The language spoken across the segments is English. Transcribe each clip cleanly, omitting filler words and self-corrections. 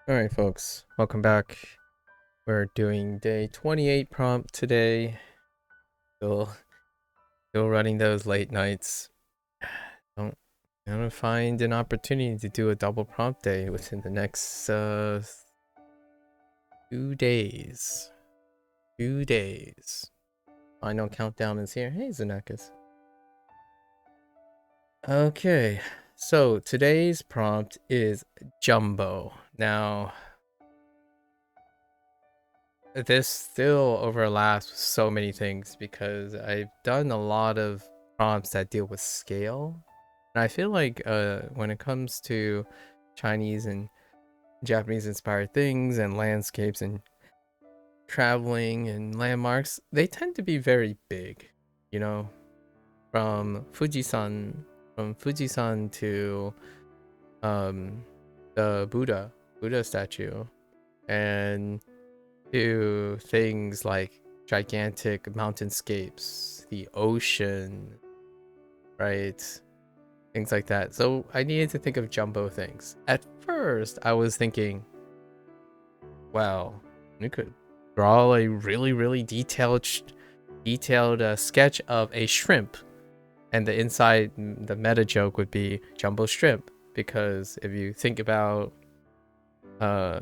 Alright folks, welcome back. We're doing day 28 prompt today. Still running those late nights. Don't gonna find an opportunity to do a double prompt day within the next 2 days. 2 days. Final countdown is here. Hey Xenakis. Okay, so today's prompt is Jumbo. Now this still overlaps with so many things because I've done a lot of prompts that deal with scale. And I feel like when it comes to Chinese and Japanese inspired things and landscapes and traveling and landmarks, they tend to be very big, you know, from Fujisan to um the Buddha statue, and to things like gigantic mountainscapes, the ocean, right? Things like that. So I needed to think of jumbo things. At first, I was thinking, well, we could draw a really detailed sketch of a shrimp, and the inside, the meta joke would be jumbo shrimp, because if you think about uh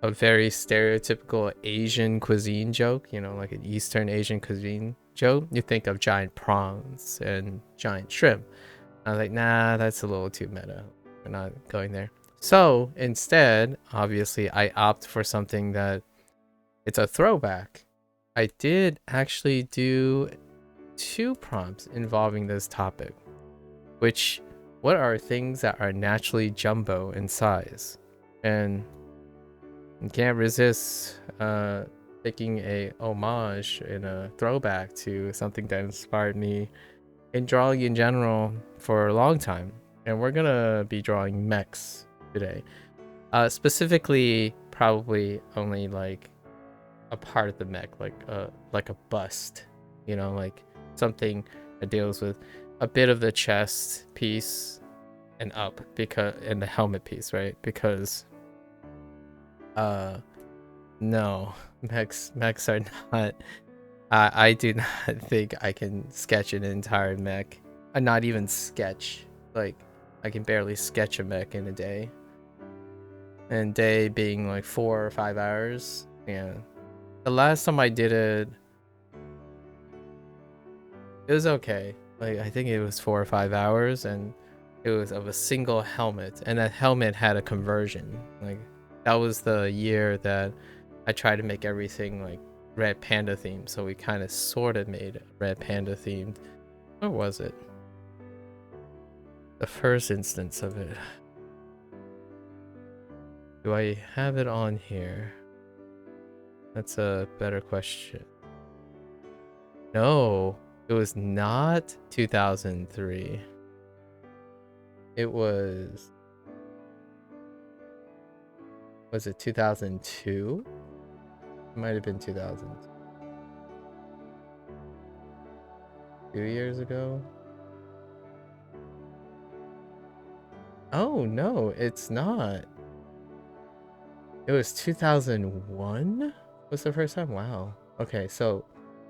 a very stereotypical Asian cuisine joke, you know, like an Eastern Asian cuisine joke, you think of giant prawns and giant shrimp. I was like, nah, that's a little too meta. We're not going there. So instead, obviously, I opt for something that it's a throwback. I did actually do 2 prompts involving this topic, which, what are things that are naturally jumbo in size? And can't resist taking a homage and a throwback to something that inspired me in drawing in general for a long time. And we're gonna be drawing mechs today. Specifically, probably only like a part of the mech, like a bust, you know, like something that deals with a bit of the chest piece and up, because, and the helmet piece, right? Because no, mechs are not. I do not think I can sketch an entire mech. Not even sketch. Like, I can barely sketch a mech in a day. And day being like 4 or 5 hours. Yeah. The last time I did it, it was okay. Like, I think it was 4 or 5 hours, and it was of a single helmet, and that helmet had a conversion. Like, that was the year that I tried to make everything like Red Panda themed, so we kind of sort of made Red Panda themed. Where was it? The first instance of it. Do I have it on here? That's a better question. No, it was not 2003. It was it 2002? It might have been 2000. 2 years ago? Oh no, it's not. It was 2001? Was the first time? Wow. Okay, so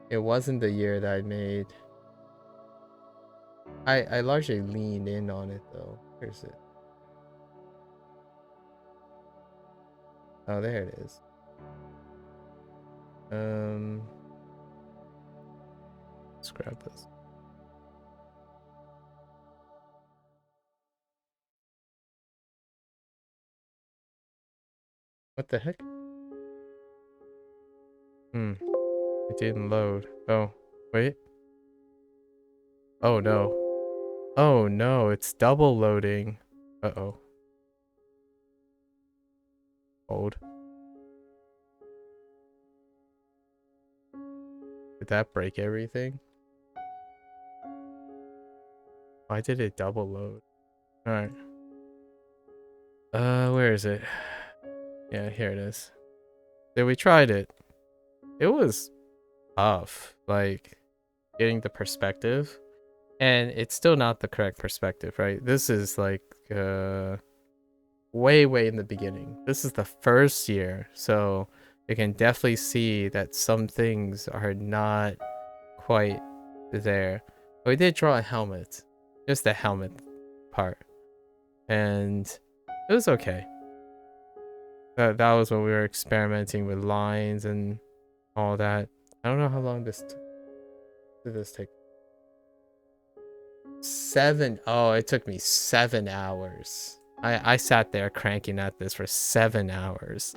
it wasn't the year that I made. I largely leaned in on it though. Where's it? Oh, there it is. Let's grab this. What the heck? It didn't load. Oh, wait. Oh no. Oh no, it's double loading. Uh-oh. Hold. Did that break everything? Why did it double load? Alright. Where is it? Yeah, here it is. Then we tried it. It was tough. Like, getting the perspective. And it's still not the correct perspective, right? This is like, way in the beginning. This is the first year, so you can definitely see that some things are not quite there. But we did draw a helmet, just the helmet part, and it was okay. That was when we were experimenting with lines and all that. I don't know how long this did this take. 7. Oh, it took me 7 hours. I sat there cranking at this for 7 hours.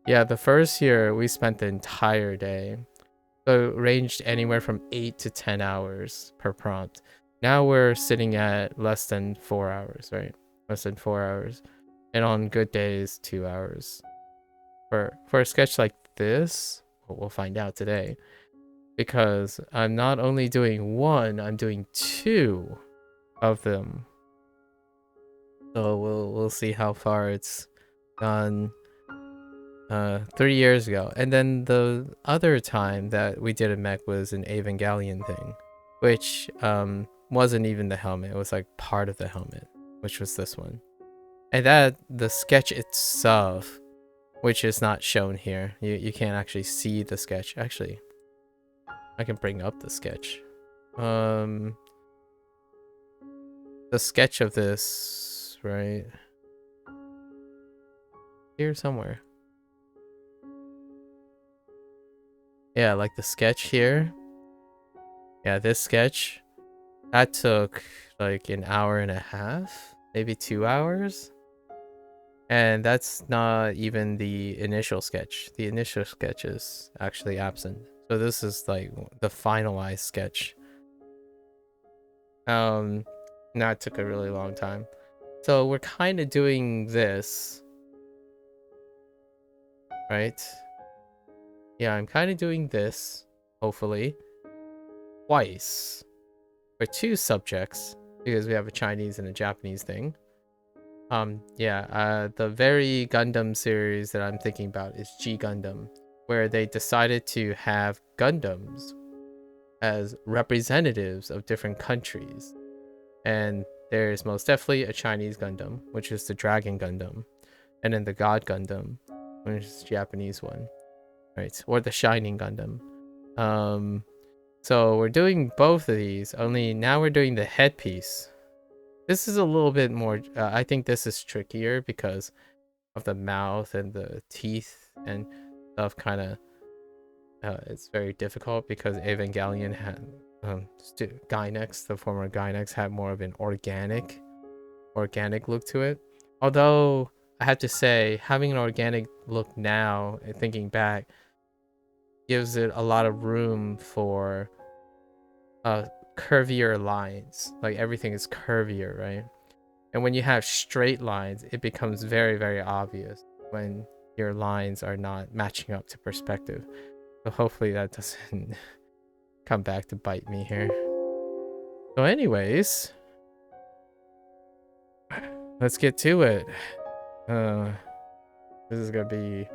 Yeah, the first year we spent the entire day. So it ranged anywhere from 8 to 10 hours per prompt. Now we're sitting at less than 4 hours, right? Less than 4 hours. And on good days, 2 hours. For a sketch like this, we'll find out today. Because I'm not only doing one, I'm doing 2 of them. So we'll see how far it's gone 3 years ago. And then the other time that we did a mech was an Evangelion thing, which wasn't even the helmet. It was like part of the helmet, which was this one. And that the sketch itself, which is not shown here, you can't actually see the sketch. Actually, I can bring up the sketch. The sketch of this, right here somewhere. Yeah, like the sketch here. Yeah, this sketch, that took like an hour and a half, maybe 2 hours. And that's not even the initial sketch. The initial sketch is actually absent. So this is like the finalized sketch. That took a really long time. So we're kind of doing this, right? Yeah, I'm kind of doing this, hopefully, twice for 2 subjects, because we have a Chinese and a Japanese thing. The very Gundam series that I'm thinking about is G Gundam, where they decided to have Gundams as representatives of different countries. And there's most definitely a Chinese Gundam, which is the Dragon Gundam, and then the God Gundam, which is the Japanese one, right? Or the Shining Gundam. So we're doing both of these, only now we're doing the headpiece. This is a little bit more, I think this is trickier because of the mouth and the teeth and stuff. Kind of, it's very difficult because Evangelion had, Gynex, the former Gynex, had more of an organic look to it. Although I have to say, having an organic look now, and thinking back, gives it a lot of room for curvier lines. Like everything is curvier, right? And when you have straight lines, it becomes very obvious when your lines are not matching up to perspective. So hopefully that doesn't come back to bite me here. So anyways, let's get to it. This is gonna be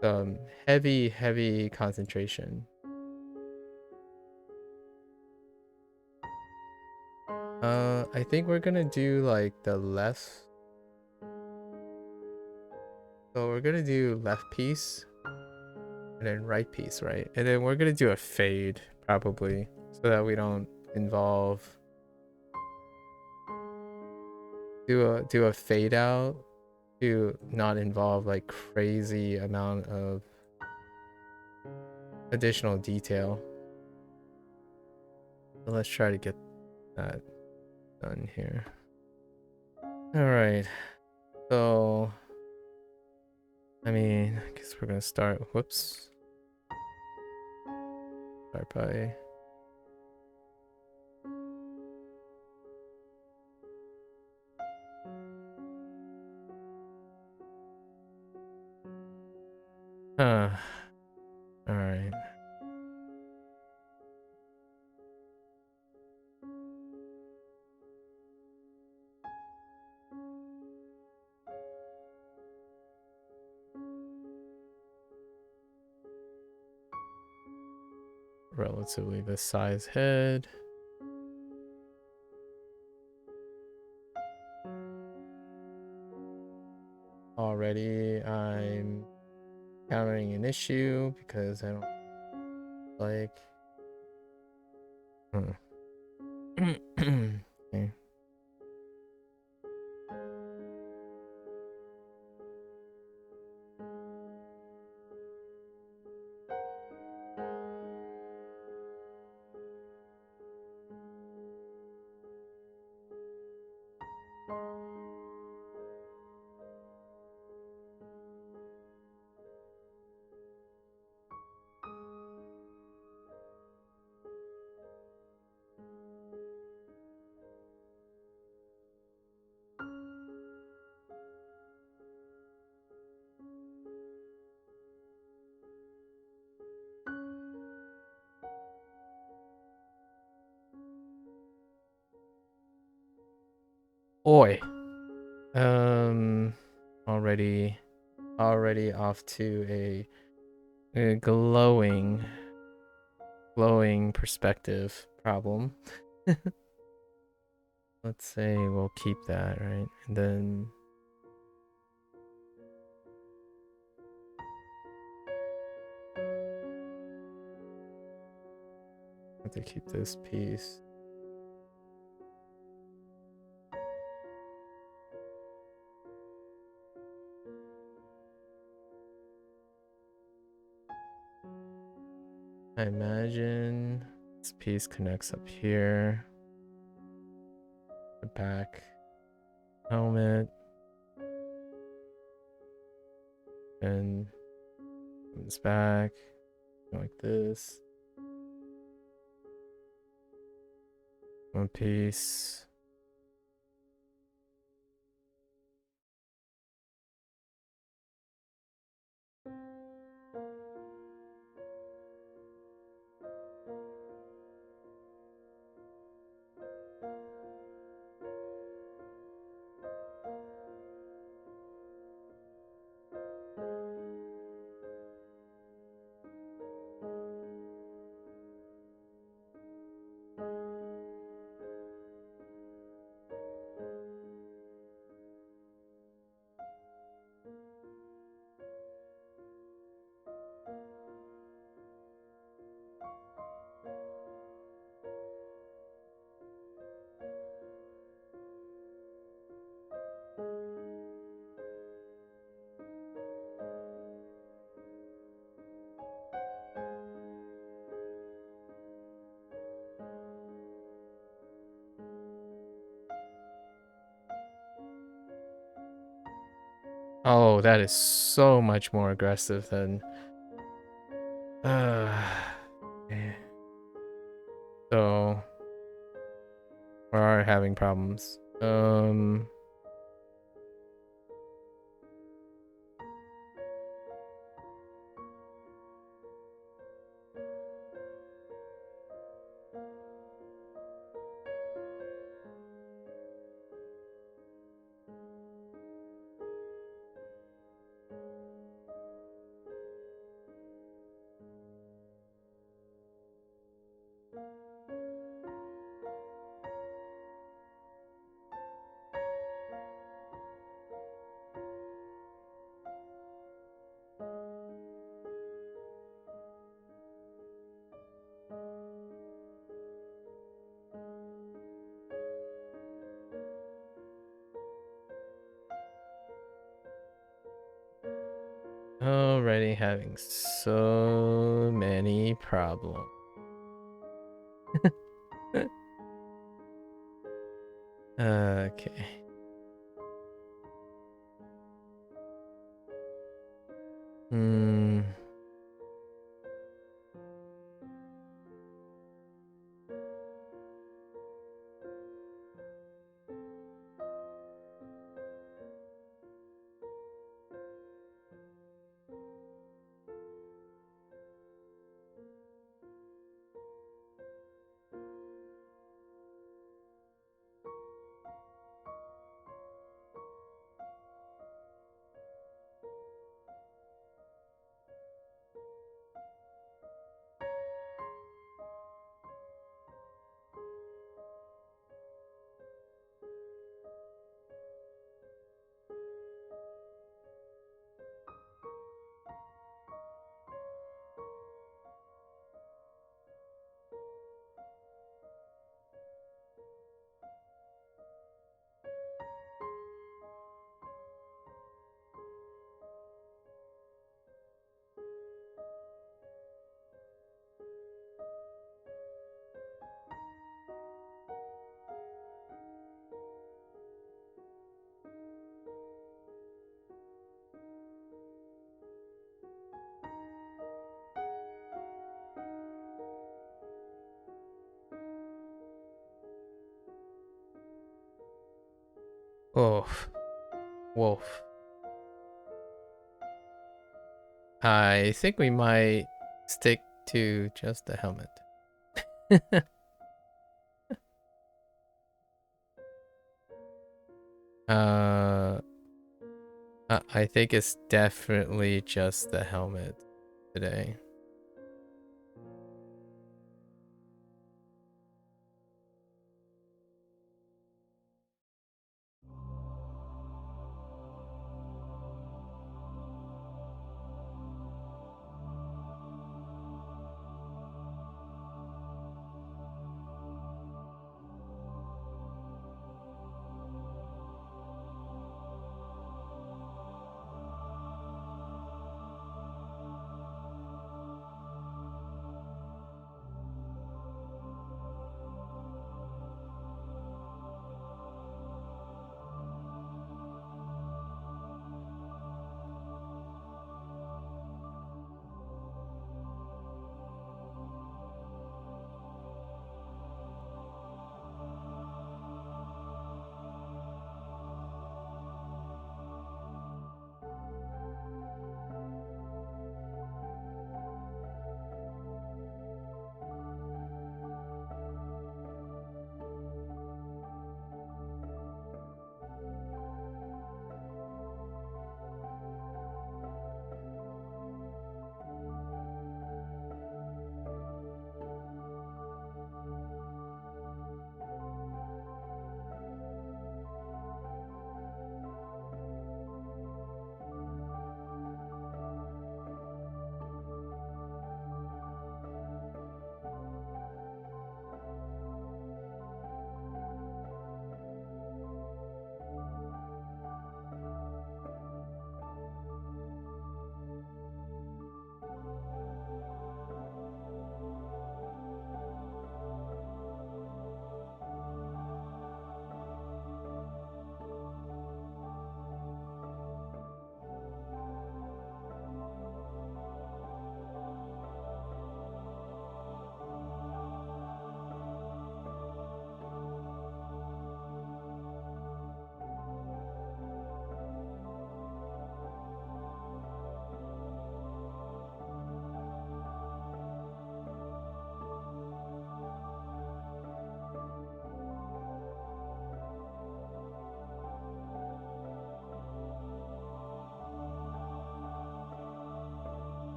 some heavy concentration. I think we're gonna do like the left. So we're gonna do left piece and then right piece, right? And then we're gonna do a fade probably, so that we don't involve do a fade out to not involve like crazy amount of additional detail. So let's try to get that done here. All right, so I mean, I guess we're gonna start. Whoops. Start by. All right. Relatively this size head. already I'm encountering an issue because I don't like. Okay. Oi. Already off to a glowing perspective problem. Let's say we'll keep that, right? And then I have to keep this piece. I imagine this piece connects up here. The back helmet. And comes back like this. One piece. Oh, that is so much more aggressive than so we are having problems. Already having so many problems. Okay. Oh, wolf. I think we might stick to just the helmet. uh, I think it's definitely just the helmet today.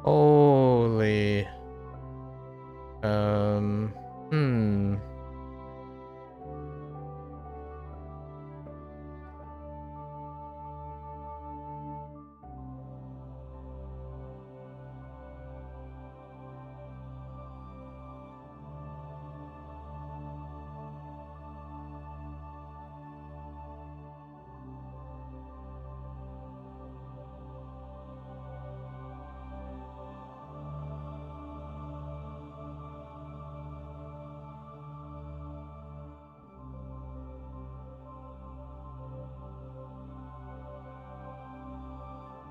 Holy. Hmm.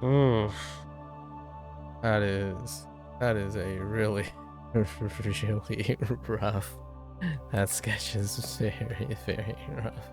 Oof. That is a really really rough. That sketch is very, very rough.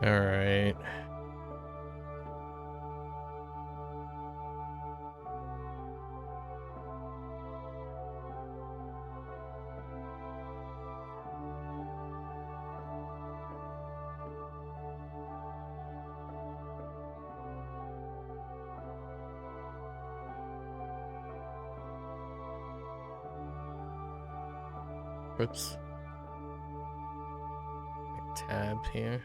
All right. Whoops. Tab here.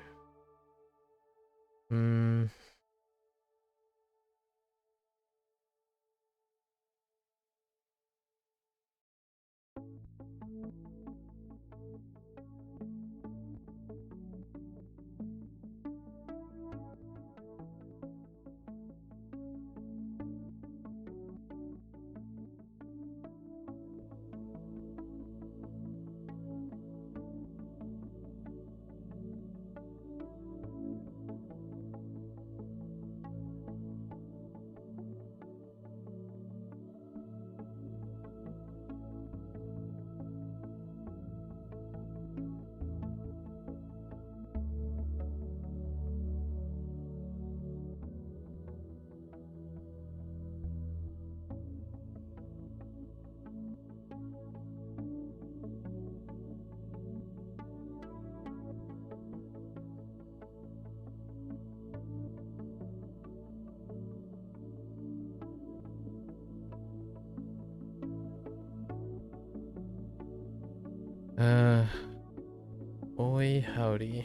Boy howdy.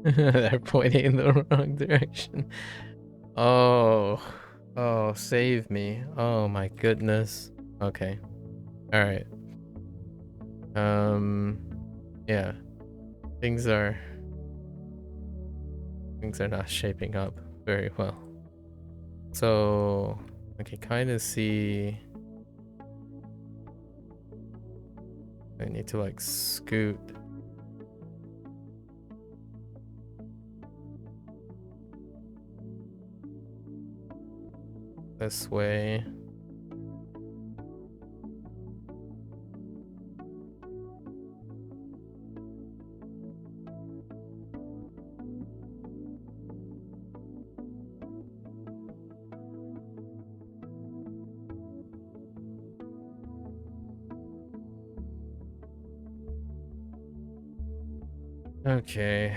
They're pointing in the wrong direction. Oh, oh, save me. Oh my goodness. Okay. All right. Yeah. Things are not shaping up very well. So I can kind of see I need to like scoot this way. Okay.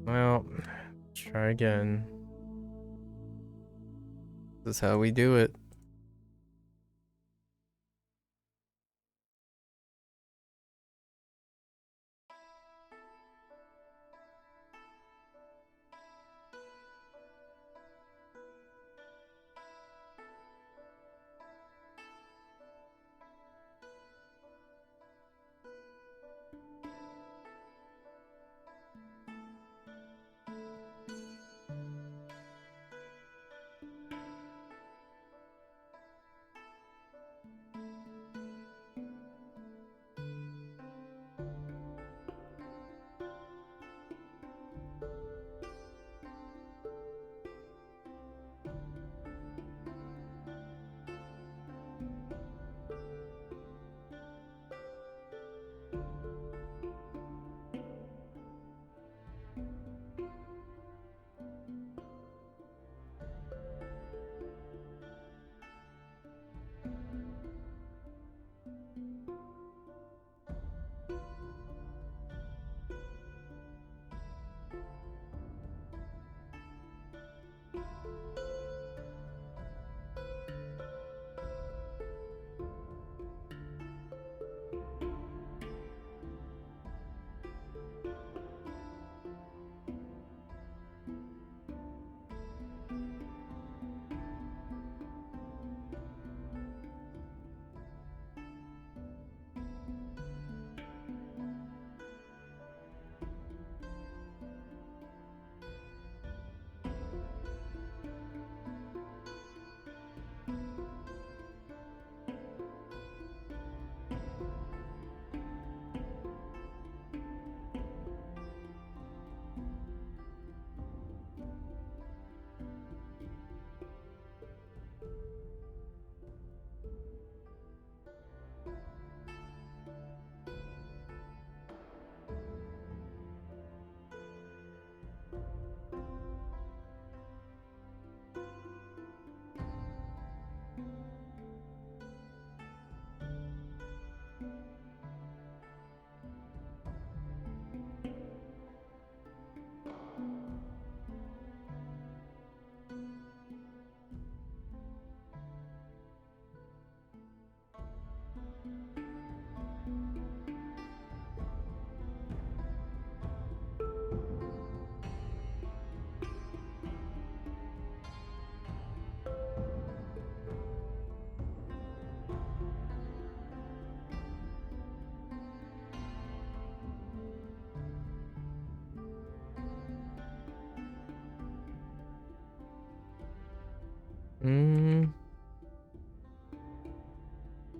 Well, let's try again. This is how we do it.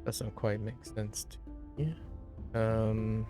Doesn't quite make sense to me. Um.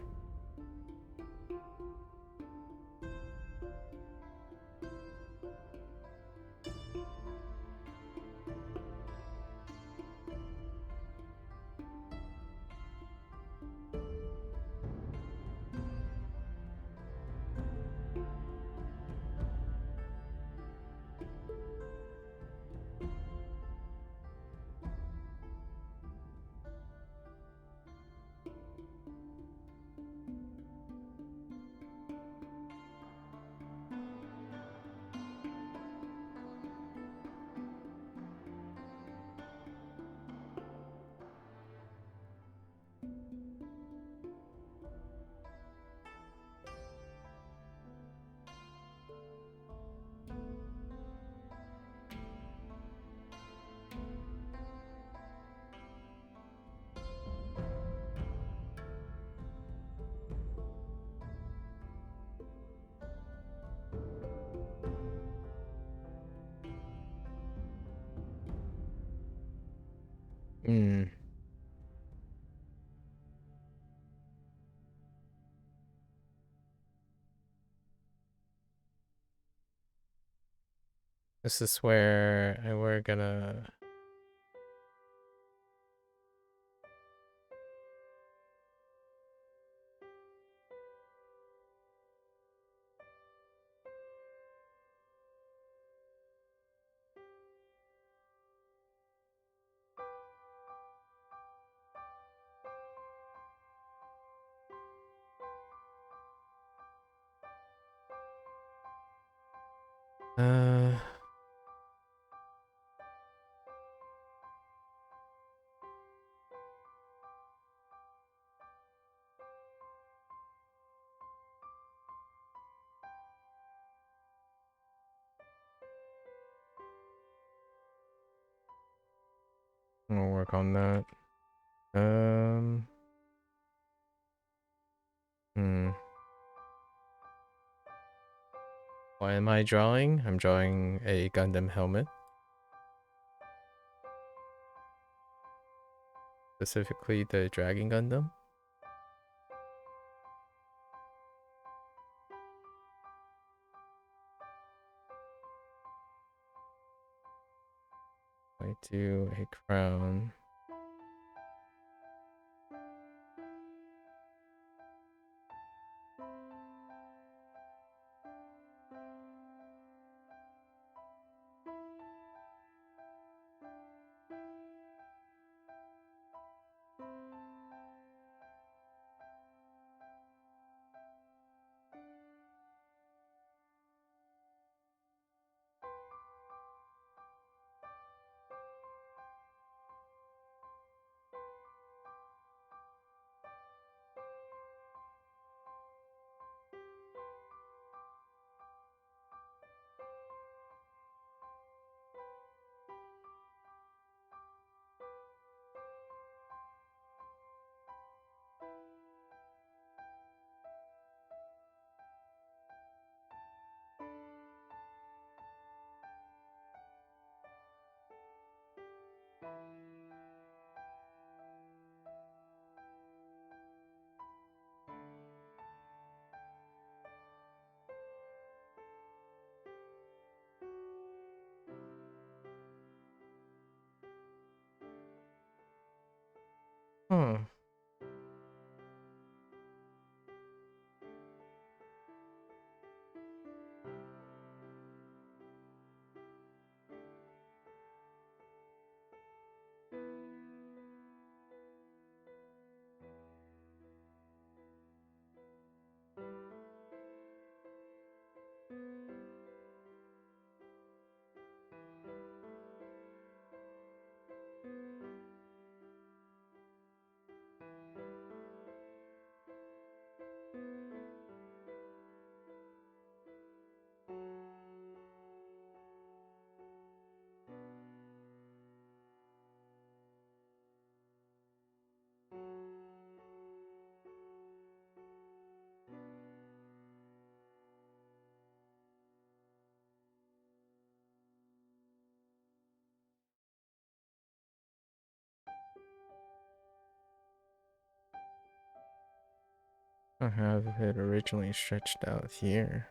Hmm. This is where we're gonna. I'll work on that. Hmm. What am I drawing? I'm drawing a Gundam helmet. Specifically the Dragon Gundam. I do a crown. I have it originally stretched out here.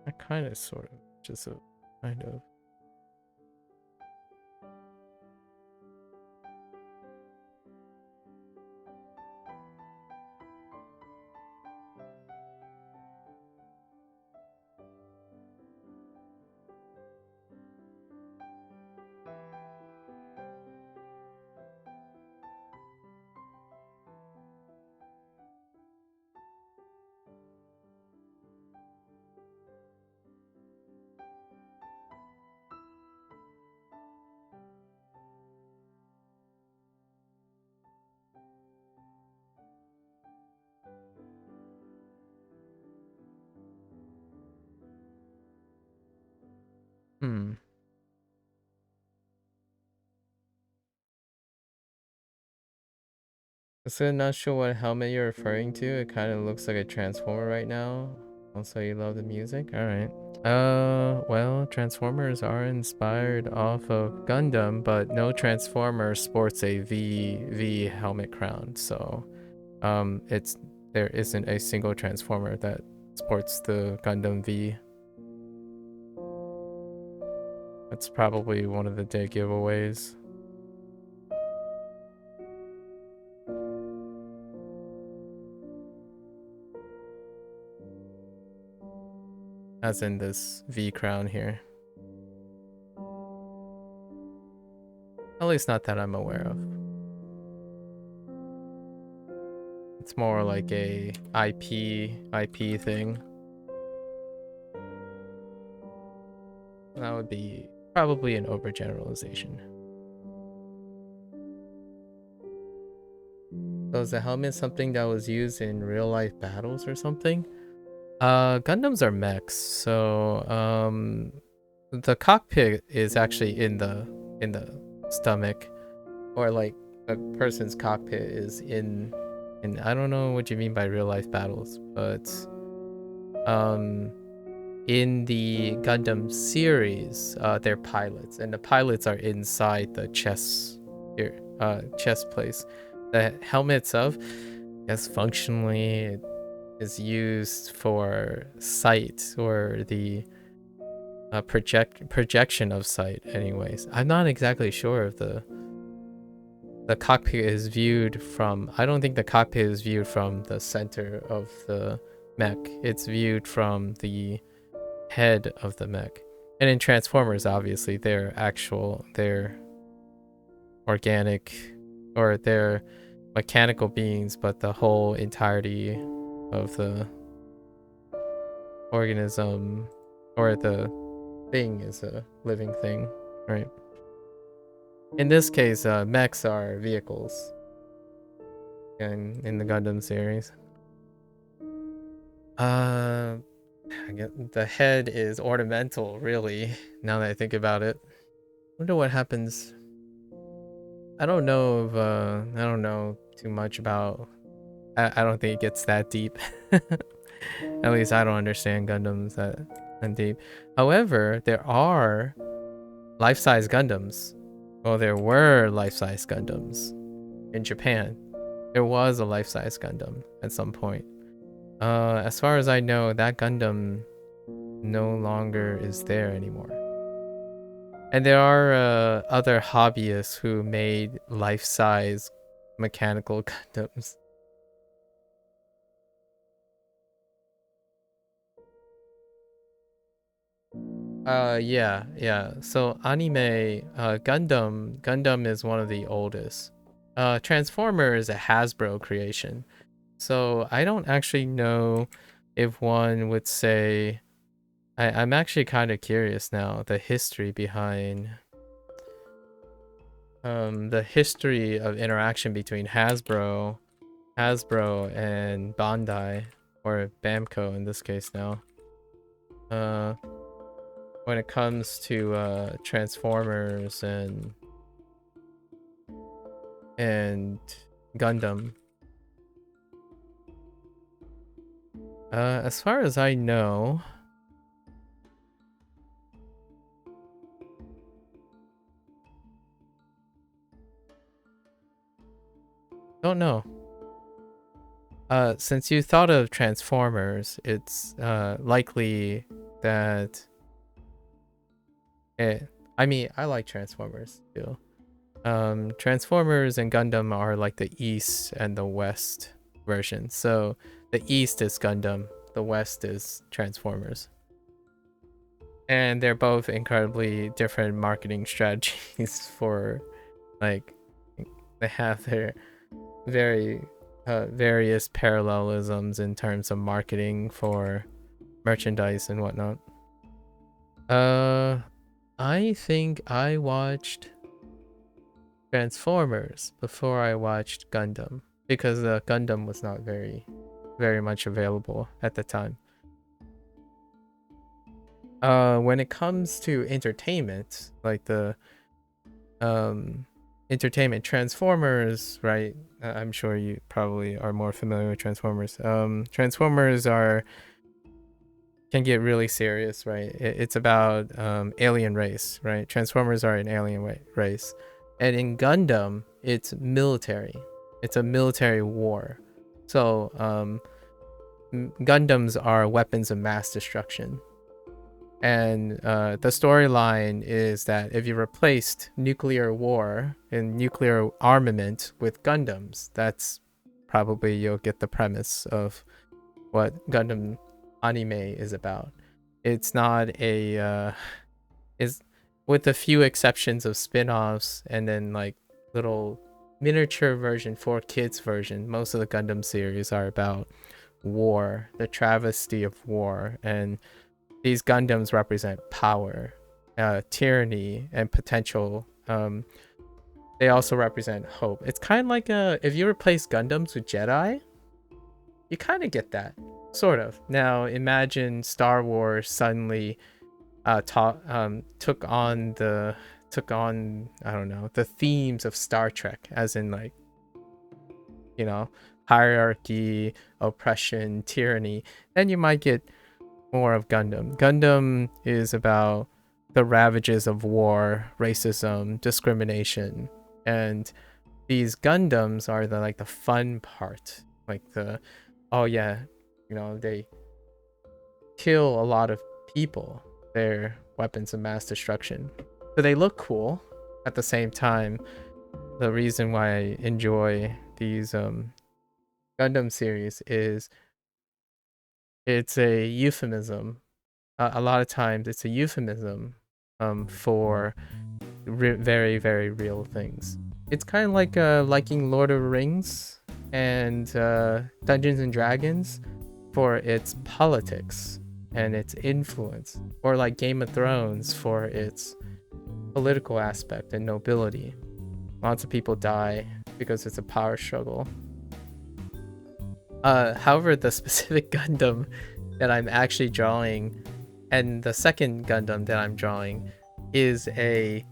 I kind of, sort of, just a kind of. So not sure what helmet you're referring to. It kind of looks like a transformer right now. Also, you love the music? Alright. Well, Transformers are inspired off of Gundam, but no Transformer sports a V helmet crown. So, there isn't a single Transformer that sports the Gundam V. That's probably one of the day giveaways. As in this V crown here. At least not that I'm aware of. It's more like a IP thing. That would be probably an overgeneralization. So is the helmet something that was used in real life battles or something? Gundams are mechs, so the cockpit is actually in the stomach, or like a person's cockpit is in I don't know what you mean by real life battles, but in the Gundam series, they're pilots, and the pilots are inside the chest place. The helmet itself, yes, functionally it is used for sight, or the projection of sight. Anyways, I'm not exactly sure if the cockpit is viewed from. I don't think the cockpit is viewed from the center of the mech. It's viewed from the head of the mech. And in Transformers, obviously, they're organic, or they're mechanical beings, but the whole entirety of the organism, or the thing, is a living thing, right? In this case, mechs are vehicles in the Gundam series. I guess the head is ornamental, really, now that I think about it. Wonder what happens. I don't know if I don't know too much about. I don't think it gets that deep. At least I don't understand Gundams that deep. However, there are life-size Gundams. Well, there were life-size Gundams in Japan. There was a life-size Gundam at some point. As far as I know, that Gundam no longer is there anymore. And there are other hobbyists who made life-size mechanical Gundams. Yeah. So anime, Gundam is one of the oldest. Transformer is a Hasbro creation. So I don't actually know if one would say. I'm actually kind of curious now the history behind the history of interaction between Hasbro and Bandai, or Bamco in this case now. Uh, when it comes to Transformers and Gundam. As far as I know, don't know. Since you thought of Transformers, it's likely that I mean, I like Transformers too. Transformers and Gundam are like the East and the West version. So the East is Gundam, the West is Transformers. And they're both incredibly different marketing strategies for, like, they have their very various parallelisms in terms of marketing for merchandise and whatnot. I think I watched Transformers before I watched Gundam, because Gundam was not very much available at the time. When it comes to entertainment, like the entertainment, Transformers, right? I'm sure you probably are more familiar with Transformers. Transformers can get really serious, right? It's about alien race, right? Transformers are an alien race. And in Gundam, it's military. It's a military war. So Gundams are weapons of mass destruction. And the storyline is that if you replaced nuclear war and nuclear armament with Gundams, that's probably you'll get the premise of what Gundam anime is about. It's not a is with a few exceptions of spin-offs and then like little miniature version for kids version. Most of the Gundam series are about war, the travesty of war, and these Gundams represent power, tyranny, and potential. They also represent hope. It's kind of like if you replace Gundams with Jedi, you kind of get that, sort of. Now imagine Star Wars suddenly took on I don't know, the themes of Star Trek, as in, like, you know, hierarchy, oppression, tyranny. Then you might get more of Gundam. Gundam is about the ravages of war, racism, discrimination, and these Gundams are the fun part. Like oh yeah, they kill a lot of people. They're weapons of mass destruction. So they look cool. At the same time, the reason why I enjoy these Gundam series is it's a euphemism. A lot of times it's a euphemism for very, very real things. It's kind of like liking Lord of the Rings and Dungeons and Dragons for its politics and its influence, or like Game of Thrones for its political aspect and nobility. Lots of people die because it's a power struggle. However, the specific Gundam that I'm actually drawing, and the second Gundam that I'm drawing, is a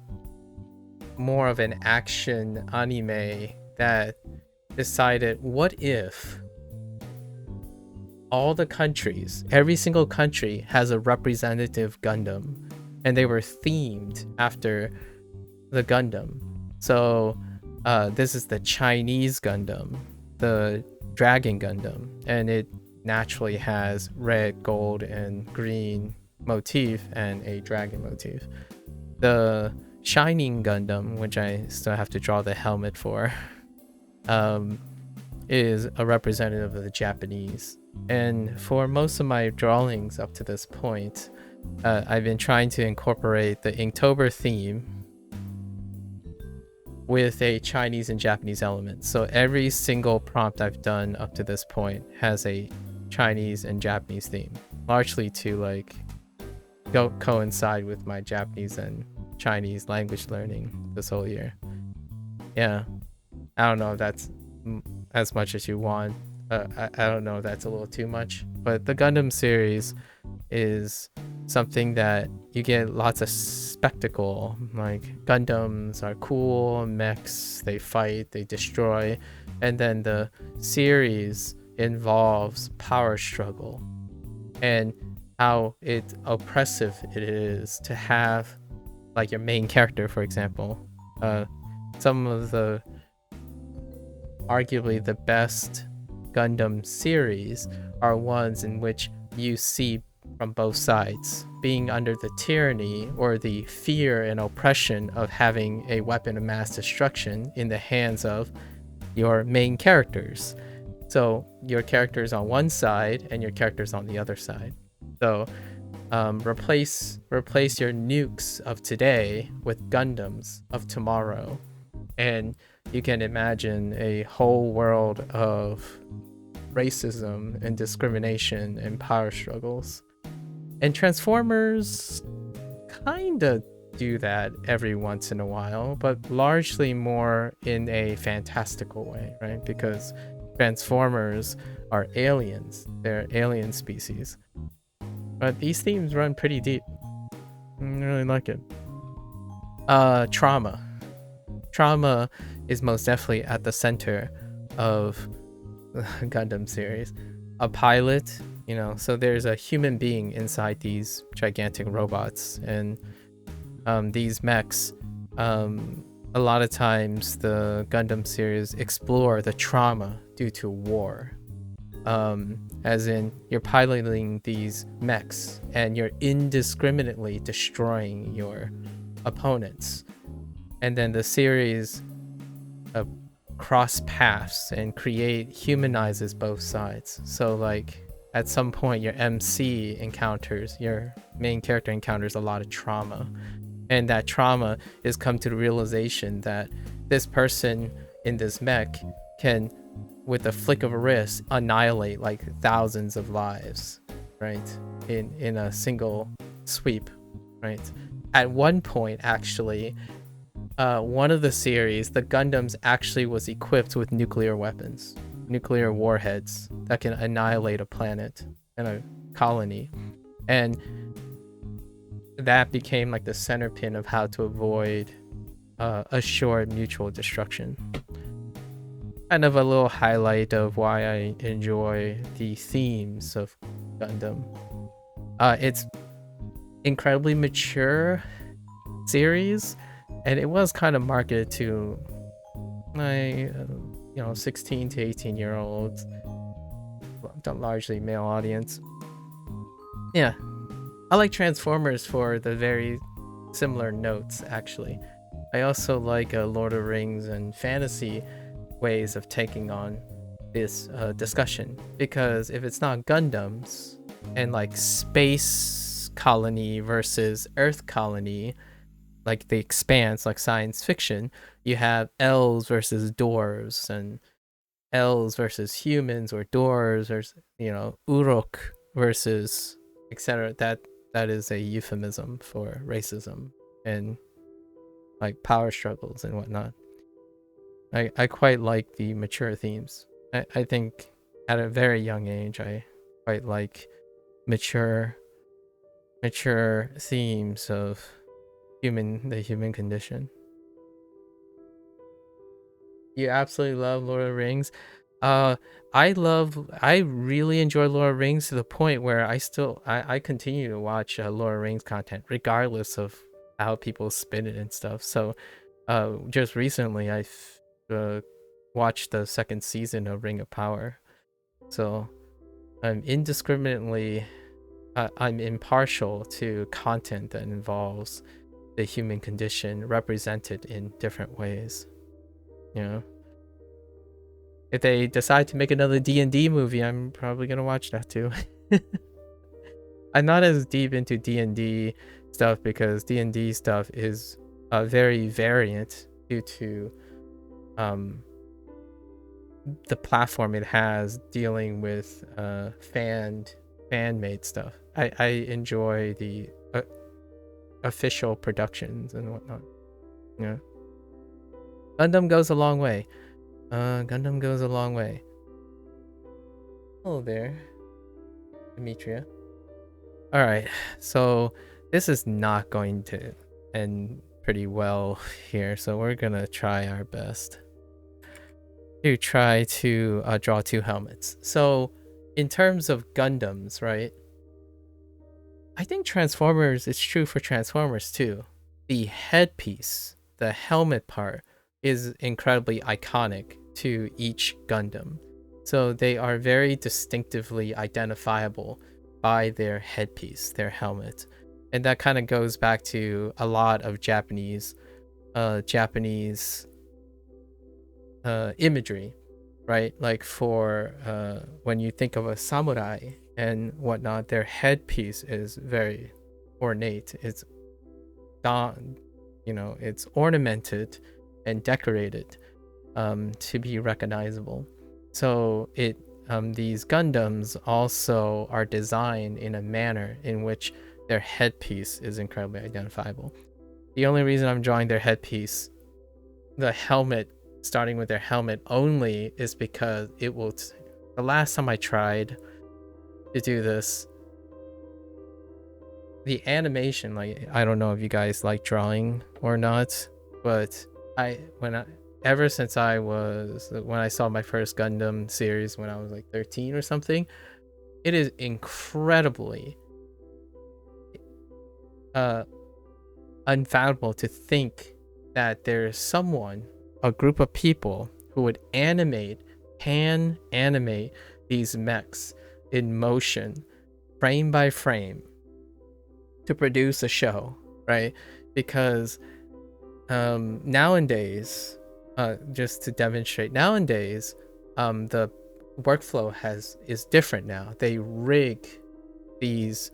more of an action anime that decided, what if all the countries, every single country has a representative Gundam, and they were themed after the Gundam. So this is the Chinese Gundam, the Dragon Gundam, and it naturally has red, gold, and green motif and a dragon motif. The Shining Gundam, which I still have to draw the helmet for, is a representative of the Japanese. And for most of my drawings up to this point, I've been trying to incorporate the Inktober theme with a Chinese and Japanese element. So every single prompt I've done up to this point has a Chinese and Japanese theme, largely to like coincide with my Japanese and Chinese language learning this whole year. Yeah, I don't know if that's as much as you want. I don't know if that's a little too much, but the Gundam series is something that you get lots of spectacle. Like Gundams are cool, mechs, they fight, they destroy, and then the series involves power struggle and how oppressive it is to have like your main character, for example. Some of the arguably the best Gundam series are ones in which you see from both sides being under the tyranny or the fear and oppression of having a weapon of mass destruction in the hands of your main characters. So your characters on one side and your characters on the other side. So replace your nukes of today with Gundams of tomorrow, and you can imagine a whole world of racism and discrimination and power struggles. And Transformers kind of do that every once in a while, but largely more in a fantastical way, right? Because Transformers are aliens. They're alien species. But these themes run pretty deep. I really like it. Trauma. Trauma is most definitely at the center of the Gundam series. A pilot, you know, so there's a human being inside these gigantic robots, and these mechs, a lot of times the Gundam series explore the trauma due to war. As in, you're piloting these mechs and you're indiscriminately destroying your opponents. And then the series cross paths and humanizes both sides. So like at some point your your main character encounters a lot of trauma. And that trauma is come to the realization that this person in this mech can, with a flick of a wrist, annihilate like thousands of lives, right? In a single sweep, right? At one point, actually, one of the series, the Gundams actually was equipped with nuclear weapons, nuclear warheads that can annihilate a planet and a colony. And that became like the center pin of how to avoid assured mutual destruction. Kind of a little highlight of why I enjoy the themes of Gundam. It's incredibly mature series, and it was kind of marketed to my 16 to 18 year olds, largely male audience. Yeah, I like Transformers for the very similar notes, actually. I also like Lord of the Rings and fantasy ways of taking on this discussion, because if it's not Gundams and like space colony versus Earth colony, like the Expanse, like science fiction, you have elves versus dwarves, and elves versus humans, or dwarves versus Uruk versus etc. That is a euphemism for racism and like power struggles and whatnot. I quite like the mature themes. I think at a very young age I quite like mature themes of the human condition. You absolutely love Lord of the Rings. I really enjoy Lord of the Rings to the point where I continue to watch Lord of the Rings content regardless of how people spin it and stuff. So just recently I watched the second season of Ring of Power. So I'm impartial to content that involves the human condition represented in different ways. If they decide to make another D&D movie, I'm probably gonna watch that too. I'm not as deep into D&D stuff because D&D stuff is very variant due to the platform it has dealing with fan-made stuff. I enjoy the official productions and whatnot. Yeah. Gundam goes a long way. Gundam goes a long way. Hello there, Demetria. All right, so this is not going to end pretty well here, so we're gonna try our best to try to draw 2 helmets. So in terms of Gundams, right, I think Transformers, it's true for Transformers too. The headpiece, the helmet part, is incredibly iconic to each Gundam. So they are very distinctively identifiable by their headpiece, their helmet. And that kind of goes back to a lot of Japanese imagery, right? Like for when you think of a samurai and whatnot, their headpiece is very ornate. It's it's ornamented and decorated to be recognizable. So these Gundams also are designed in a manner in which their headpiece is incredibly identifiable. The only reason I'm drawing their headpiece, the helmet, starting with their helmet only, is because it will the last time I tried to do this, the animation, like, I don't know if you guys like drawing or not, but ever since when I saw my first Gundam series when I was like 13 or something, it is incredibly unfathomable to think that there's a group of people who would animate these mechs in motion, frame by frame, to produce a show, right? Because nowadays, just to demonstrate, nowadays, the workflow is different now. They rig these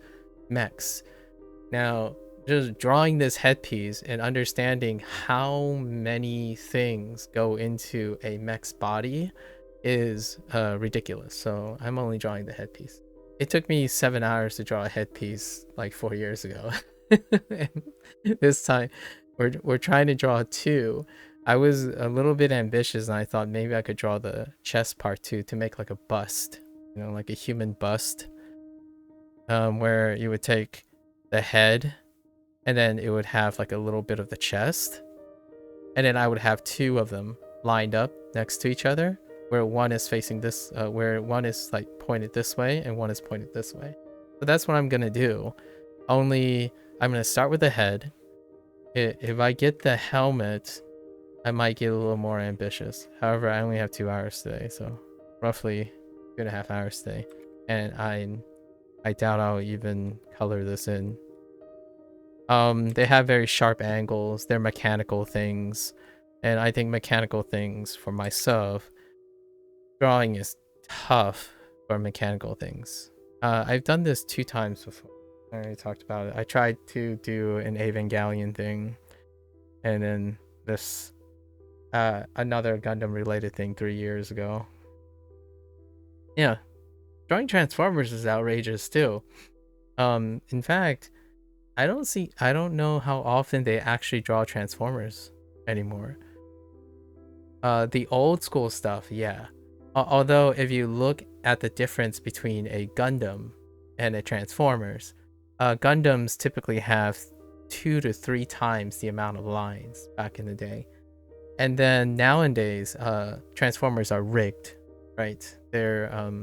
mechs. Now, just drawing this headpiece and understanding how many things go into a mech's body is ridiculous. So I'm only drawing the headpiece. It took me 7 hours to draw a headpiece like 4 years ago. And this time we're trying to draw 2. I was a little bit ambitious and I thought maybe I could draw the chest part too, to make like a bust, like a human bust, where you would take the head and then it would have like a little bit of the chest, and then I would have 2 of them lined up next to each other, where one is facing this, where one is like pointed this way and one is pointed this way. So that's what I'm gonna do. Only I'm gonna start with the head. If I get the helmet, I might get a little more ambitious. However, I only have 2 hours today, so roughly 2.5 hours today, and I doubt I'll even color this in. They have very sharp angles. They're mechanical things, and I think mechanical things for myself, drawing is tough for mechanical things. I've done this 2 times before. I already talked about it. I tried to do an Evangelion thing, and then this another Gundam related thing 3 years ago. Yeah, drawing Transformers is outrageous too. In fact, I don't know how often they actually draw Transformers anymore. The old school stuff, yeah. Although if you look at the difference between a Gundam and a Transformers, Gundams typically have 2 to 3 times the amount of lines back in the day. And then nowadays, Transformers are rigged, right? They're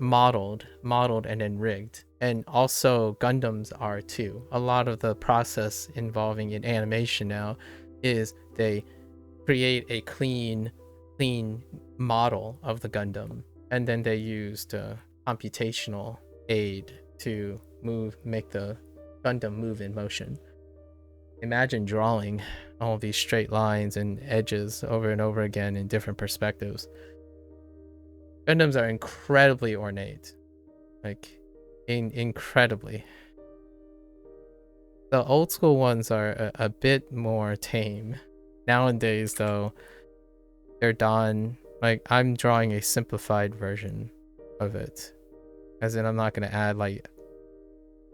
modeled and then rigged. And also Gundams are too. A lot of the process involving in animation now is they create a clean model of the Gundam, and then they used computational aid to make the Gundam move in motion. Imagine drawing all these straight lines and edges over and over again in different perspectives. Gundams are incredibly ornate. Like, incredibly. The old school ones are a bit more tame. Nowadays, though, they're done. Like, I'm drawing a simplified version of it. As in, I'm not going to add, like,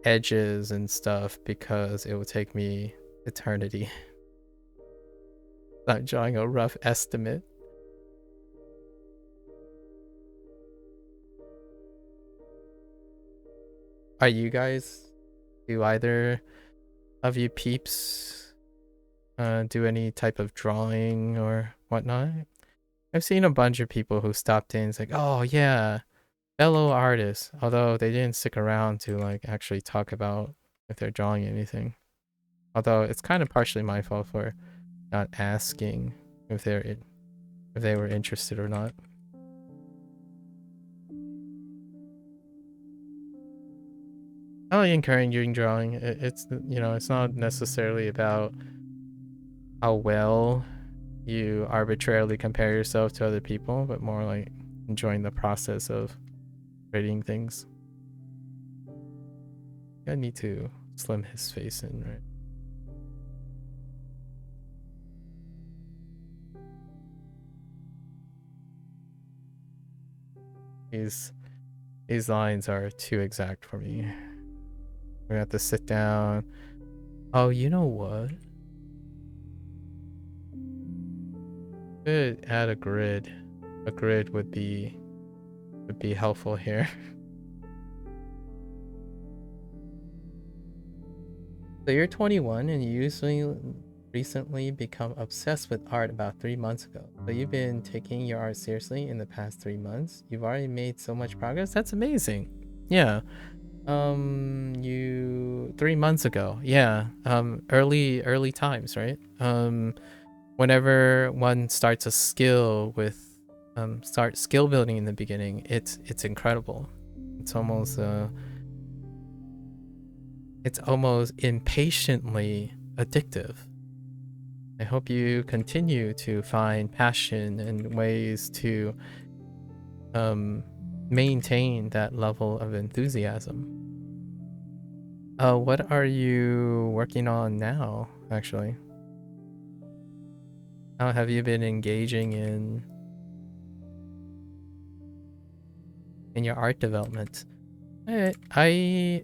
edges and stuff because it will take me eternity. I'm drawing a rough estimate. Are you guys, do either of you peeps do any type of drawing or whatnot? I've seen a bunch of people who stopped in. It's like, oh yeah, fellow artists. Although they didn't stick around to like actually talk about if they're drawing anything. Although it's kind of partially my fault for not asking if they were interested or not. I like encouraging drawing. It's you know, it's not necessarily about how well you arbitrarily compare yourself to other people, but more like enjoying the process of creating things. I need to slim his face in, right? These lines are too exact for me. We have to sit down. Oh, you know what? Could add a grid. A grid would be helpful here. So you're 21 and you recently become obsessed with art about 3 months ago. So you've been taking your art seriously in the past 3 months. You've already made so much progress. That's amazing. Yeah. You 3 months ago. Yeah. Early times, right? Whenever one starts a skill with start skill building in the beginning, it's incredible. It's almost impatiently addictive. I hope you continue to find passion and ways to maintain that level of enthusiasm. What are you working on now, actually? How have you been engaging in your art development? I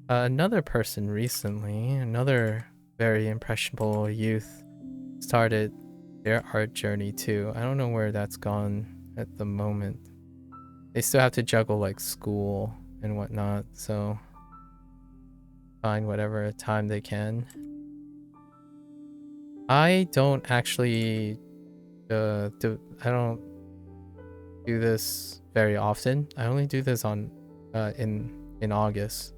another person recently, another very impressionable youth, started their art journey too. I don't know where that's gone at the moment. They still have to juggle like school and whatnot, so find whatever time they can. I don't actually I don't do this very often. I only do this on in August.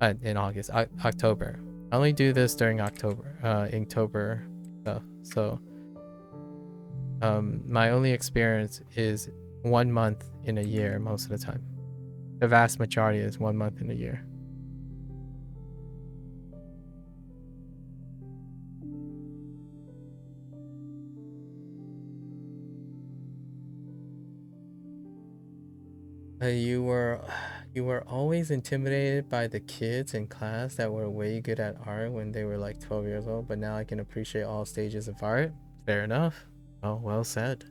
October. I only do this during October, Inktober stuff. So my only experience is 1 month in a year most of the time. The vast majority is 1 month in a year. You were always intimidated by the kids in class that were way good at art when they were like 12 years old, but now I can appreciate all stages of art. Fair enough. Oh, well said.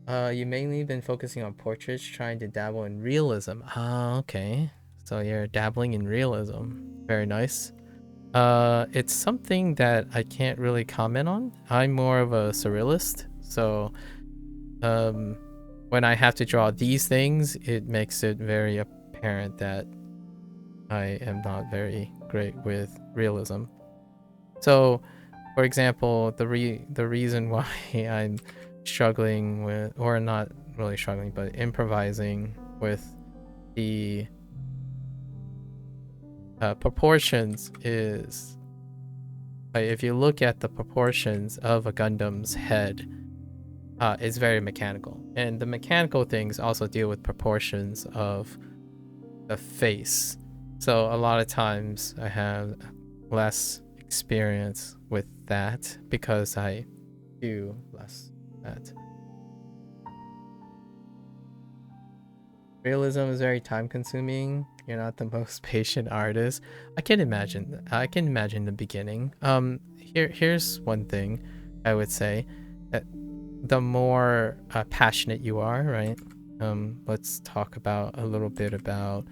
You mainly been focusing on portraits, trying to dabble in realism. Ah, okay. So you're dabbling in realism. Very nice. It's something that I can't really comment on. I'm more of a surrealist, so when I have to draw these things, it makes it very apparent that I am not very great with realism. So, for example, the reason why I'm struggling with, or not really struggling, but improvising with the proportions is, if you look at the proportions of a Gundam's head, it's very mechanical, and the mechanical things also deal with proportions of the face. So a lot of times I have less experience with that because I do less that. realism is very time consuming. You're not the most patient artist. I can imagine. I can imagine the beginning. Here's one thing I would say. That the more passionate you are, right? Let's talk about a little bit about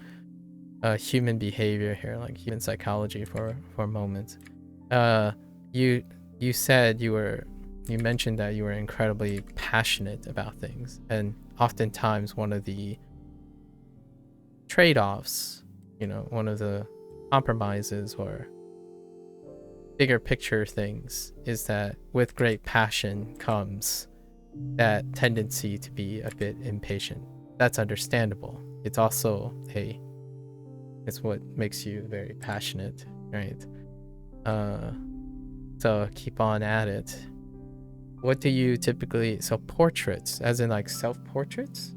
human behavior here, like human psychology for a moment. You said you mentioned that you were incredibly passionate about things, and oftentimes one of the trade-offs, one of the compromises or bigger picture things is that with great passion comes that tendency to be a bit impatient. That's understandable. It's also it's what makes you very passionate, right? So keep on at it. What do you typically, so portraits, as in like self-portraits?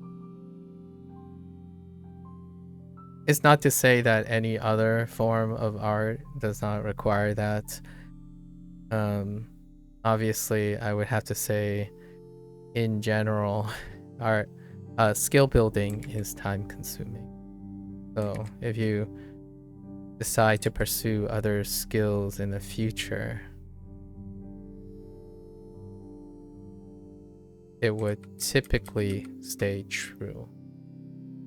It's not to say that any other form of art does not require that. Obviously, I would have to say, in general, art skill building is time consuming. So if you decide to pursue other skills in the future, it would typically stay true.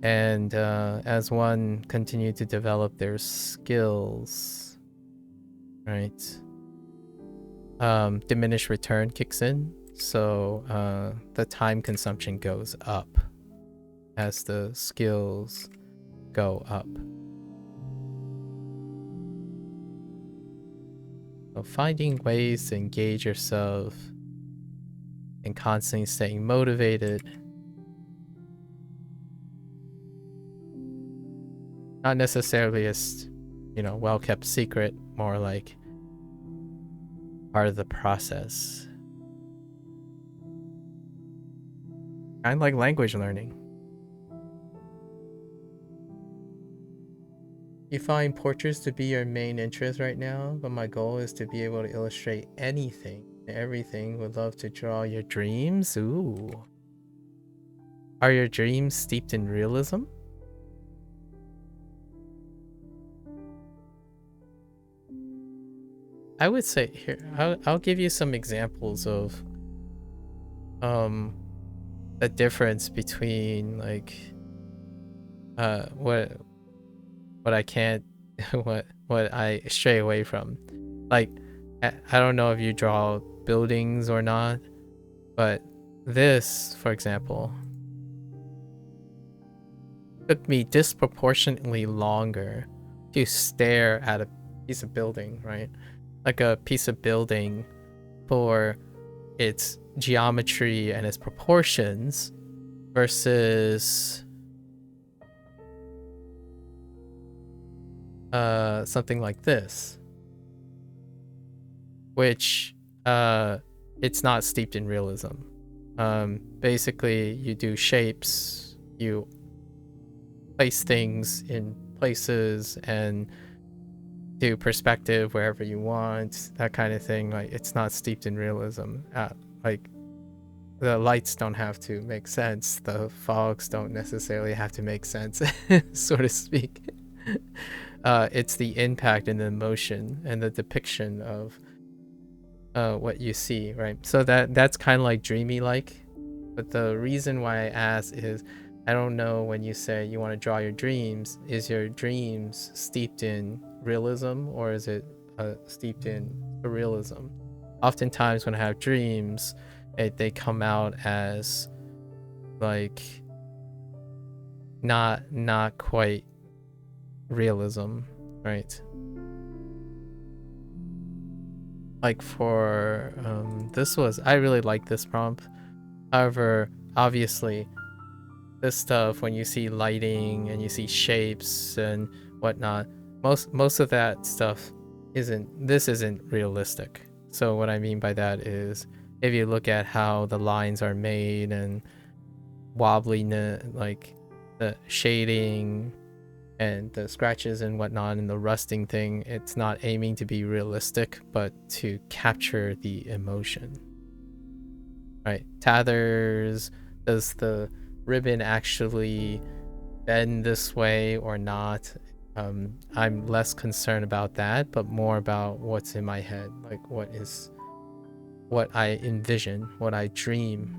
And as one continued to develop their skills, right, diminished return kicks in. So the time consumption goes up as the skills go up. So finding ways to engage yourself and constantly staying motivated. Not necessarily as, well-kept secret, more like part of the process. Kind of like language learning. You find portraits to be your main interest right now, but my goal is to be able to illustrate anything, everything. Would love to draw your dreams. Ooh. Are your dreams steeped in realism? I would say here, I'll give you some examples of the difference between like what I can't what I stray away from. Like I don't know if you draw buildings or not, but this, for example, took me disproportionately longer to stare at a piece of building, right? Like a piece of building for its geometry and its proportions versus something like this, which it's not steeped in realism. Basically you do shapes, you place things in places and do perspective wherever you want, that kind of thing. Like it's not steeped in realism. Like the lights don't have to make sense, the fogs don't necessarily have to make sense, so to speak. It's the impact and the emotion and the depiction of what you see, right? So that's kind of like dreamy like. But the reason why I ask is I don't know, when you say you want to draw your dreams, is your dreams steeped in realism or is it steeped in surrealism? Oftentimes when I have dreams, they come out as like not quite realism, right? Like for I really like this prompt. However, obviously this stuff, when you see lighting and you see shapes and whatnot, most of that stuff isn't realistic. So what I mean by that is if you look at how the lines are made and wobbliness, like the shading and the scratches and whatnot and the rusting thing, it's not aiming to be realistic but to capture the emotion, right? Tethers, does the ribbon actually bend this way or not. I'm less concerned about that, but more about what's in my head, like what I envision, what I dream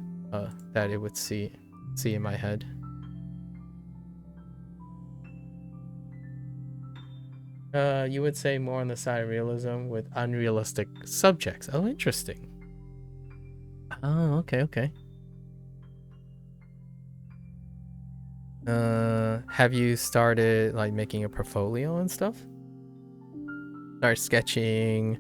that it would see in my head. You would say more on the side of realism with unrealistic subjects. Oh, interesting. Oh, okay. Have you started like making a portfolio and stuff? Start sketching.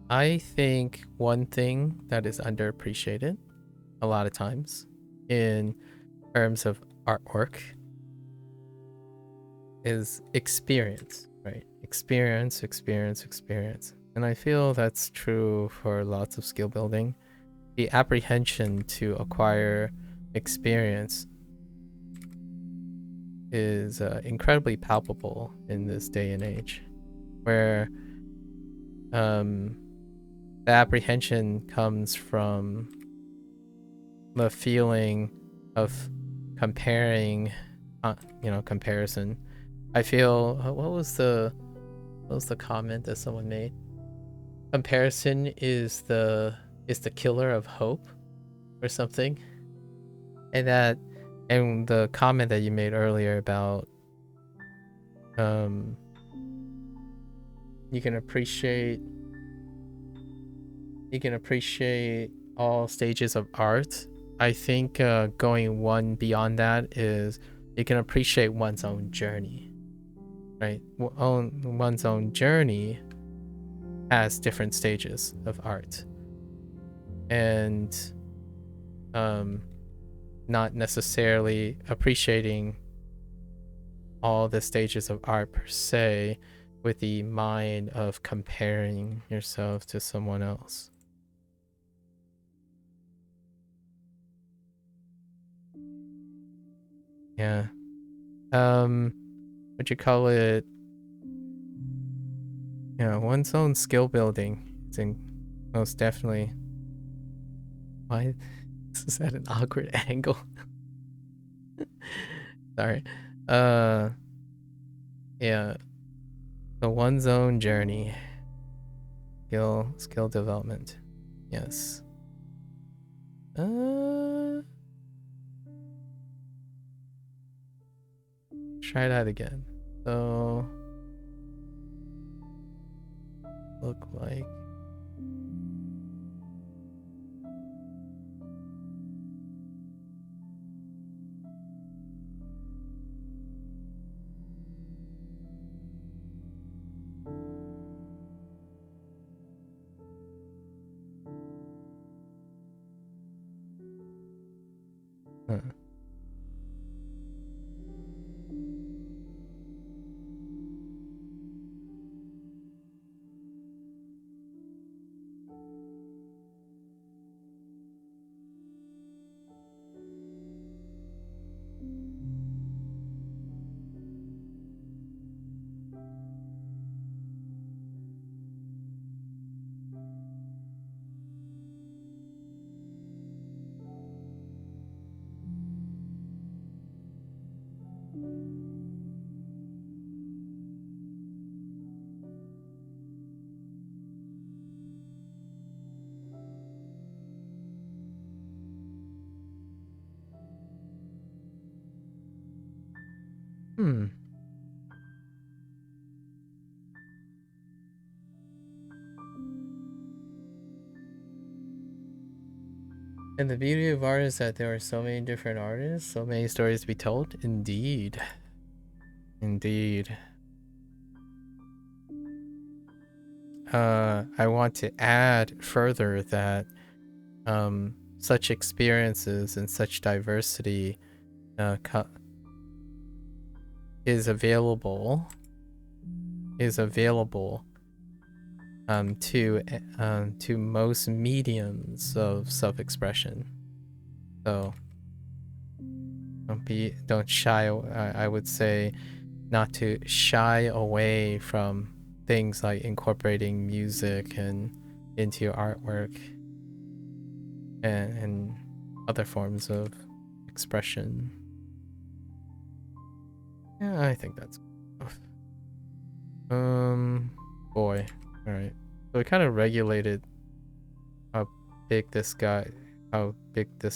I think one thing that is underappreciated a lot of times in terms of artwork is experience, right? Experience. And I feel that's true for lots of skill building. The apprehension to acquire experience is incredibly palpable in this day and age, where the apprehension comes from the feeling of comparing, comparison. I feel what was the comment that someone made? Comparison is the killer of hope, or something. And the comment that you made earlier about you can appreciate all stages of art. I think going one beyond that is you can appreciate one's own journey, right? One's own journey has different stages of art, and not necessarily appreciating all the stages of art per se with the mind of comparing yourself to someone else. Yeah. What you call it? Yeah, one's own skill building. It's most definitely. Why this is at an awkward angle? Sorry. Yeah. The one's own journey. Skill development. Yes. Try that again. So look like And the beauty of art is that there are so many different artists, so many stories to be told. Indeed. I want to add further that such experiences and such diversity is available to most mediums of self-expression. So don't shy. I would say not to shy away from things like incorporating music and into your artwork. and other forms of expression. Yeah, I think that's enough. Boy. Alright. So we kind of regulated how big this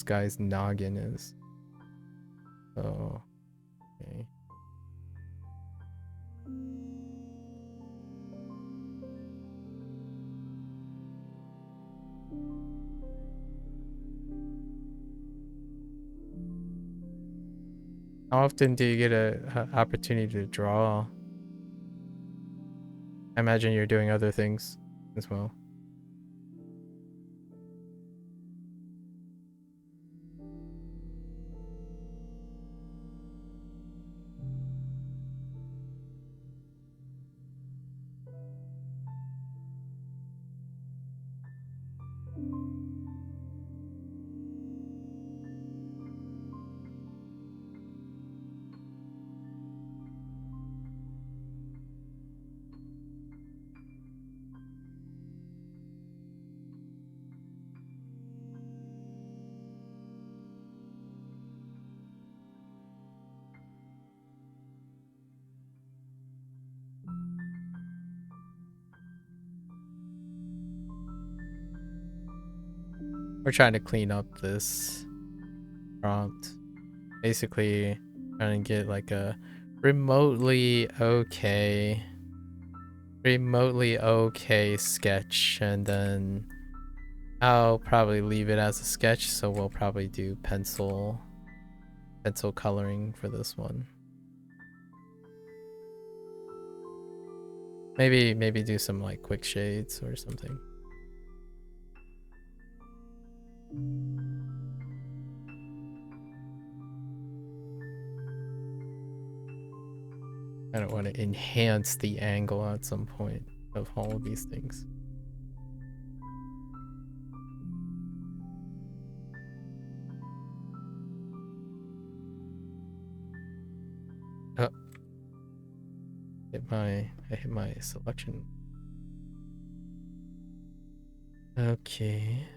guy's noggin is. So, okay. How often do you get a opportunity to draw? I imagine you're doing other things as well. We're trying to clean up this prompt. Basically, trying to get like a remotely okay sketch, and then I'll probably leave it as a sketch, so we'll probably do pencil coloring for this one. Maybe do some like quick shades or something. I don't want to enhance the angle at some point of all of these things. I hit my selection. Okay.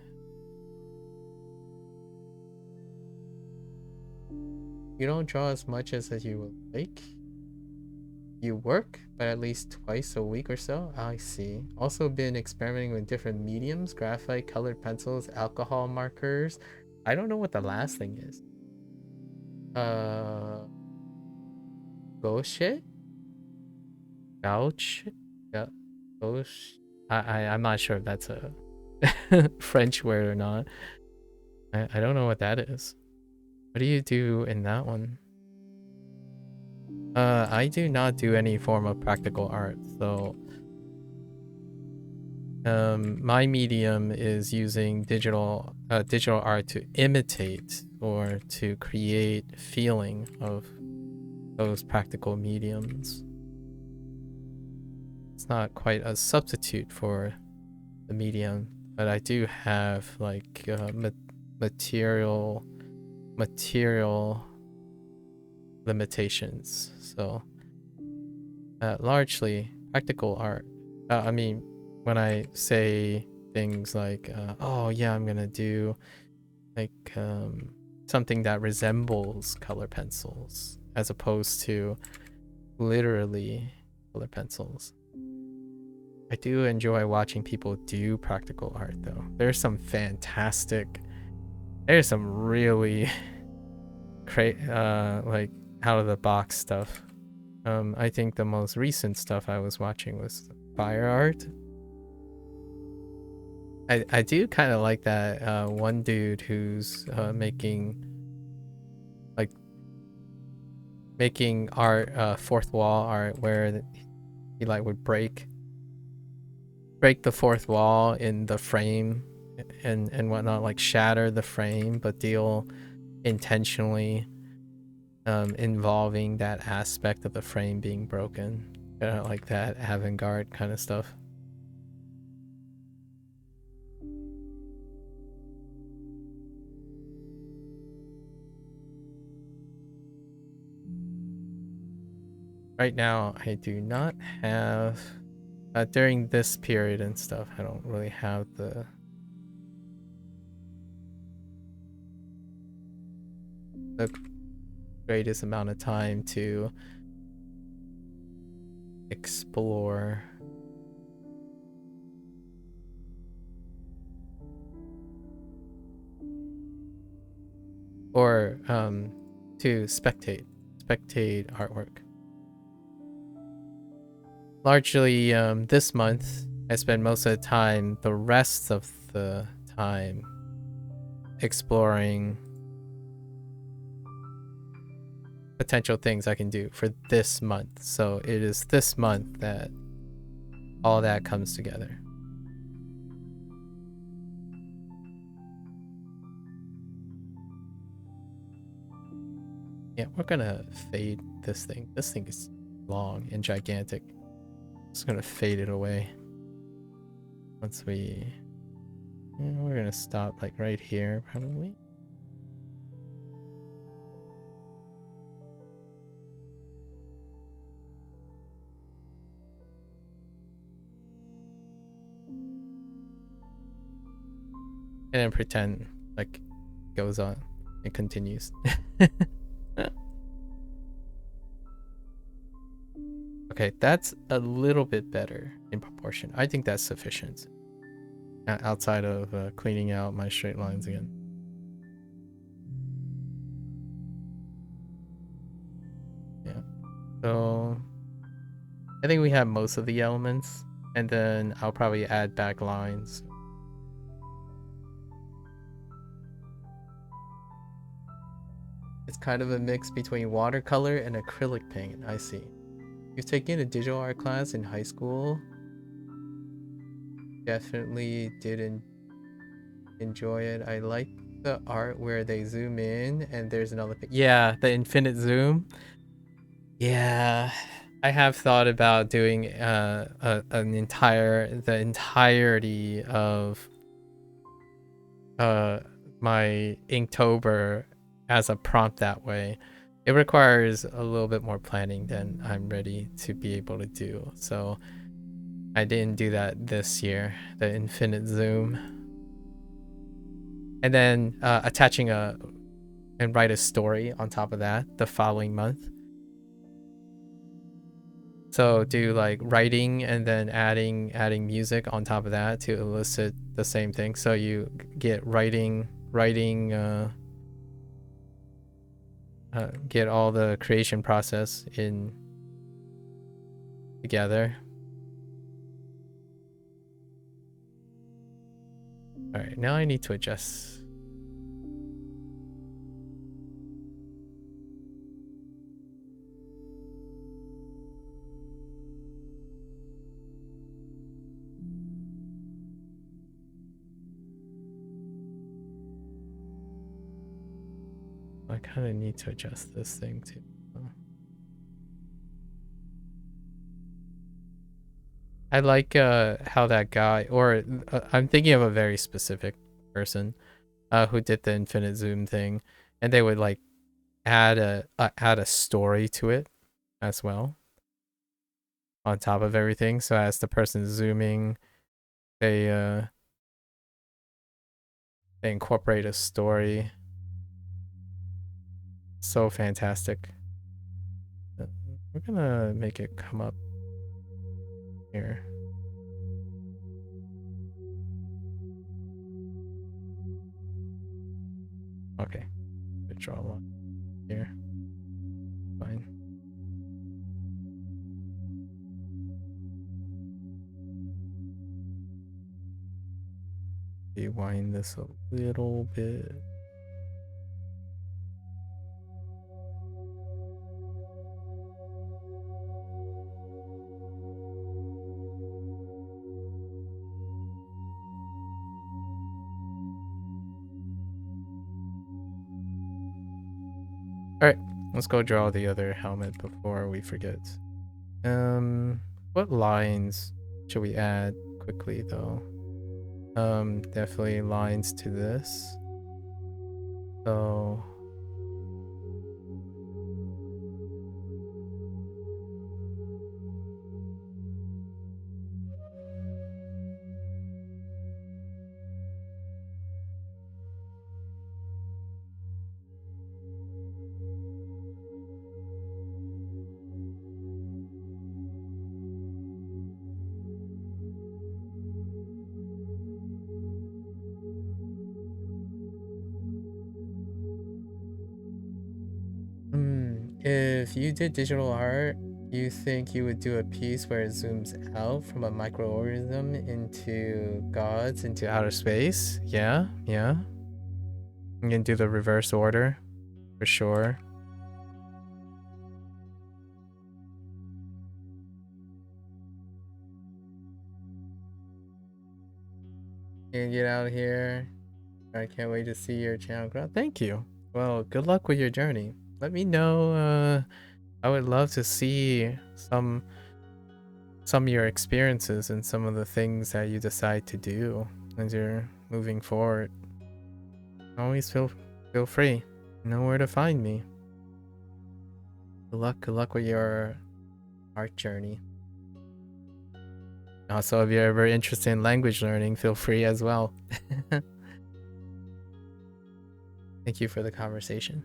You don't draw as much as you would like. You work, but at least twice a week or so? I see. Also been experimenting with different mediums, graphite, colored pencils, alcohol markers. I don't know what the last thing is. Gauche? Gouch? Yeah. Gauche? I'm not sure if that's a French word or not. I don't know what that is. What do you do in that one? I do not do any form of practical art, so my medium is using digital art to imitate or to create feeling of those practical mediums. It's not quite a substitute for the medium, but I do have like material limitations. So largely practical art. I mean, when I say things like, oh yeah, I'm gonna do like something that resembles color pencils as opposed to literally color pencils. I do enjoy watching people do practical art though. There's some really like out of the box stuff. I think the most recent stuff I was watching was fire art. I do kind of like that one dude who's making art, fourth wall art, where he like would break the fourth wall in the frame and whatnot, like shatter the frame, but deal intentionally involving that aspect of the frame being broken. Like that avant-garde kind of stuff. Right now, I do not have during this period and stuff, I don't really have the the greatest amount of time to explore. Or to spectate artwork. Largely this month, I spend most of the time, the rest of the time, exploring potential things I can do for this month. So it is this month that all that comes together. Yeah, we're gonna fade this thing. This thing is long and gigantic. Just gonna fade it away. Once we... Yeah, we're gonna stop like right here, probably. And then pretend like it goes on. It continues. Okay, that's a little bit better in proportion. I think that's sufficient. Outside of cleaning out my straight lines again. Yeah. So I think we have most of the elements, and then I'll probably add back lines. It's kind of a mix between watercolor and acrylic paint. I see. You've taken a digital art class in high school. Definitely didn't enjoy it. I like the art where they zoom in and there's another thing. Yeah, the infinite zoom. Yeah, I have thought about doing the entirety of my Inktober as a prompt that way. It requires a little bit more planning than I'm ready to be able to do. So I didn't do that this year, the infinite zoom. And then attaching and write a story on top of that the following month. So do like writing and then adding music on top of that to elicit the same thing. So you get writing get all the creation process in together. All right, now I need to adjust. I kind of need to adjust this thing too. I like how that guy, or I'm thinking of a very specific person who did the infinite zoom thing, and they would like add a story to it as well on top of everything. So as the person zooming, they incorporate a story. So fantastic. We're gonna make it come up here. Okay, draw a line here. Fine. Rewind this a little bit. All right, let's go draw the other helmet before we forget. What lines should we add quickly though? Definitely lines to this. So If you did digital art, you think you would do a piece where it zooms out from a microorganism into gods, into outer space? Yeah, yeah. You can do the reverse order, for sure. You can get out of here. I can't wait to see your channel grow. Thank you. Well, good luck with your journey. Let me know. I would love to see some of your experiences and some of the things that you decide to do as you're moving forward. Always feel free. You know where to find me. Good luck with your art journey. Also, if you're ever interested in language learning, feel free as well. Thank you for the conversation.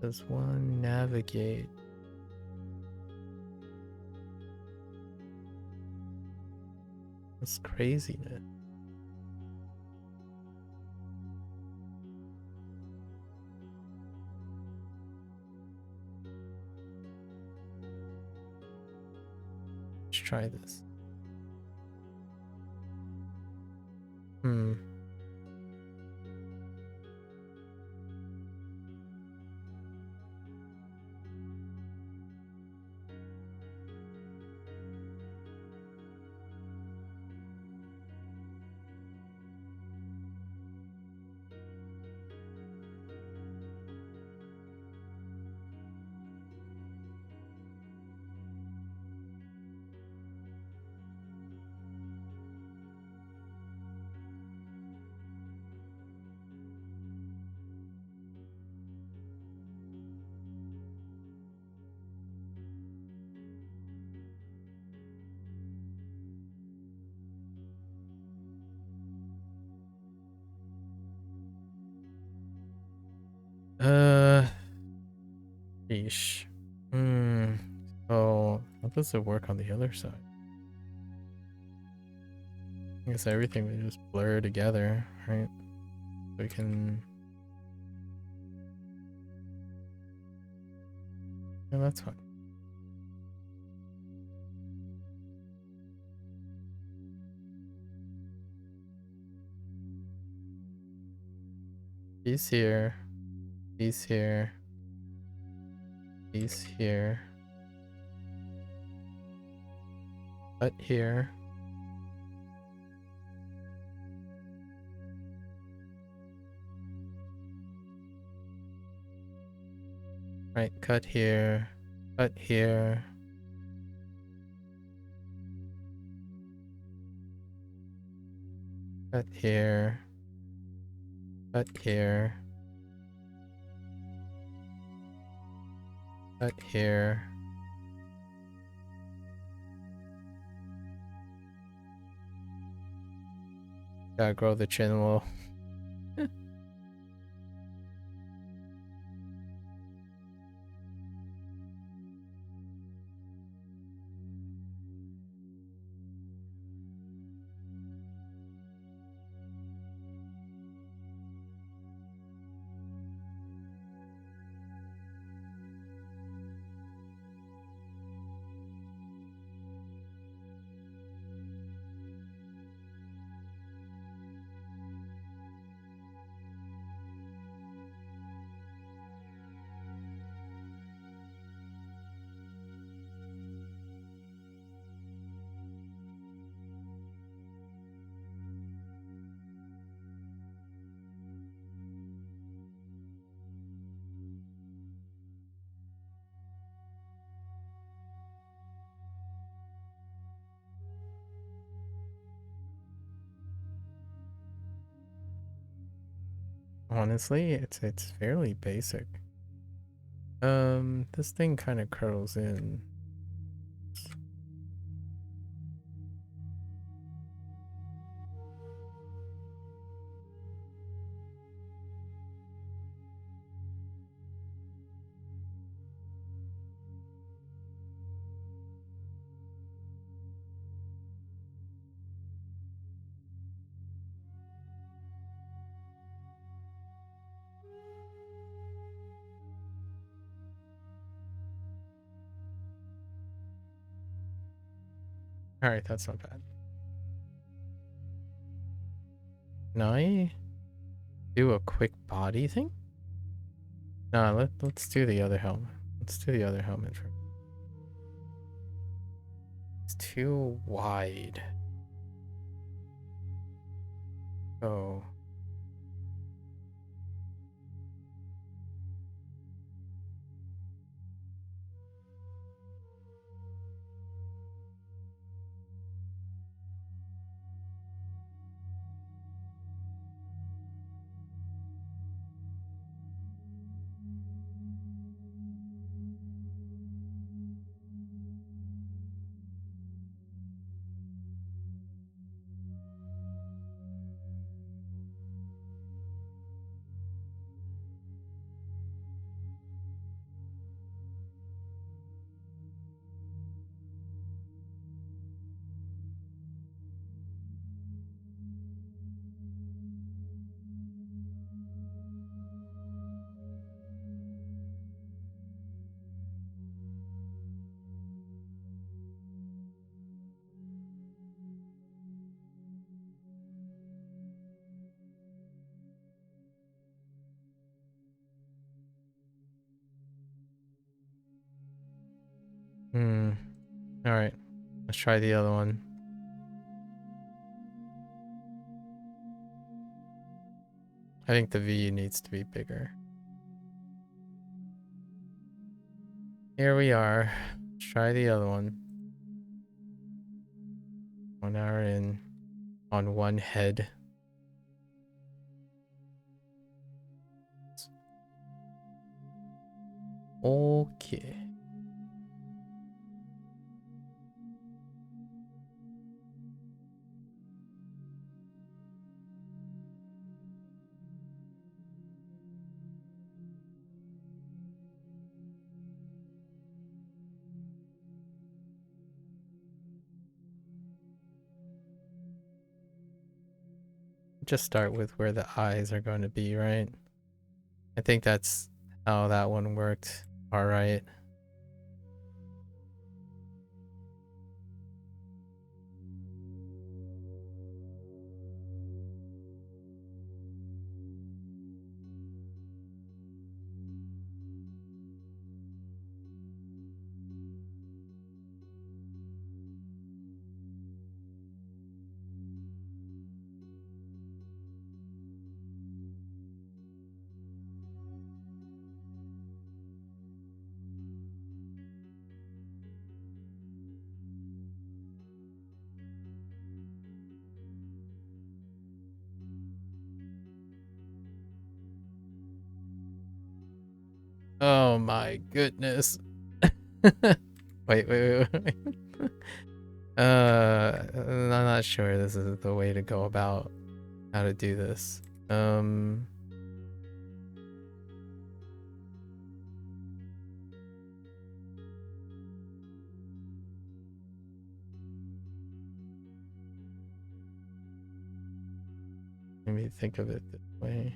Does one navigate? That's craziness. Let's try this. Yeesh. So how does it work on the other side? I guess everything would just blur together, right? We can. Yeah, that's fine. He's here. He's here. He's here. Cut here. Right, cut here. Cut here. Cut here. Cut here. Cut here. Gotta grow the chin a little. Honestly, it's fairly basic. This thing kind of curls in. All right, that's not bad. Can I do a quick body thing? No, let's do the other helmet. Let's do the other helmet for. It's too wide. Oh. All right. Let's try the other one. I think the V needs to be bigger. Here we are. Let's try the other one. 1 hour in on one head. Okay. Just start with where the eyes are going to be, right? I think that's how that one worked. All right. Oh my goodness. wait. I'm not sure this is the way to go about how to do this. Let me think of it this way.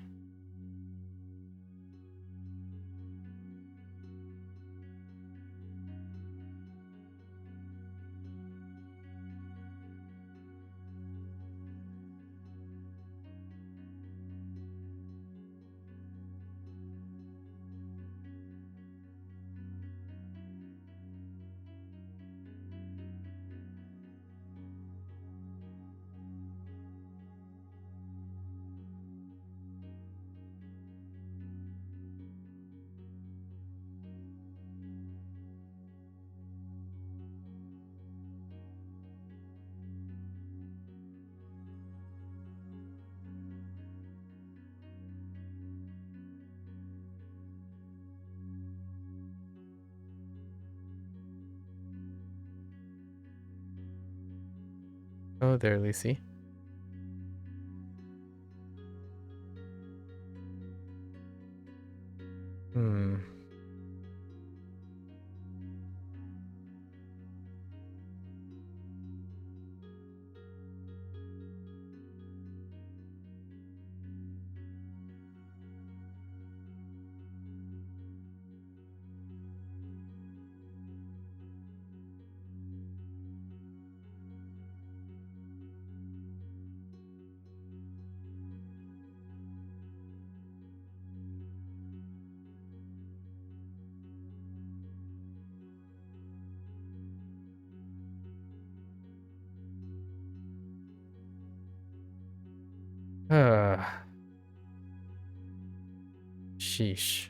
Oh, there, Lucy. Sheesh.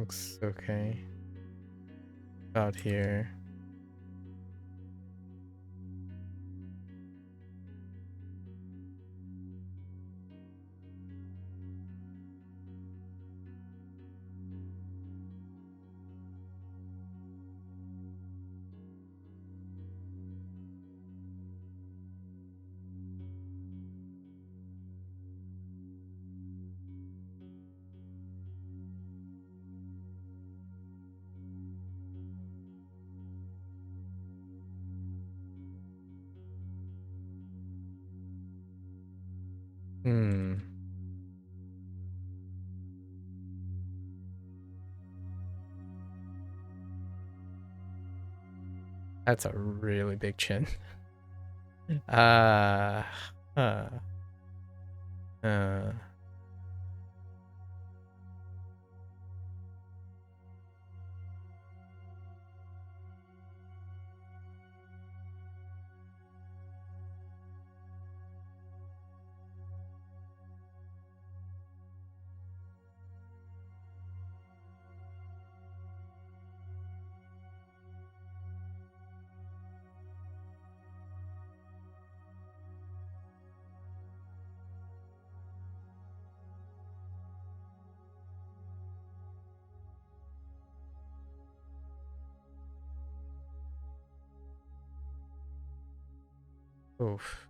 Looks okay. Out here. That's a really big chin. Uh, uh, uh. Oof.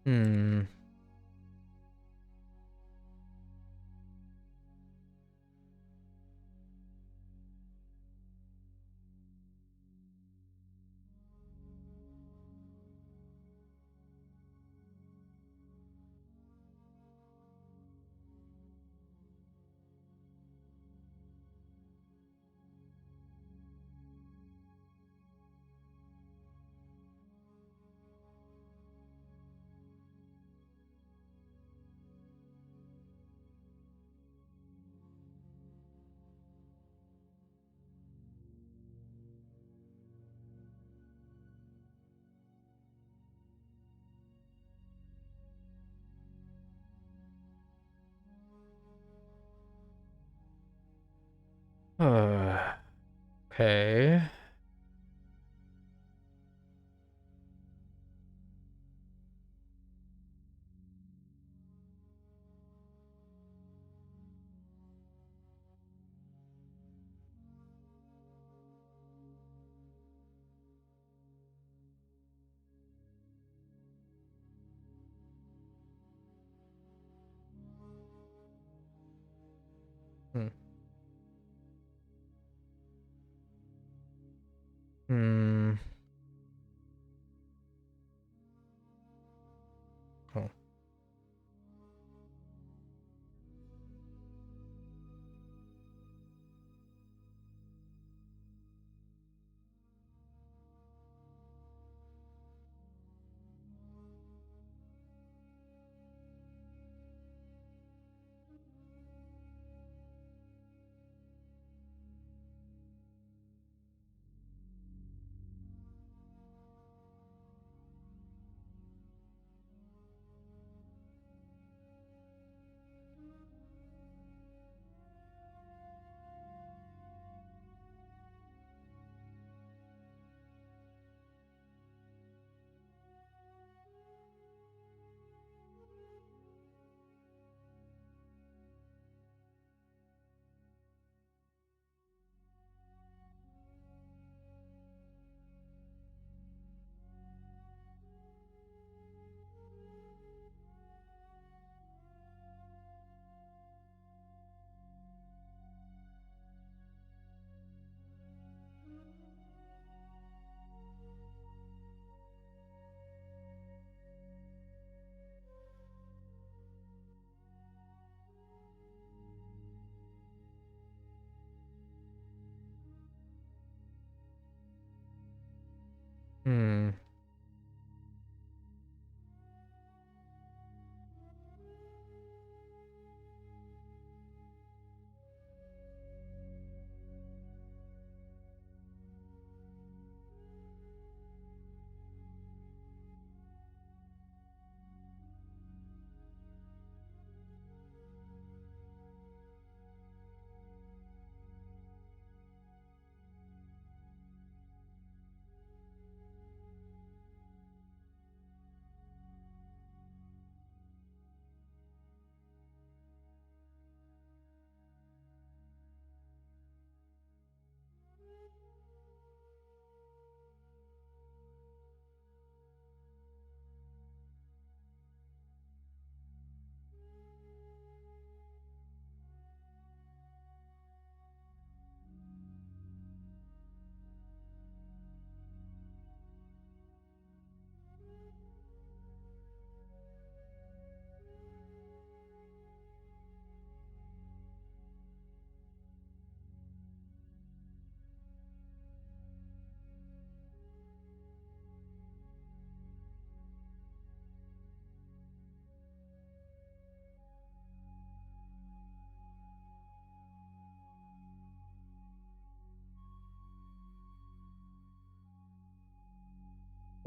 Hmm. Okay. Hmm. Hmm. Oh. Hmm.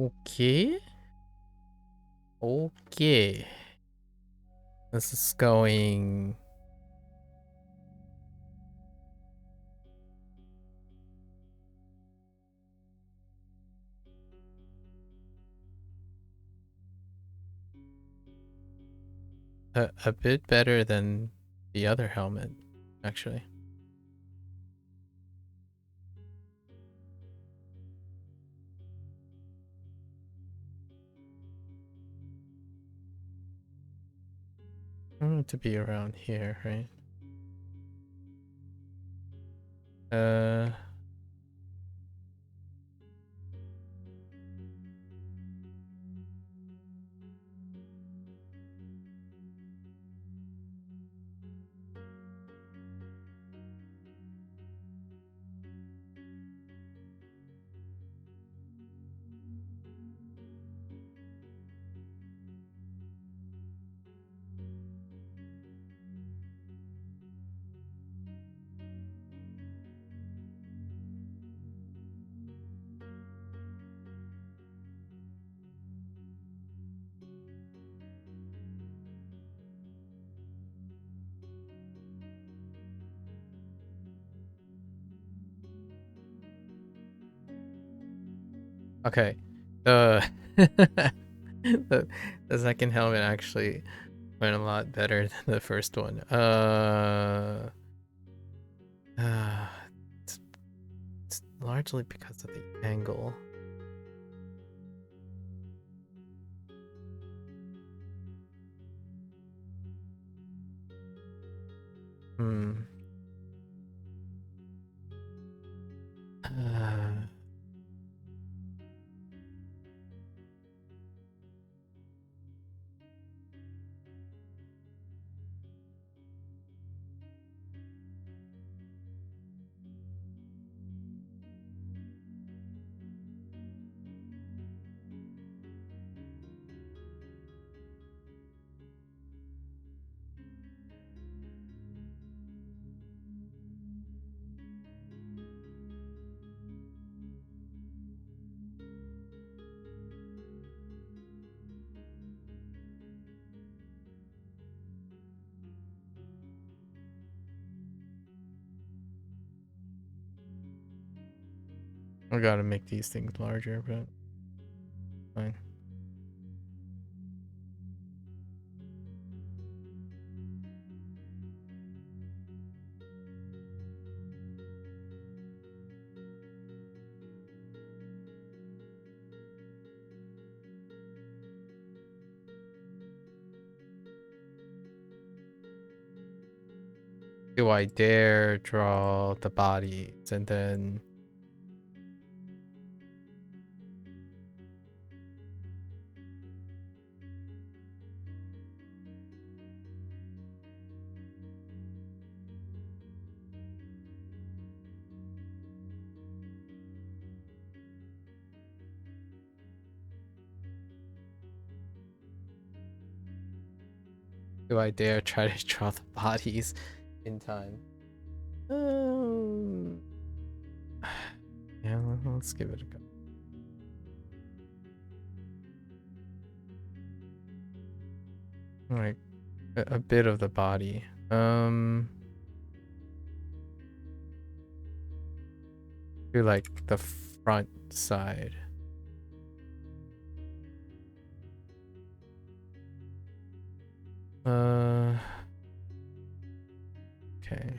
Okay. Okay. This is going a bit better than the other helmet, actually. I want it to be around here, right? Uh, okay. The the second helmet actually went a lot better than the first one. Uh it's, it's largely because of the angle. Hmm. I gotta make these things larger, but fine. Do I dare draw the bodies and then do I dare try to draw the bodies in time? Yeah, let's give it a go. Like a bit of the body. Do like the front side. Okay.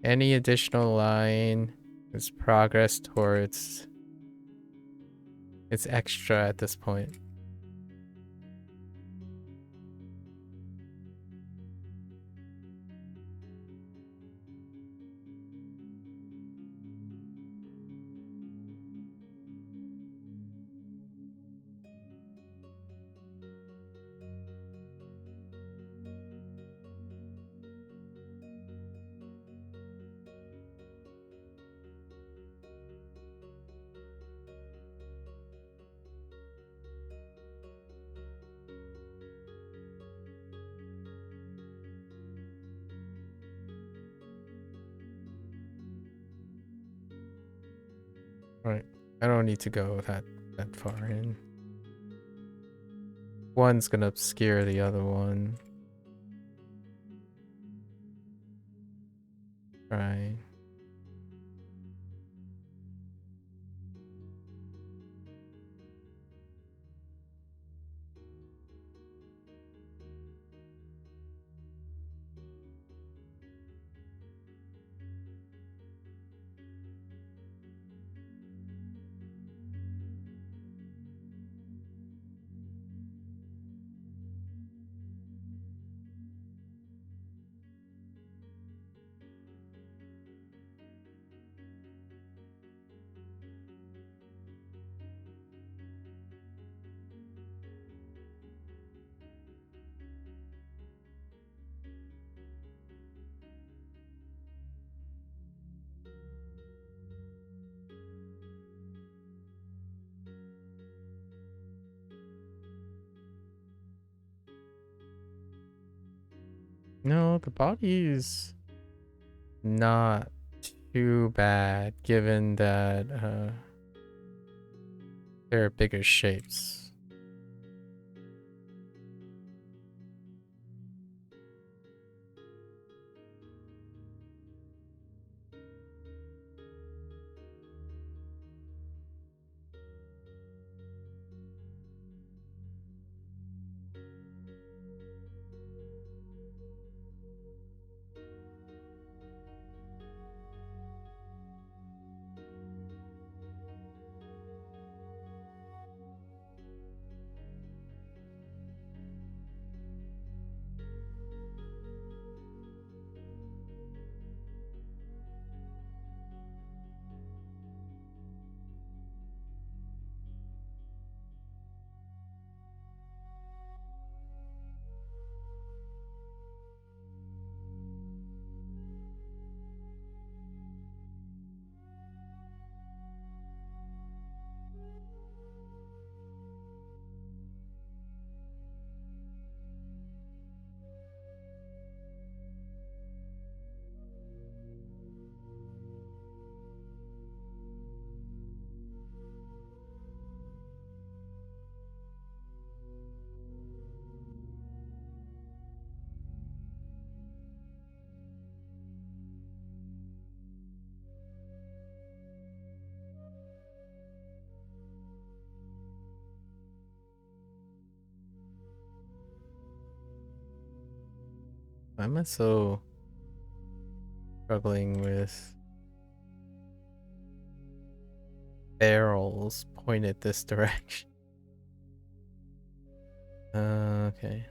Any additional line is progress towards it's extra at this point. Right. I don't need to go that far in. One's gonna obscure the other one. Right. No, the body's not too bad given that they're bigger shapes. Why am I so struggling with barrels pointed this direction? Okay.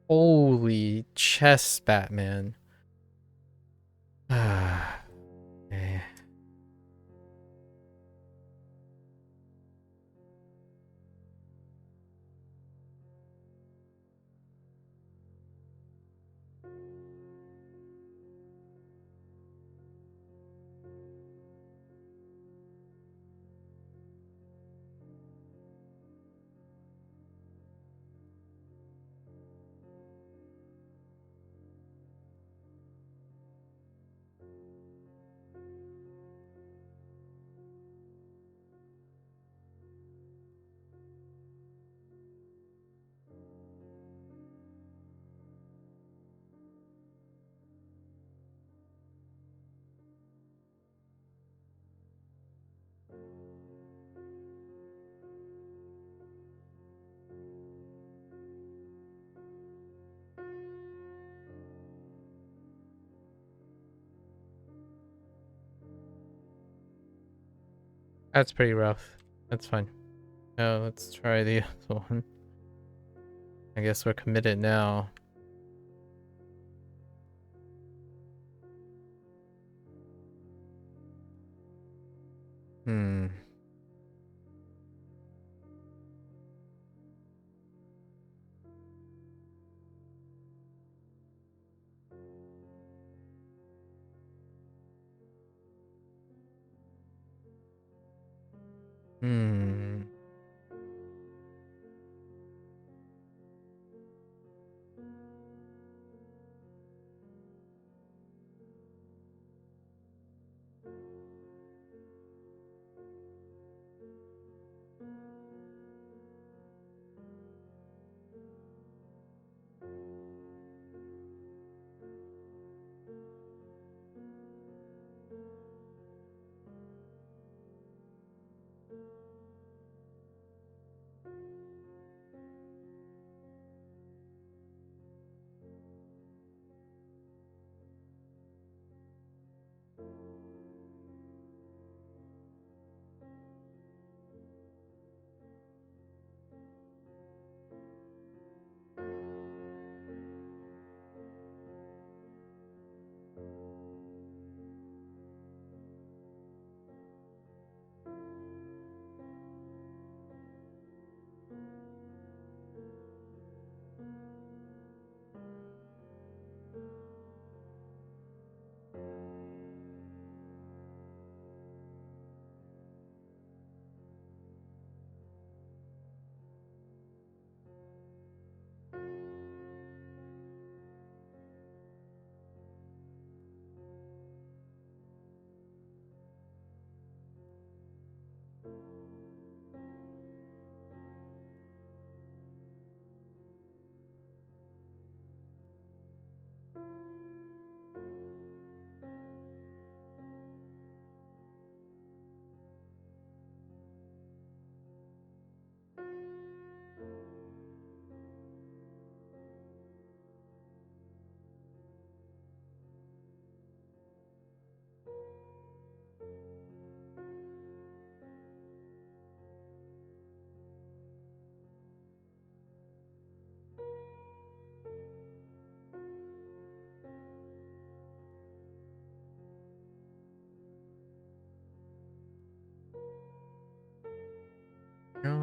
Holy chess, Batman. Ah, okay. That's pretty rough. That's fine. Now let's try the other one. I guess we're committed now. Hmm. Hmm.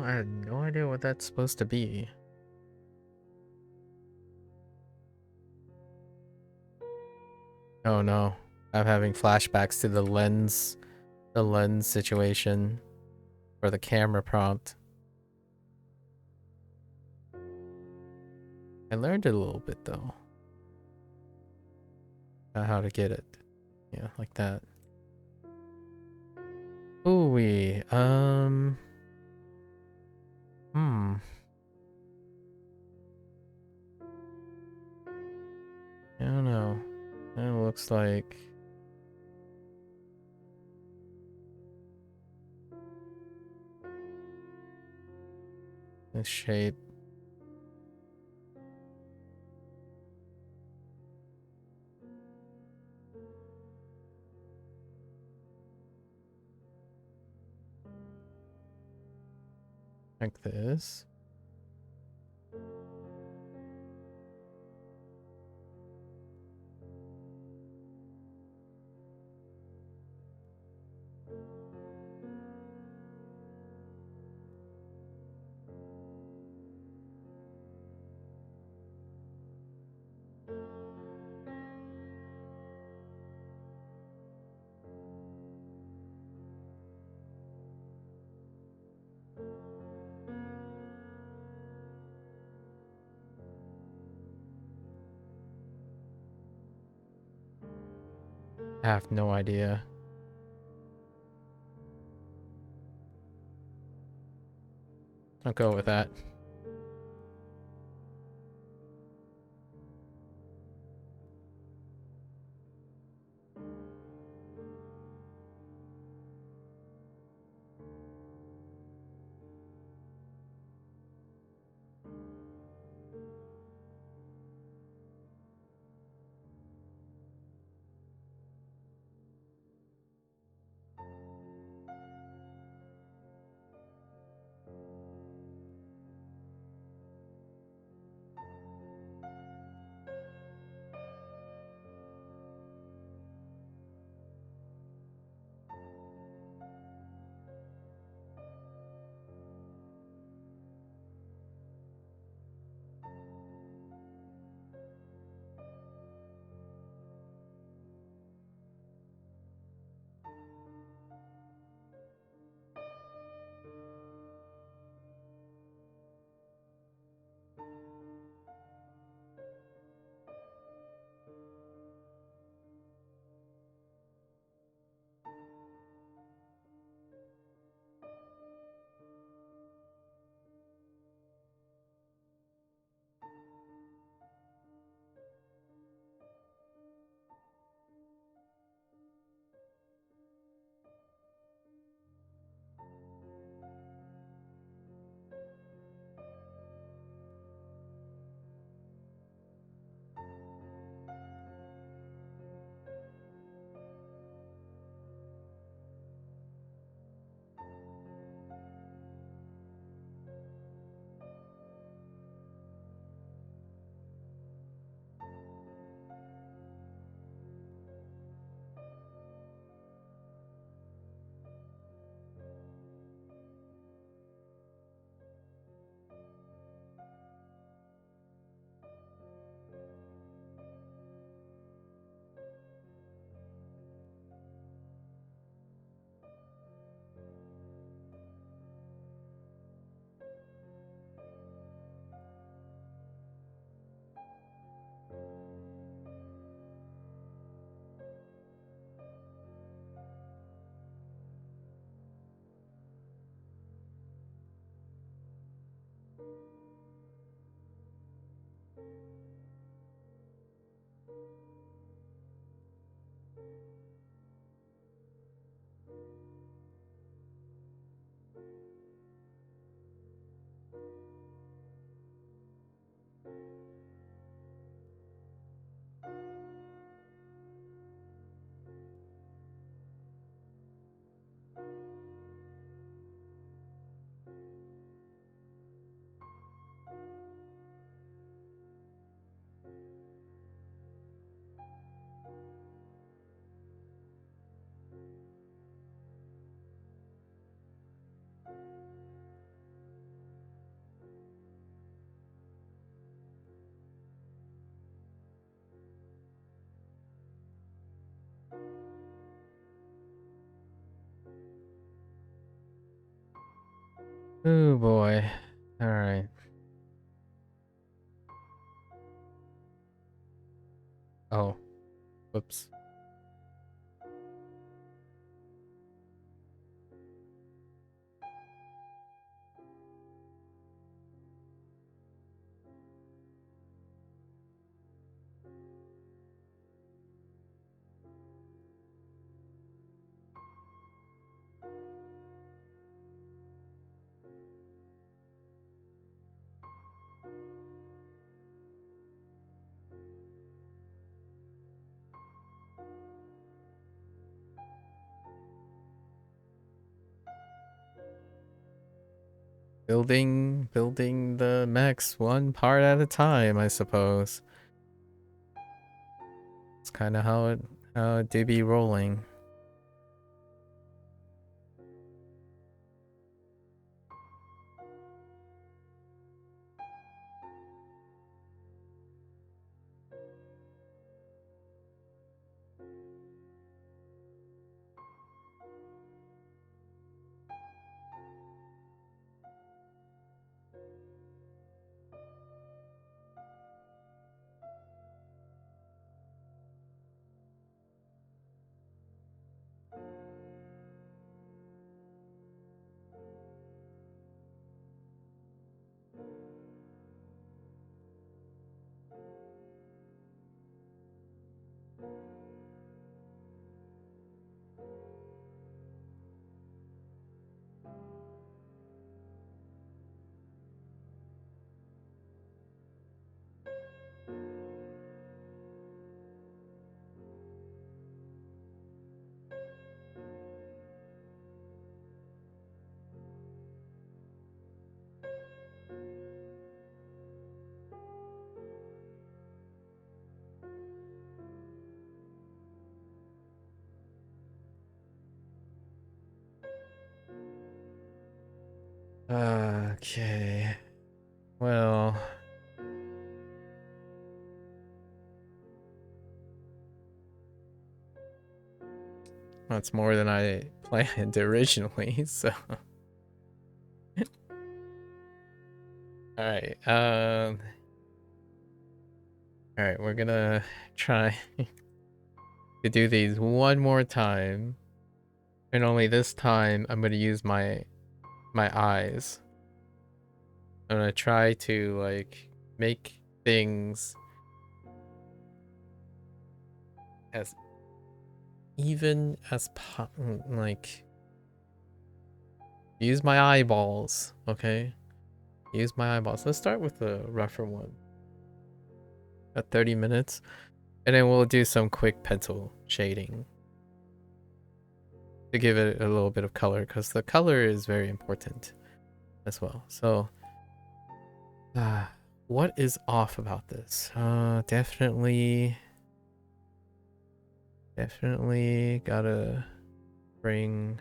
I had no idea what that's supposed to be. Oh no, I'm having flashbacks to the lens situation for the camera prompt. I learned it a little bit though. How to get it. Yeah, like that. Ooh wee. I don't know. It looks like this shape. Like this. I have no idea. I'll go with that. Oh boy. Alright. Oh. Whoops. Building the mechs one part at a time, I suppose. It's kind of how it do be rolling. Okay. Well, that's more than I planned originally, so. Alright, alright, we're gonna try to do these one more time. And only this time I'm gonna use my eyes. I'm gonna try to like make things as even as like use my eyeballs, okay? Use my eyeballs. Let's start with the rougher one. At 30 minutes. And then we'll do some quick pencil shading to give it a little bit of color, because the color is very important as well. So what is off about this? Definitely gotta bring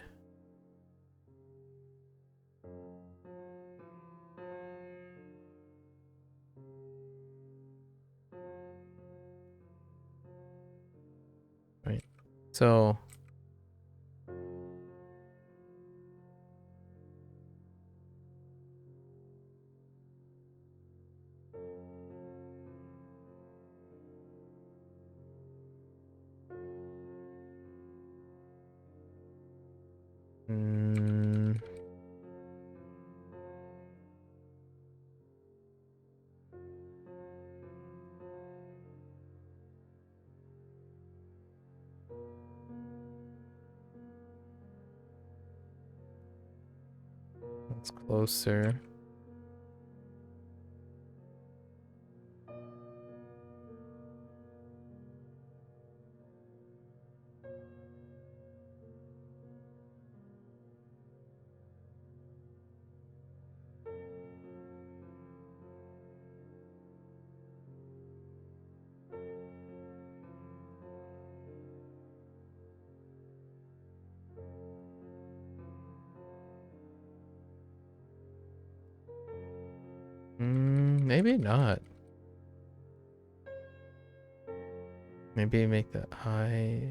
right. So it's closer. Maybe not. Maybe make the eye.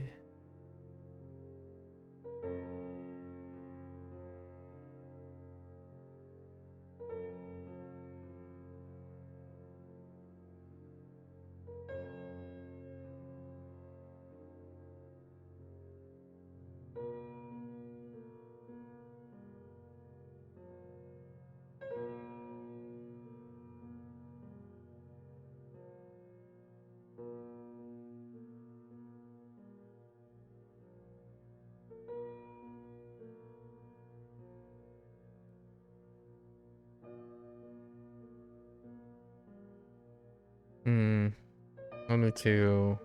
I need to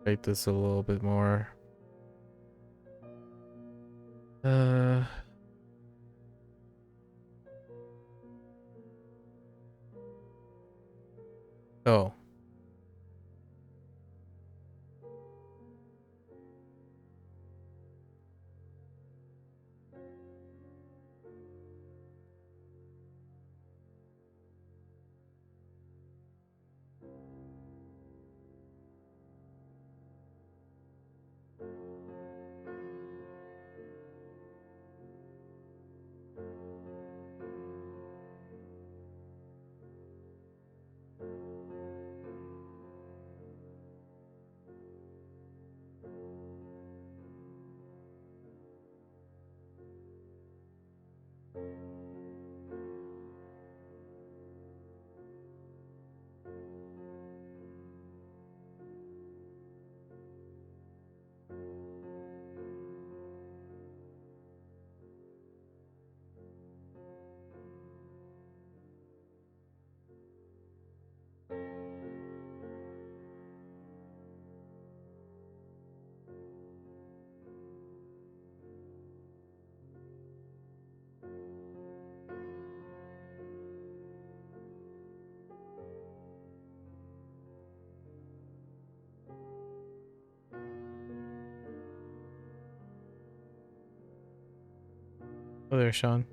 shape this a little bit more. Oh. Oh, there, Sean.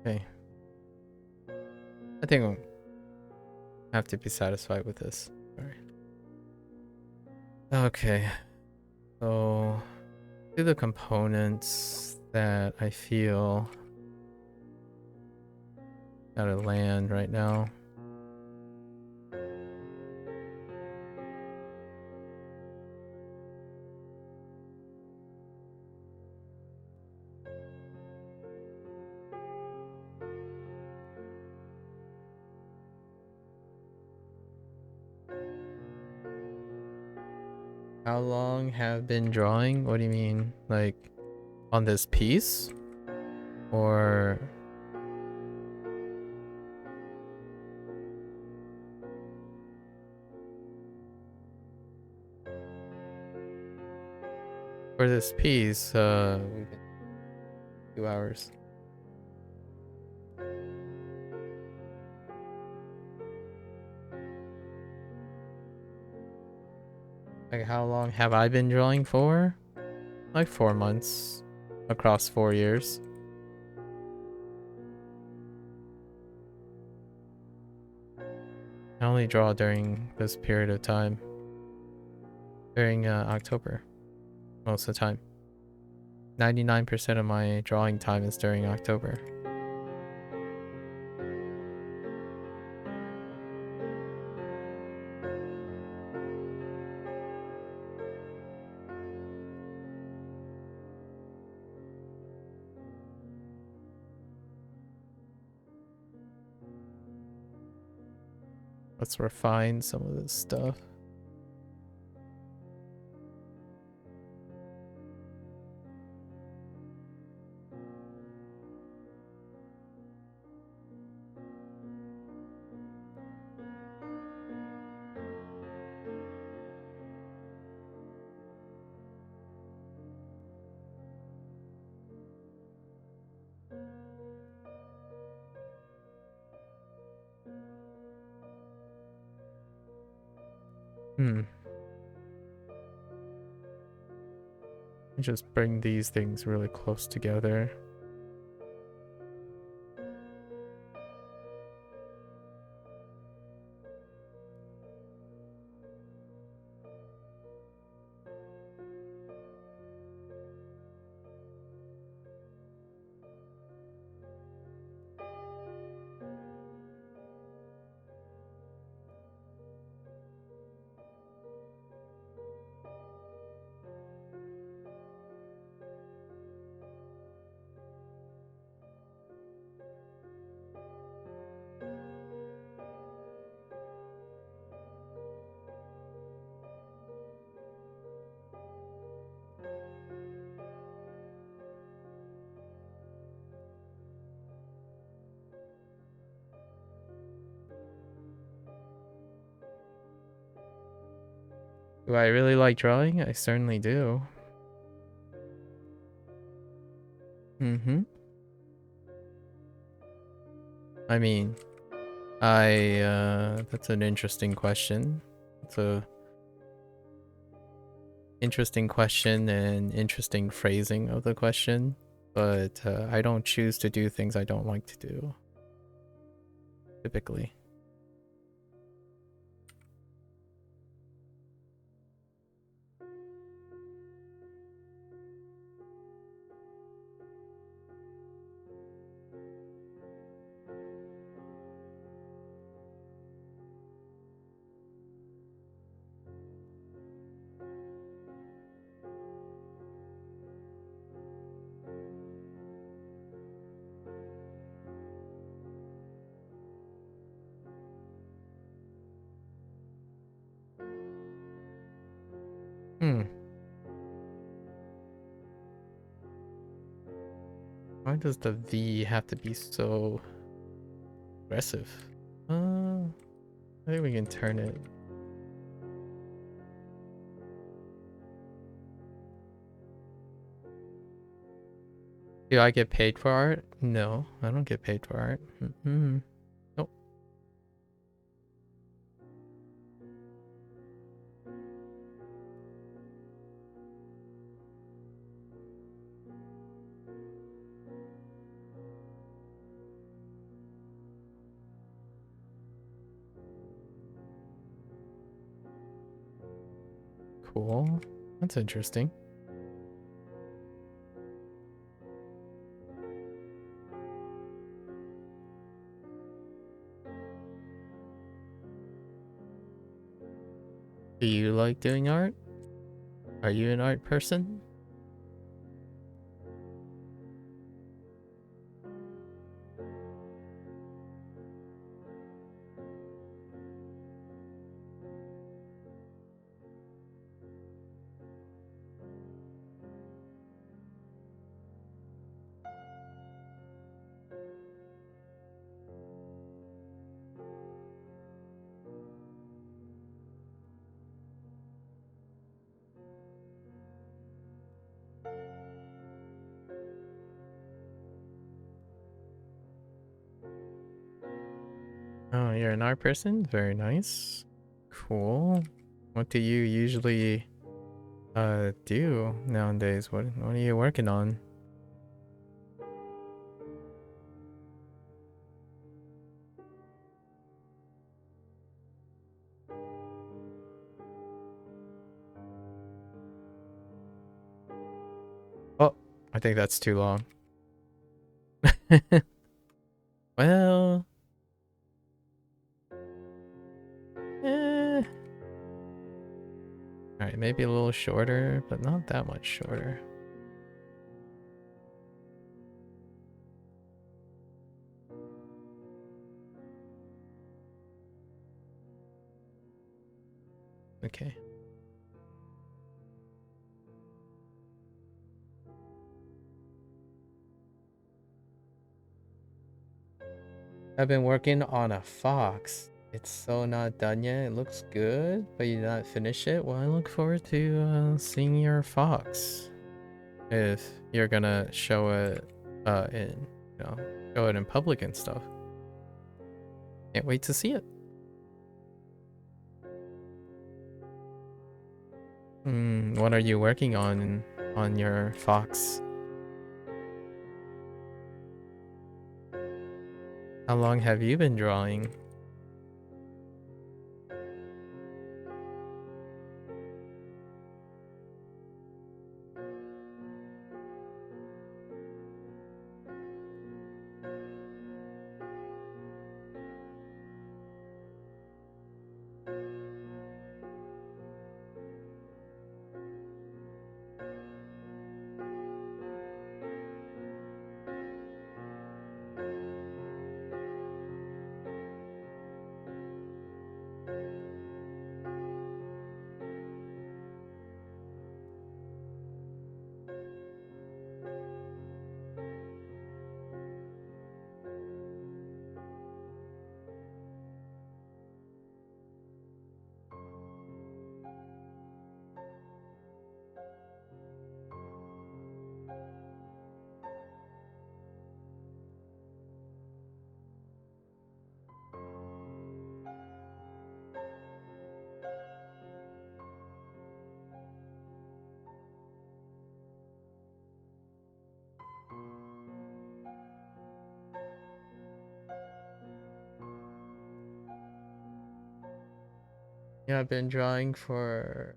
Okay. I think I have to be satisfied with this. All right. Okay. So, do the components that I feel gotta land right now. How long have been drawing? What do you mean? Like on this piece? Or for this piece, we've been 2 hours. Like how long have I been drawing for? Like 4 months across 4 years. I only draw during this period of time. During October. Most of the time. 99% of my drawing time is during October. Let's refine some of this stuff. Hmm. Just bring these things really close together. Do I really like drawing? I certainly do. Mm-hmm. I mean, that's an interesting question. It's a interesting question and interesting phrasing of the question, but I don't choose to do things I don't like to do, typically. Hmm. Why does the V have to be so aggressive? I think we can turn it. Do I get paid for art? No, I don't get paid for art. Mm-hmm. Nope. Cool. That's interesting. Do you like doing art? Are you an art person? Oh, you're an art person? Very nice. Cool. What do you usually do nowadays? What are you working on? Oh, I think that's too long. Well, alright, maybe a little shorter, but not that much shorter. Okay. I've been working on a fox. It's so not done yet. It looks good, but you did not finish it. Well, I look forward to seeing your fox. If you're gonna show it show it in public and stuff. Can't wait to see it. What are you working on your Fox? How long have you been drawing? Yeah, I've been drawing for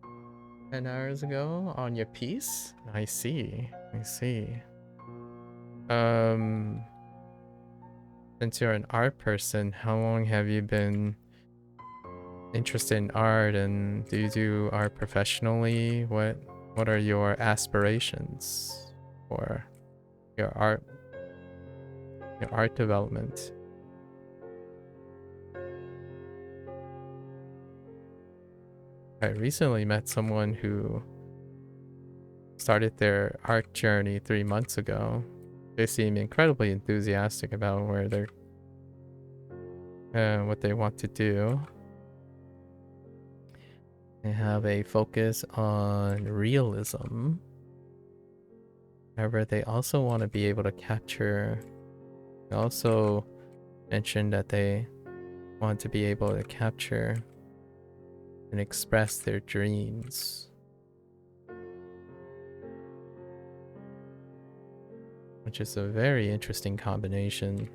10 hours ago on your piece. I see. I see. Since you're an art person, how long have you been interested in art, and do you do art professionally? What are your aspirations for your art development? I recently met someone who started their art journey 3 months ago. They seem incredibly enthusiastic about where they're what they want to do. They have a focus on realism. However, they also want to be able to capture. They also mentioned that they want to be able to capture and express their dreams, which is a very interesting combination.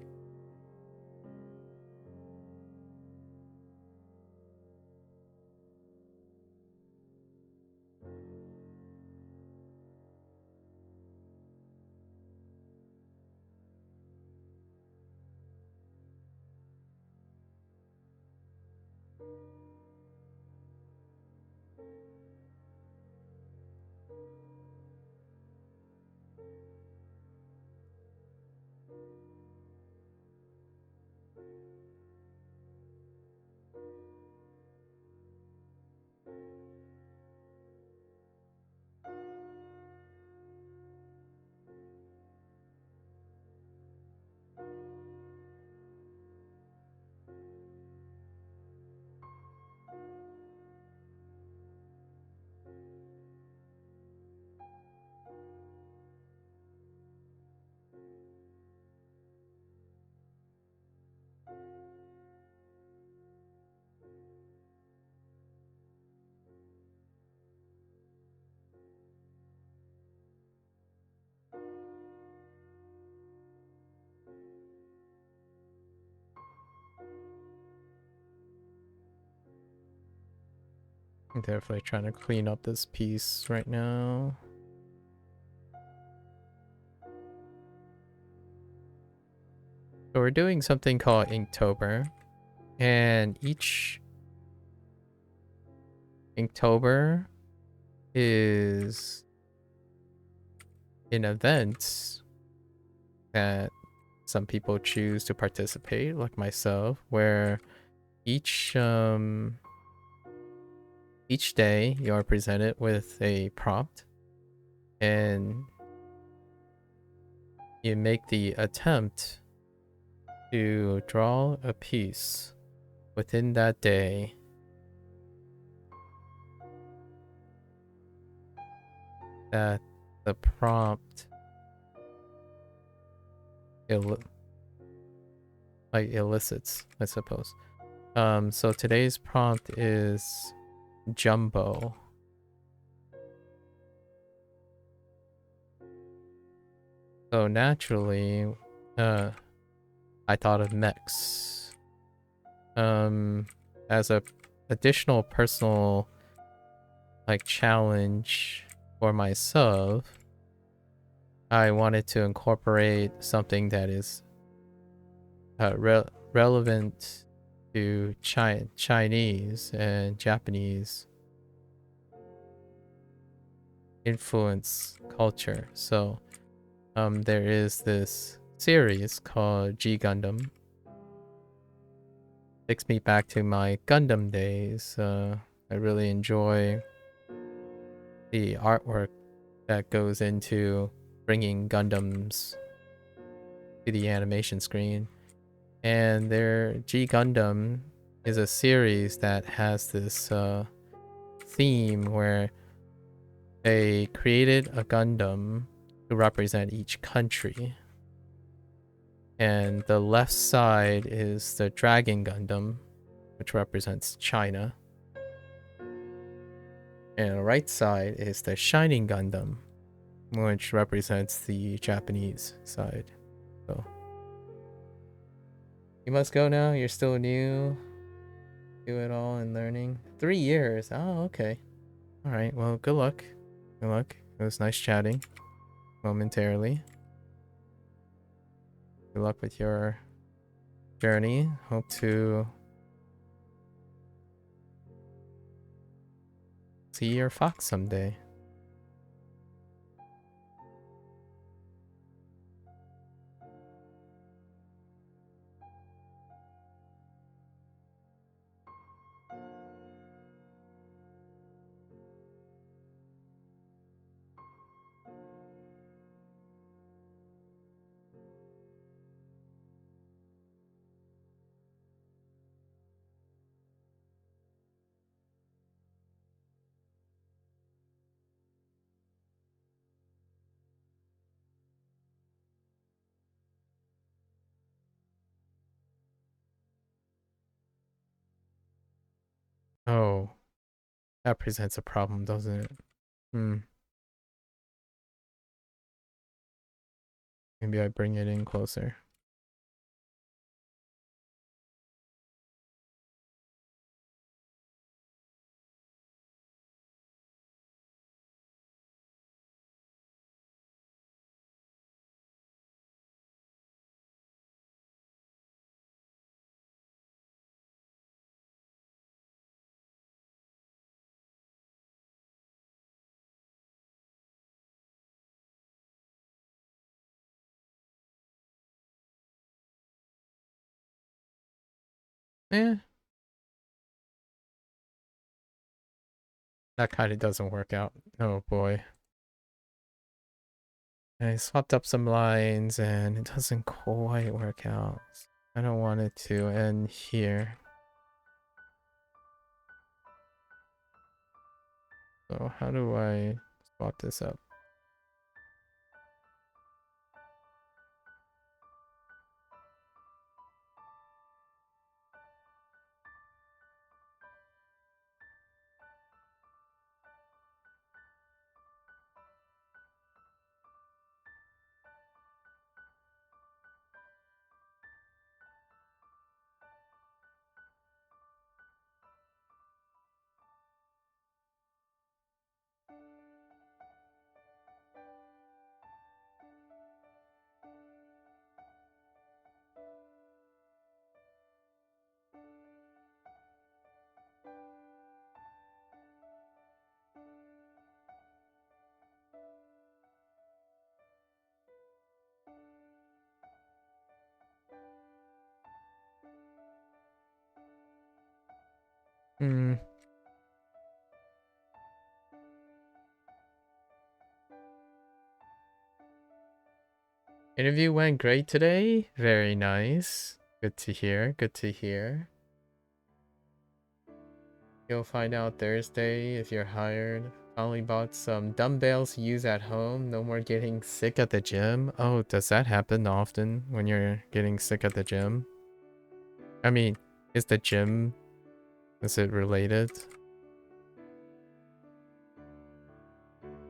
I'm definitely trying to clean up this piece right now. So we're doing something called Inktober, and each Inktober is an event that some people choose to participate, like myself, where each day you are presented with a prompt, and you make the attempt to draw a piece within that day that the prompt elicits, I suppose. So today's prompt is Jumbo. So naturally, I thought of mechs. As a additional personal like challenge for myself, I wanted to incorporate something that is relevant to Chinese and Japanese influence culture. So there is this series called G Gundam. Takes me back to my Gundam days. I really enjoy the artwork that goes into bringing Gundams to the animation screen. And their G Gundam is a series that has this theme where they created a Gundam to represent each country. And the left side is the Dragon Gundam, which represents China. And the right side is the Shining Gundam, which represents the Japanese side. So you must go now. You're still new. Do it all and learning. 3 years. Oh, okay. All right. Well, good luck. Good luck. It was nice chatting momentarily. Good luck with your journey. Hope to see your fox someday. Oh, that presents a problem, doesn't it? Hmm. Maybe I bring it in closer. Eh, that kind of doesn't work out. Oh boy. I swapped up some lines and it doesn't quite work out. I don't want it to end here. So how do I swap this up? Hmm. Interview went great today. Very nice. Good to hear. Good to hear. You'll find out Thursday if you're hired. Finally bought some dumbbells to use at home. No more getting sick at the gym. Oh, does that happen often when you're getting sick at the gym? I mean, is the gym, is it related?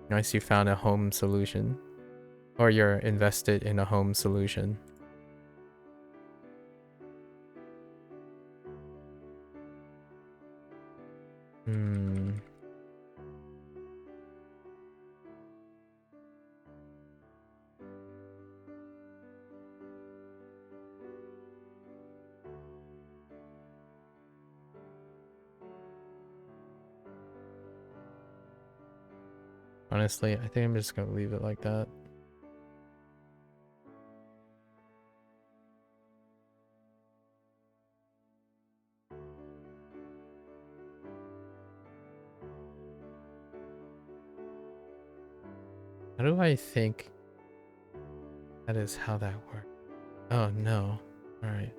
Nice you found a home solution. Or you're invested in a home solution. Hmm. Honestly, I think I'm just gonna leave it like that. How do I think that is how that works? Oh no. Alright.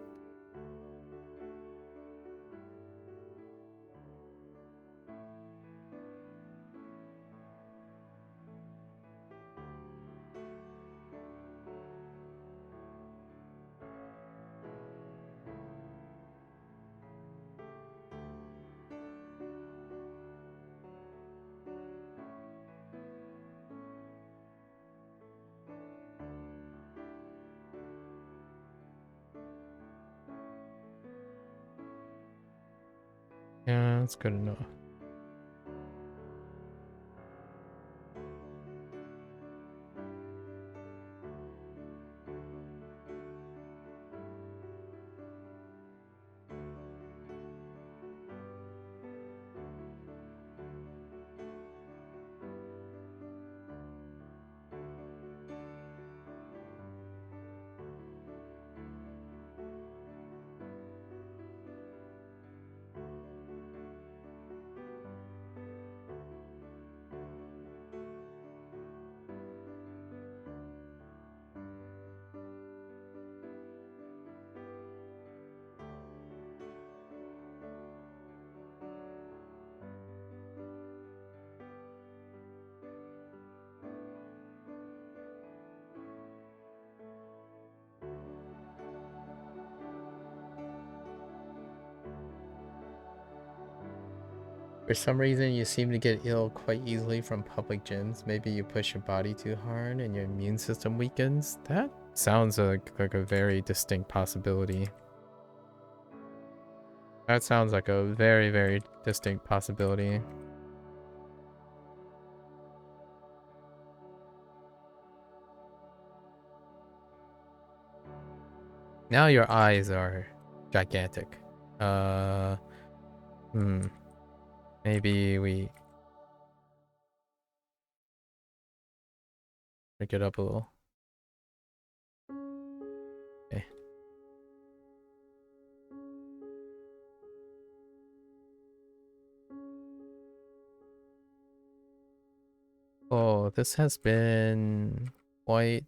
Yeah, that's good enough. For some reason, you seem to get ill quite easily from public gyms. Maybe you push your body too hard and your immune system weakens. That sounds like a very distinct possibility. That sounds like a very, very distinct possibility. Now your eyes are gigantic. Maybe we pick it up a little. Okay. Oh, this has been quite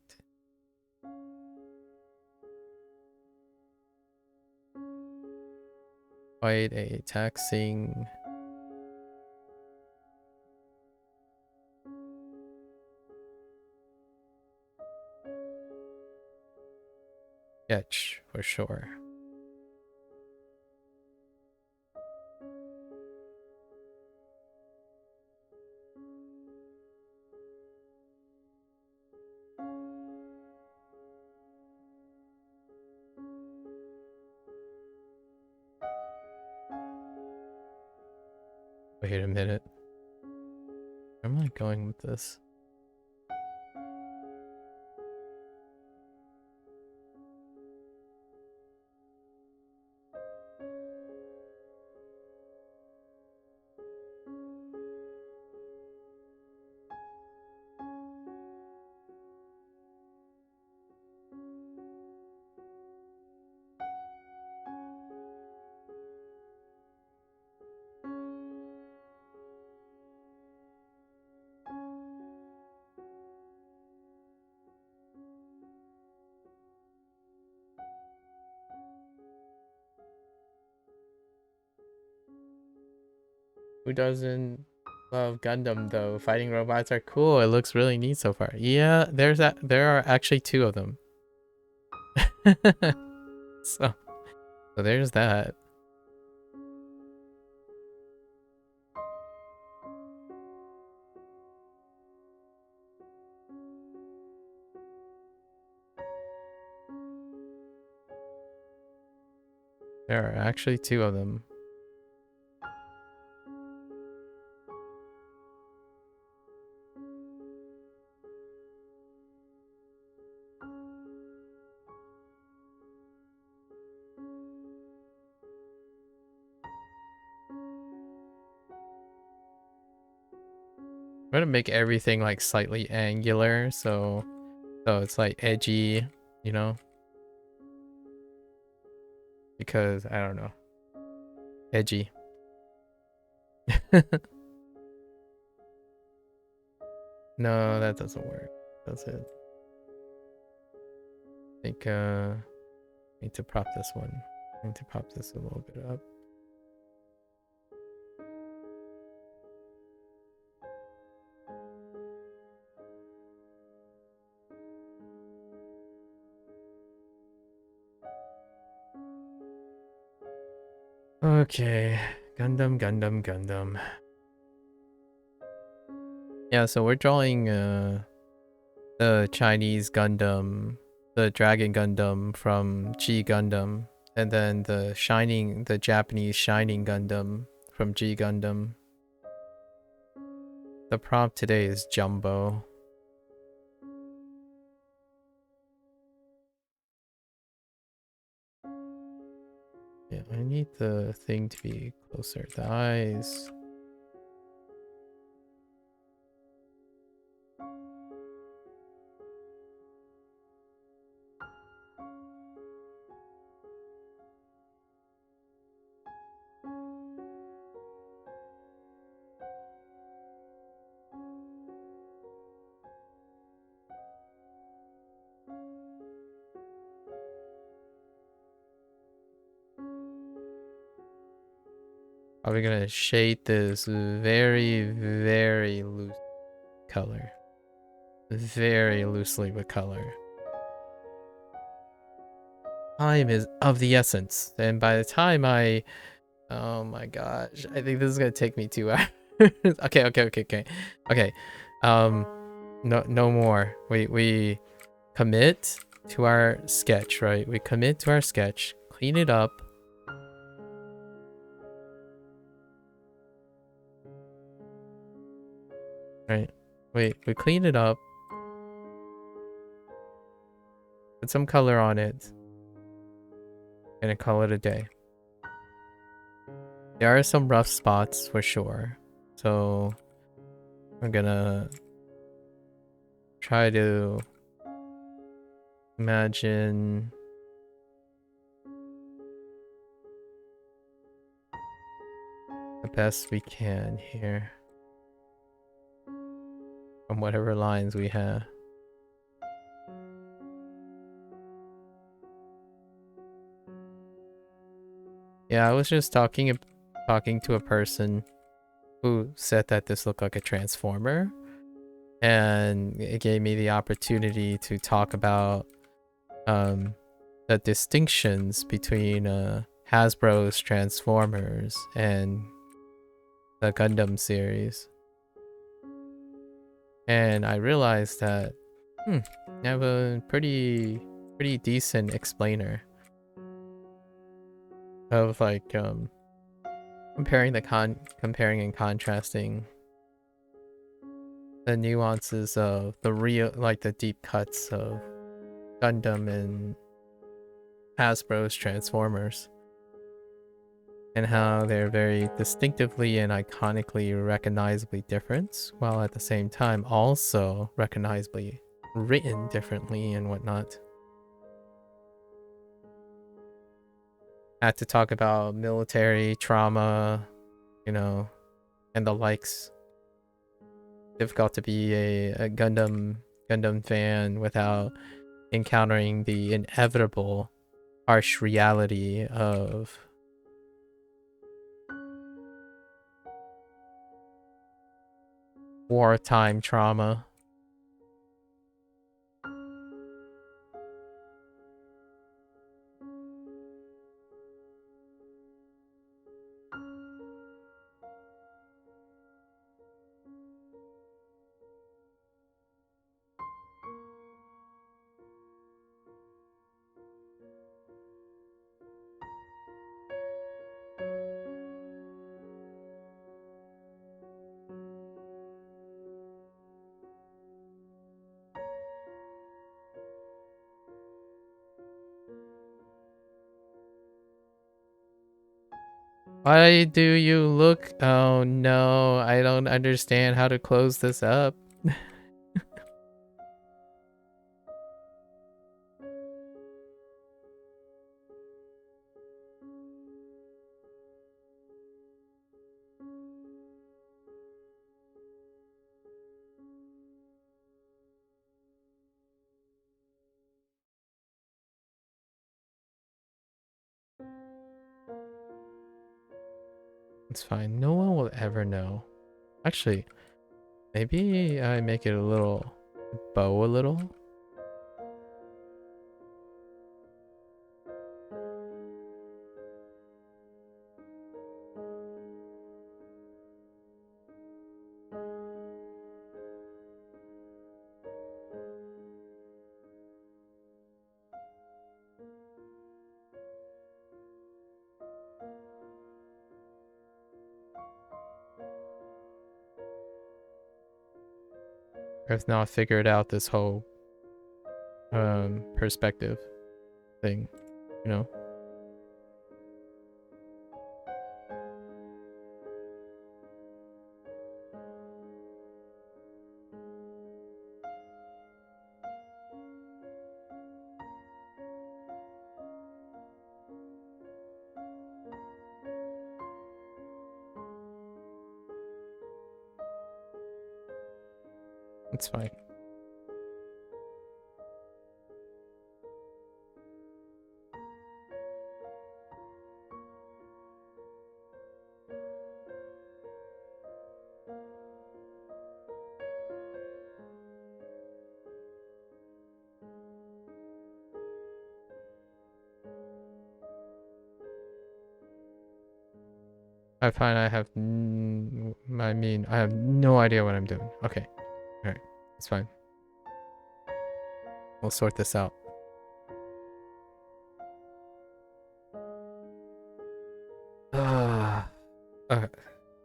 a taxing sketch for sure. Wait a minute. Where am I going with this? Who doesn't love Gundam though? Fighting robots are cool. It looks really neat so far. Yeah, there are actually two of them. so there's that. There are actually 2 of them. I'm gonna make everything like slightly angular, so it's like edgy, you know? Because I don't know. Edgy. No, that doesn't work. Does it? I think I need to prop this one. I need to prop this a little bit up. Okay, Gundam. Yeah, so we're drawing the Chinese Gundam, the Dragon Gundam from G Gundam, and then the Japanese Shining Gundam from G Gundam. The prompt today is Jumbo. Yeah, I need the thing to be closer. The eyes. Probably gonna shade this very loose color. Very loosely with color. Time is of the essence. And by the time oh my gosh, I think this is gonna take me 2 hours. Okay. No more. We commit to our sketch, right? We commit to our sketch, clean it up. Right. We clean it up. Put some color on it. And call it a day. There are some rough spots for sure. So I'm gonna try to imagine the best we can here from whatever lines we have. Yeah, I was just talking to a person who said that this looked like a transformer, and it gave me the opportunity to talk about the distinctions between Hasbro's Transformers and the Gundam series. And I realized that I have a pretty decent explainer of like comparing and contrasting the nuances of the real, like the deep cuts of Gundam and Hasbro's Transformers, and how they're very distinctively and iconically recognizably different, while at the same time also recognizably written differently and whatnot. Had to talk about military trauma, you know, and the likes. Difficult to be a Gundam fan without encountering the inevitable harsh reality of wartime trauma. Why do you look? Oh no, I don't understand how to close this up. It's fine. No one will ever know. Actually, maybe I make it a little bow a little. I've now figured out this whole perspective thing, you know? It's fine. I find I have, I mean, I have no idea what I'm doing. Okay, all right, it's fine. We'll sort this out.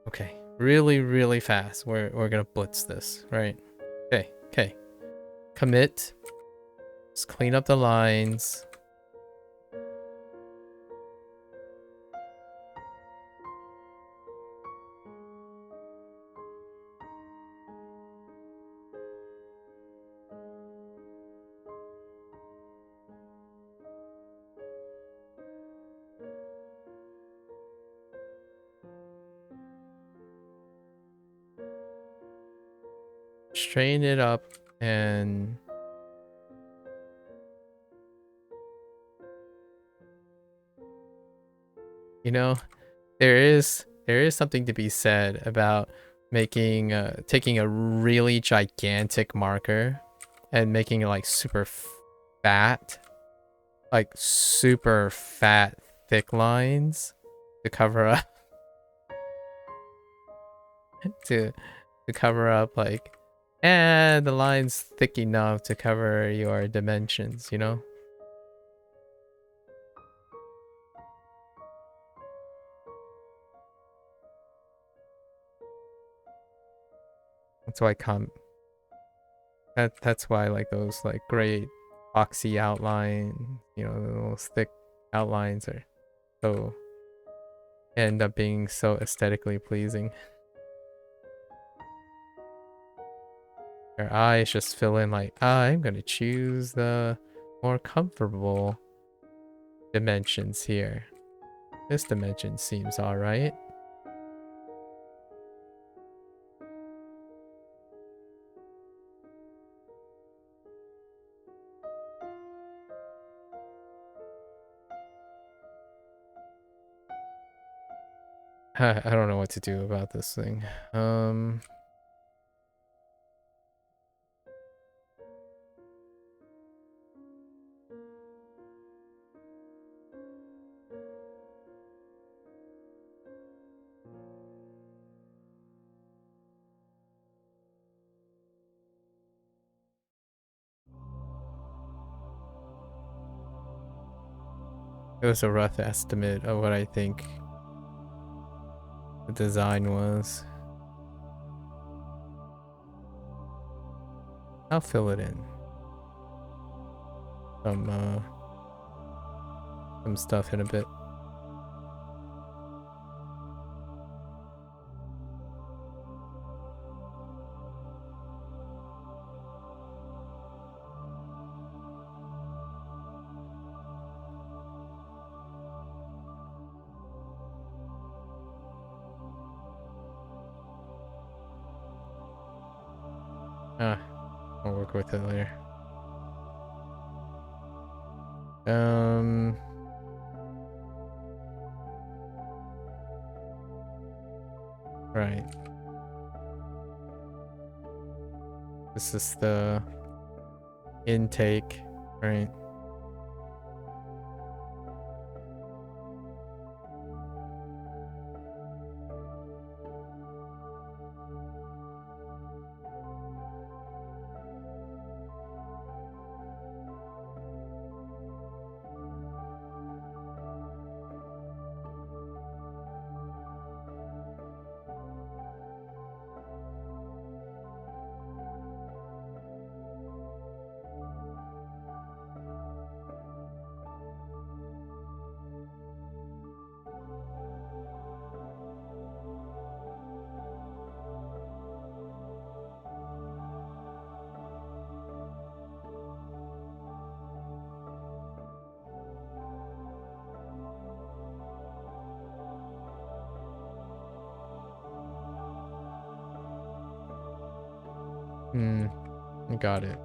Okay, really, really fast. We're gonna blitz this, right? Okay, okay. Commit. Just clean up the lines. Straighten it up and you know, there is something to be said about making taking a really gigantic marker and making it like super fat, like super fat thick lines to cover up to cover up like, and the line's thick enough to cover your dimensions, you know? That's why that's why like those like great boxy outline, you know, those thick outlines are so end up being so aesthetically pleasing. Your eyes just fill in like, I'm gonna choose the more comfortable dimensions here. This dimension seems alright. I don't know what to do about this thing. It was a rough estimate of what I think the design was. I'll fill it in. Some stuff in a bit. Ah, I'll work with it later. Right. This is the intake, right? Got it.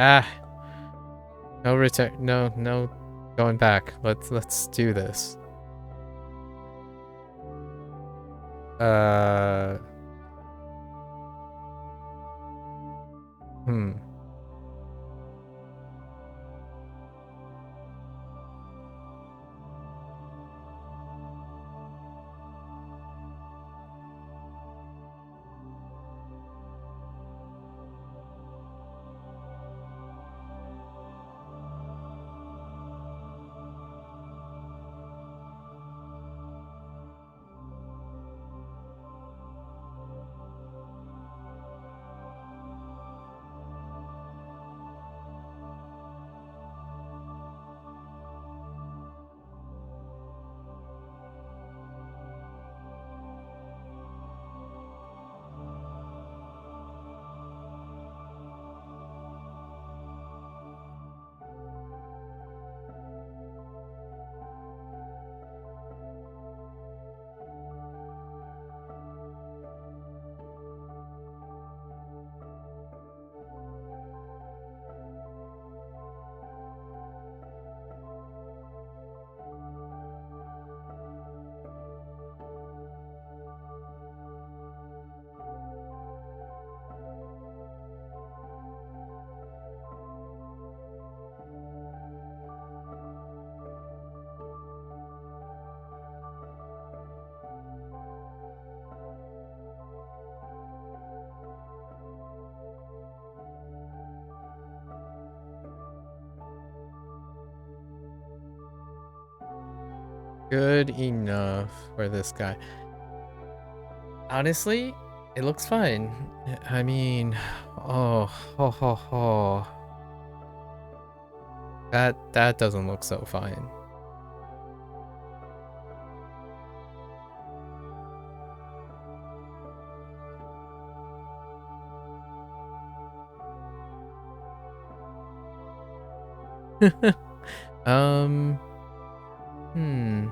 Ah, no return. No going back. Let's do this. Hmm. Good enough for this guy. Honestly, it looks fine. I mean, oh, ho, ho, ho. That doesn't look so fine. um, hmm.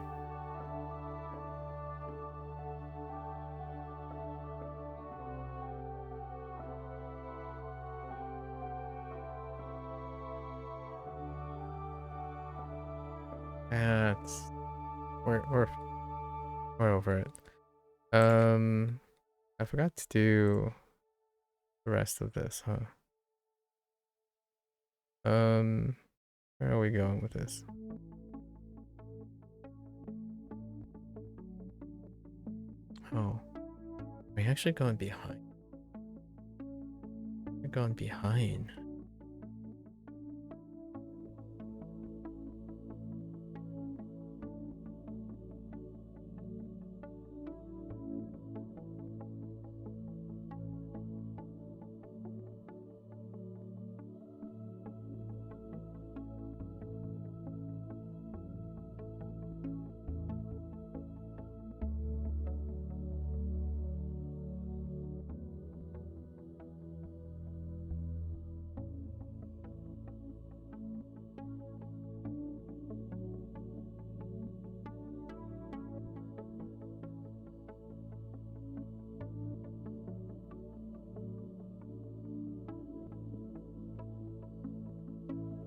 That's we're over it. I forgot to do the rest of this, huh? Where are we going with this? Oh, are we actually going behind? We're going behind.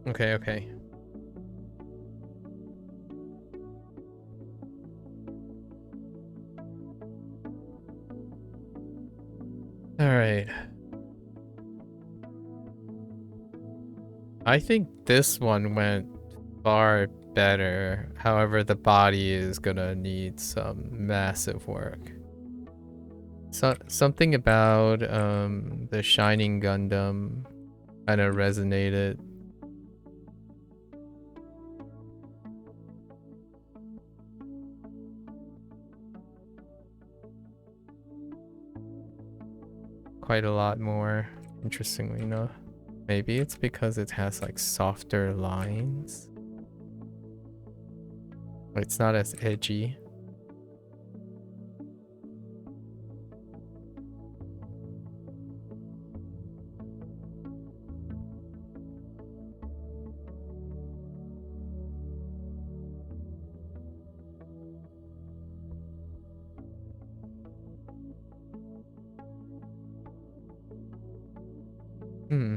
Okay, okay. All right. I think this one went far better. However, the body is gonna need some massive work. Something about the Shining Gundam kind of resonated. Quite a lot more, interestingly enough. Maybe it's because it has like softer lines. It's not as edgy. Hmm.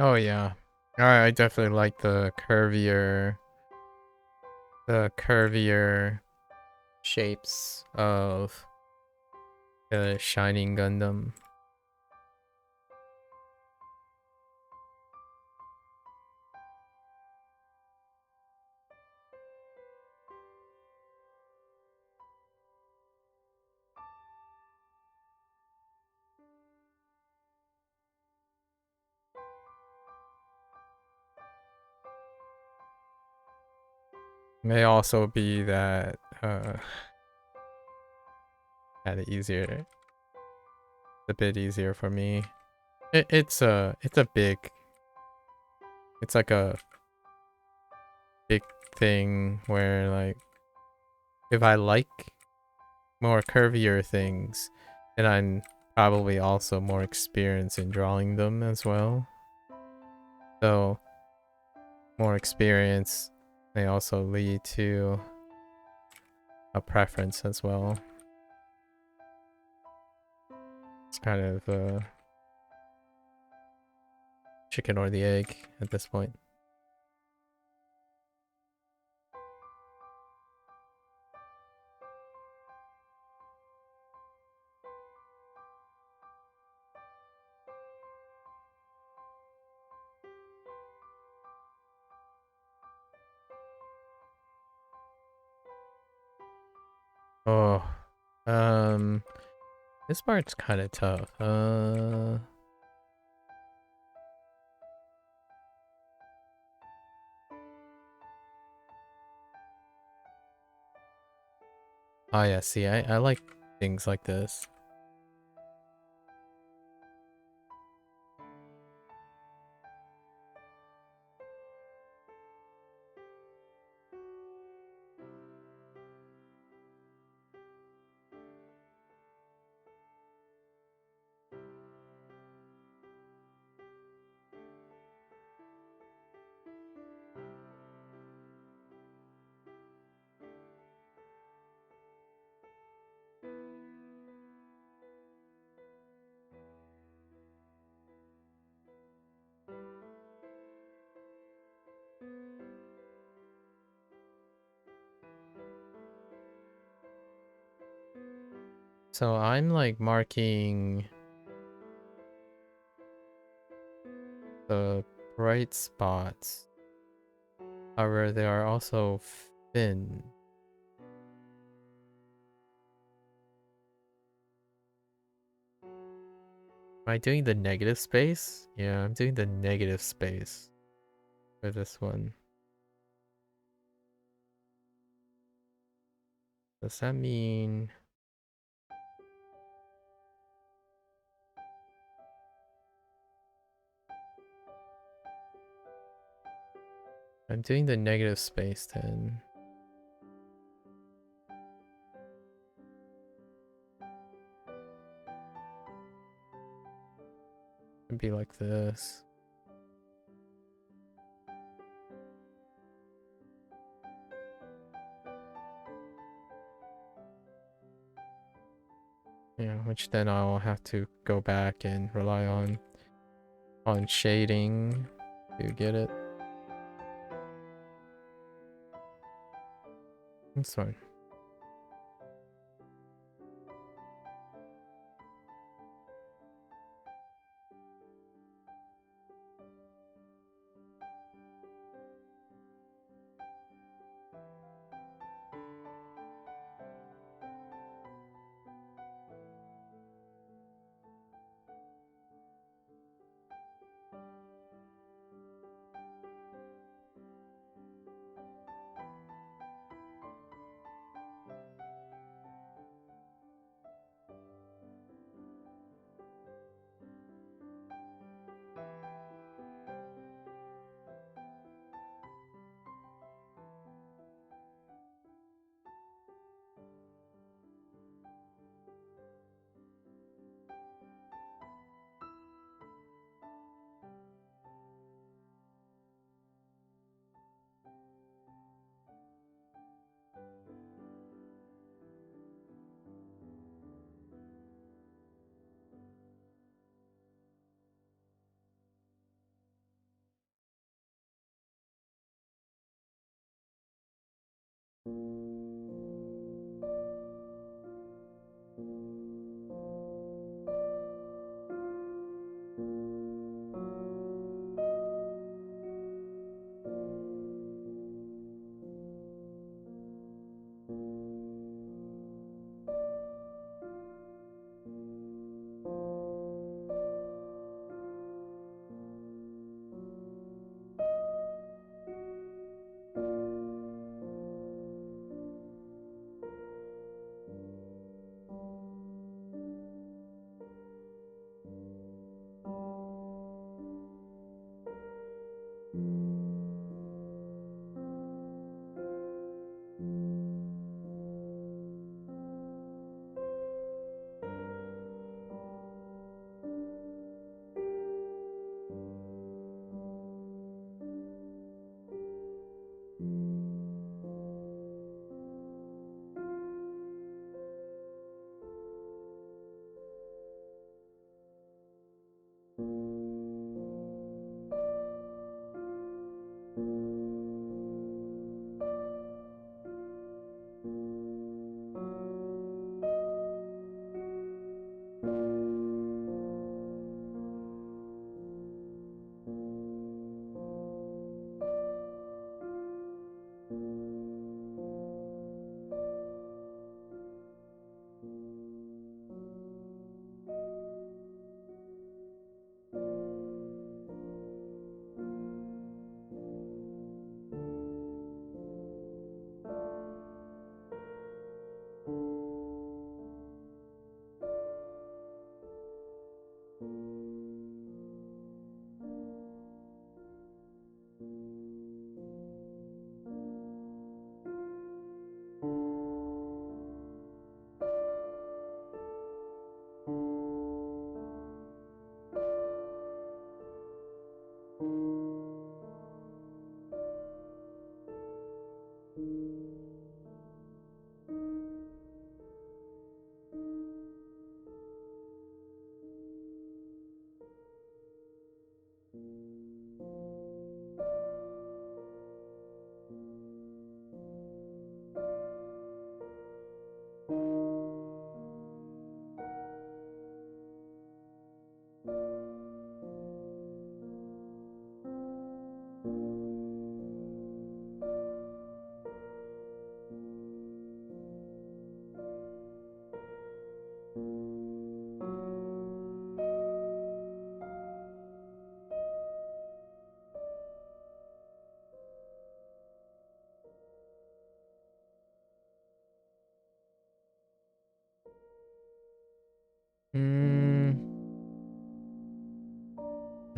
Oh yeah. I definitely like the curvier shapes of the Shining Gundam. May also be that had it easier, a bit easier for me. It's like a big thing where like if I like more curvier things, then I'm probably also more experienced in drawing them as well. So more experience may also lead to a preference as well. It's kind of chicken or the egg at this point. Oh, this part's kind of tough. Oh yeah, see, I like things like this. So I'm like marking the bright spots. However, there are also fin. Am I doing the negative space? Yeah, I'm doing the negative space for this one. Does that mean... I'm doing the negative space then. It'd be like this. Yeah, which then I'll have to go back and rely on shading to get it. That's fine.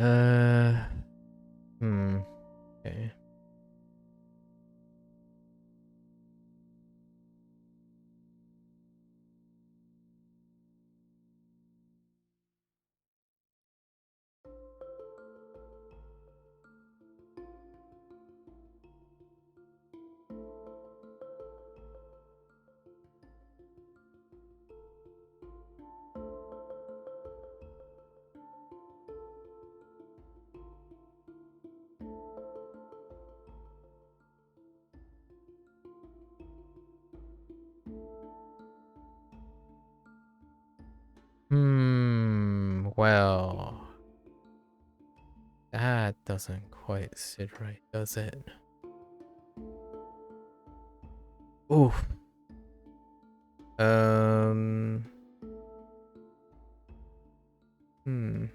Uh, okay. Well, that doesn't quite sit right, does it? Ooh. Um. Hmm.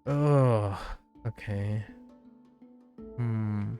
Oh. Okay. Hmm.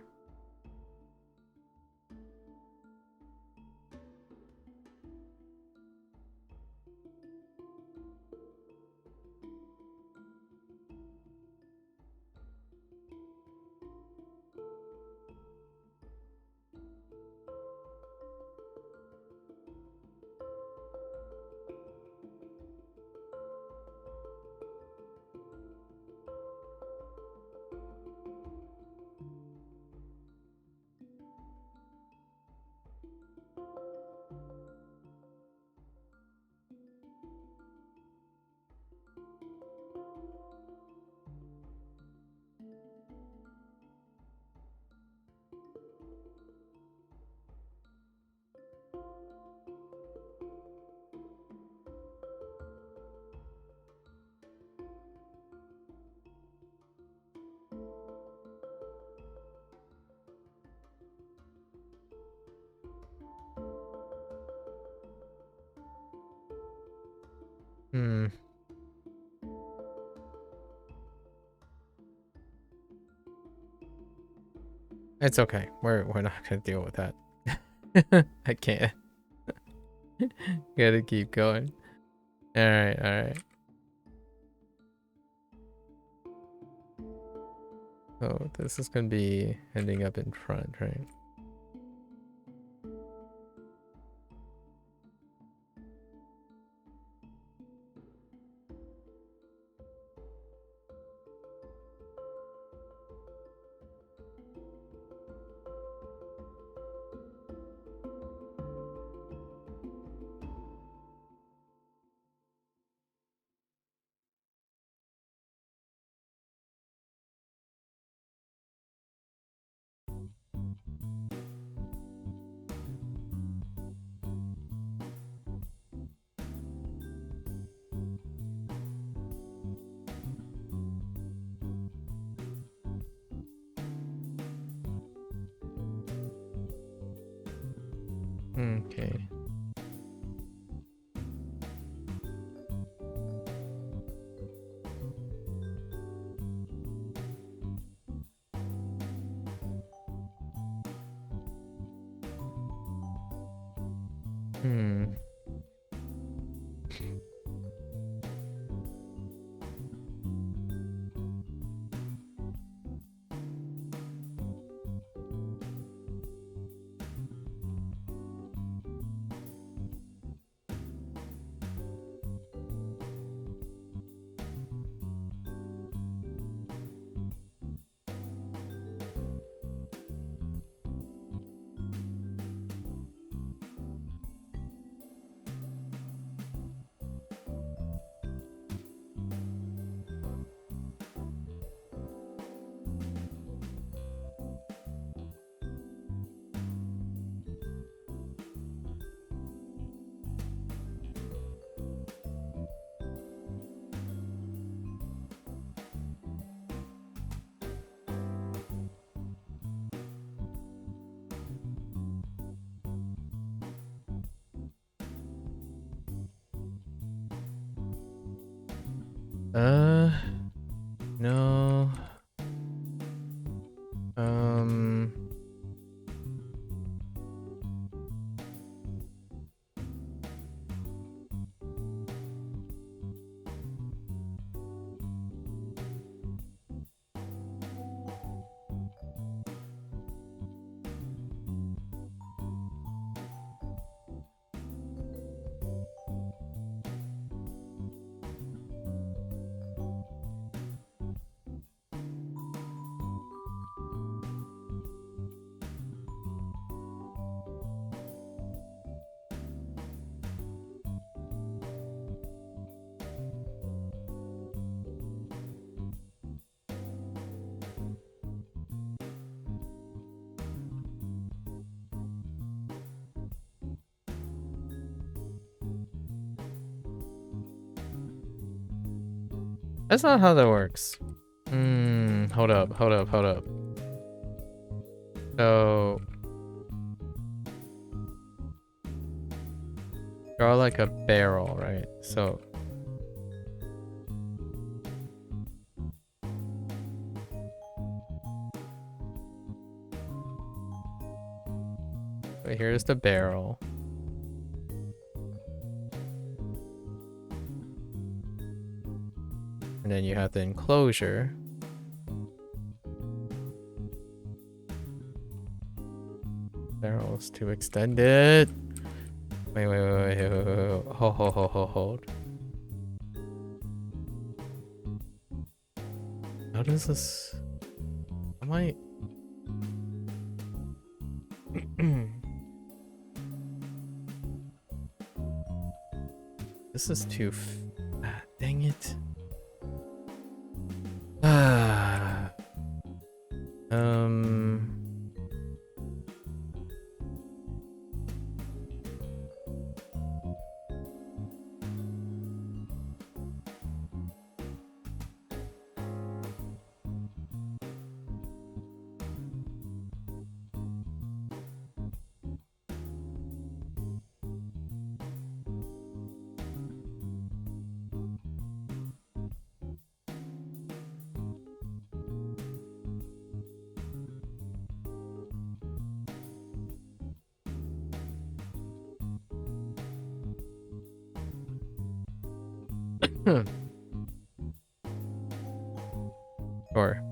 Hmm. It's okay. We're not gonna deal with that. I can't. Gotta keep going. All right. All right. Oh, this is gonna be ending up in front, right? Okay. Hmm. No. That's not how that works. Hold up. So draw like a barrel, right? So here's the barrel. And then you have the enclosure. Barrels to extend it. Wait. Hold. How does this... I might... This is too fat. Dang it. Sure.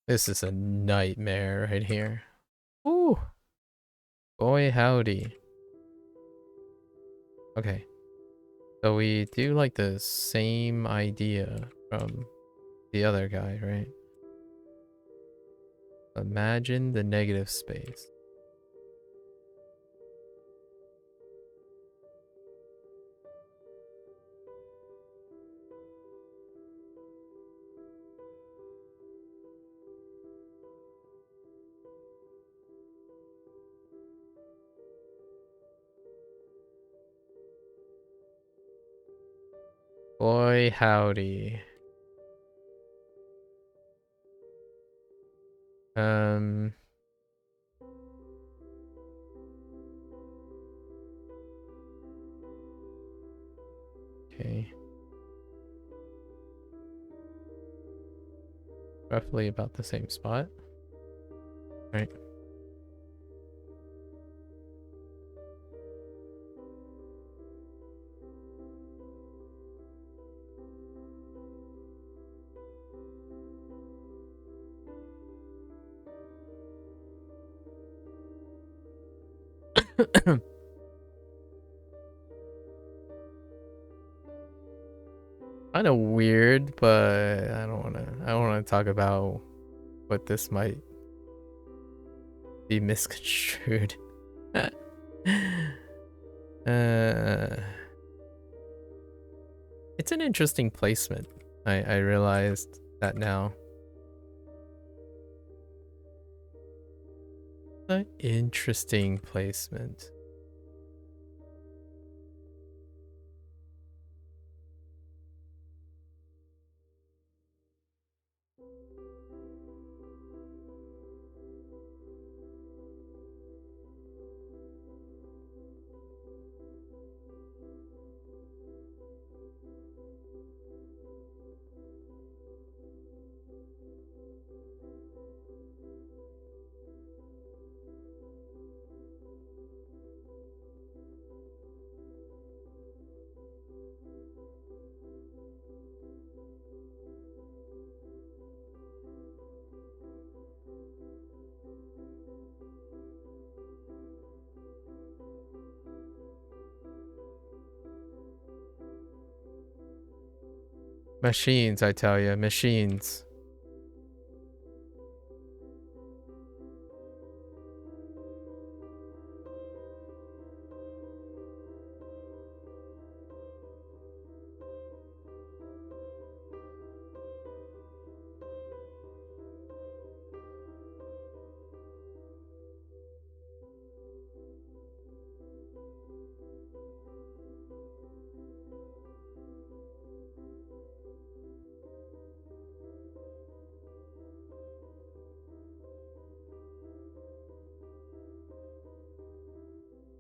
This is a nightmare right here. Ooh. Boy howdy. Okay. So we do like the same idea from the other guy, right? Imagine the negative space. Boy howdy. Okay. Roughly about the same spot. Right. Kind of weird, but I don't wanna talk about what this might be misconstrued. uh, it's an interesting placement. I realized that now. An interesting placement. Machines, I tell you, machines.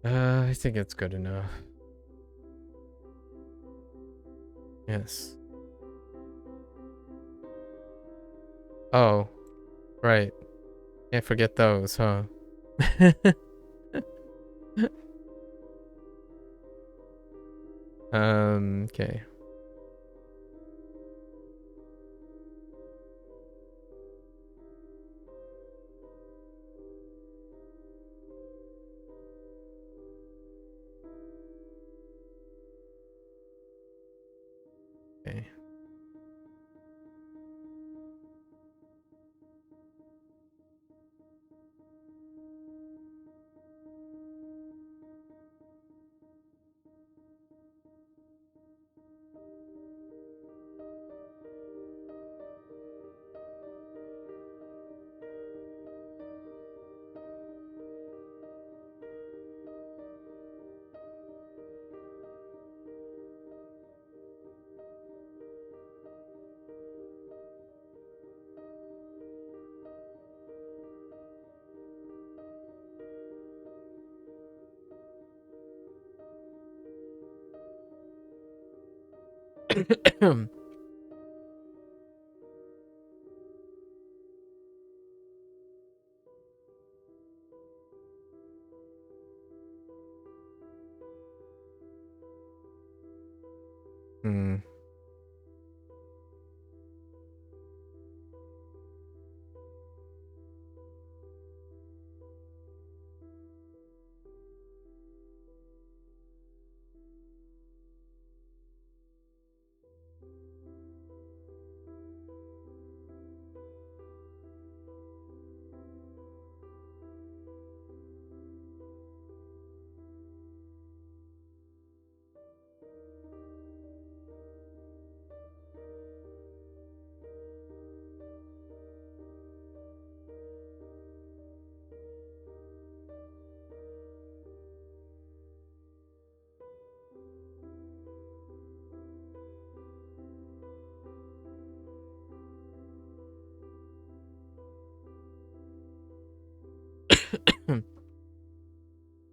I think it's good enough. Yes. Oh, right. Can't forget those, huh? Okay. Okay. Hmm.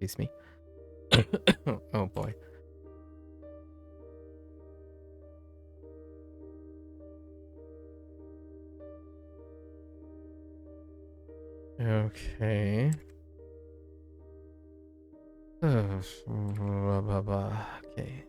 Excuse me. Oh boy. Okay. Blah, blah, blah. Okay.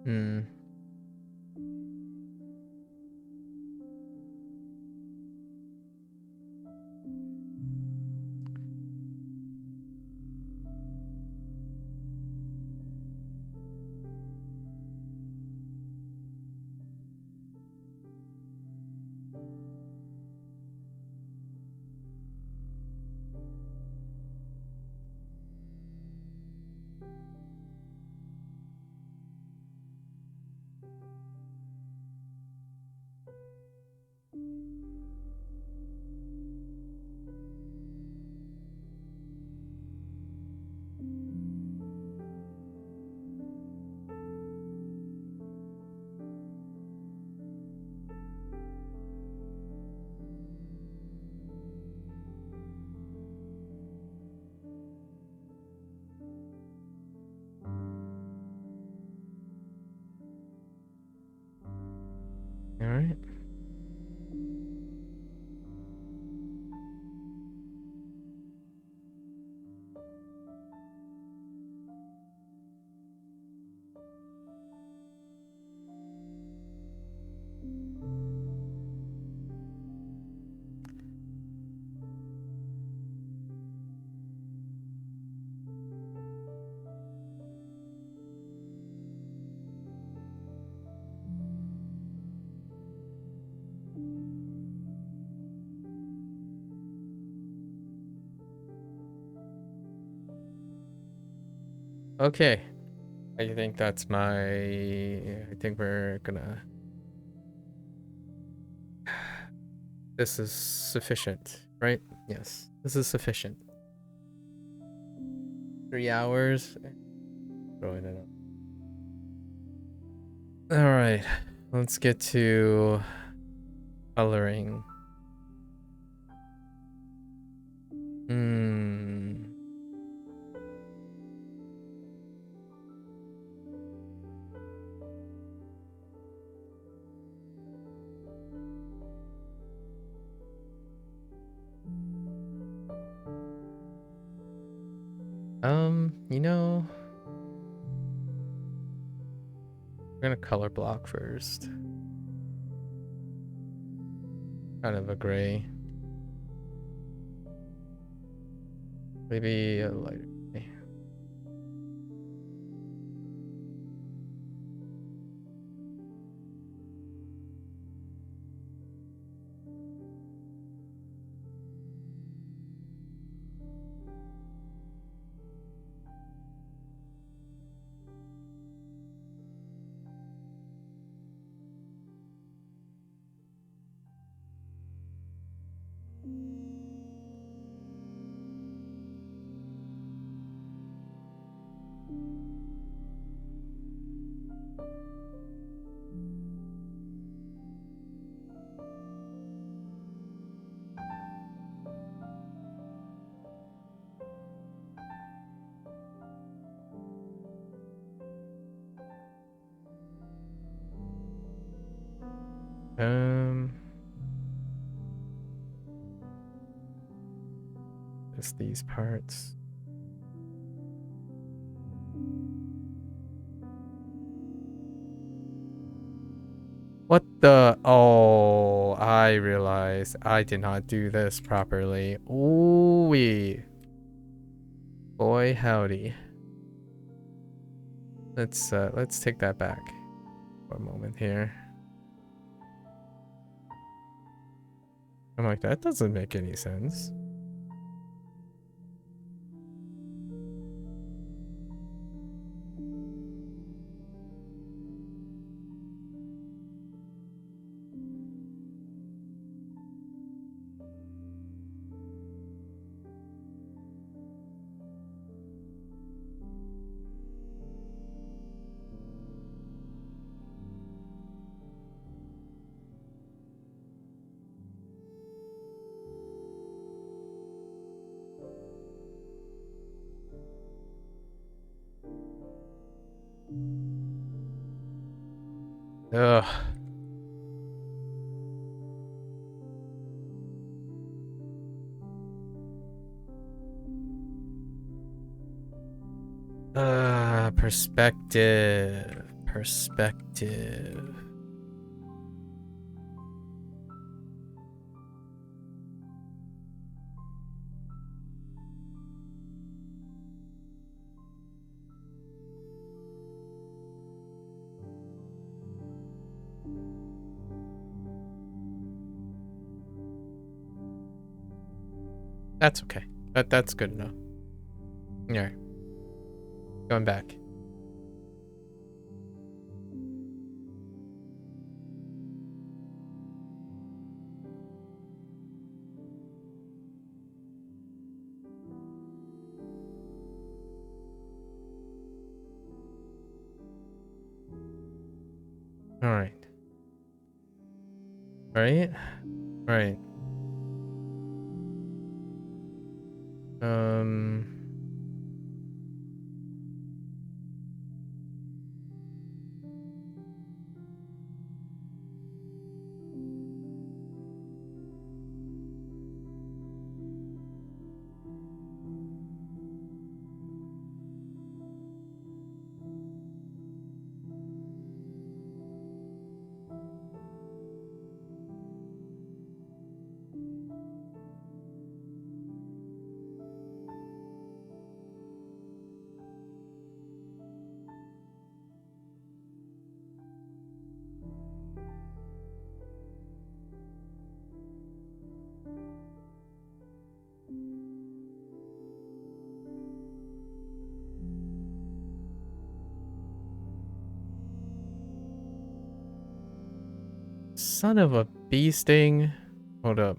Hmm. All right. Okay. I think that's my. I think we're gonna. This is sufficient, right? Yes, this is sufficient. 3 hours. Throwing it up. All right, let's get to coloring. Hmm. You know, we're gonna color block first. Kind of a gray. Maybe a lighter gray. Just these parts. What the? Oh, I realized I did not do this properly. Ooh wee. Boy howdy. Let's take that back for a moment here. I'm like, that doesn't make any sense. Ugh. Perspective. perspective. That's okay. That's good enough. Yeah. Going back. All right. Right? Right. Um son of a bee sting. Hold up.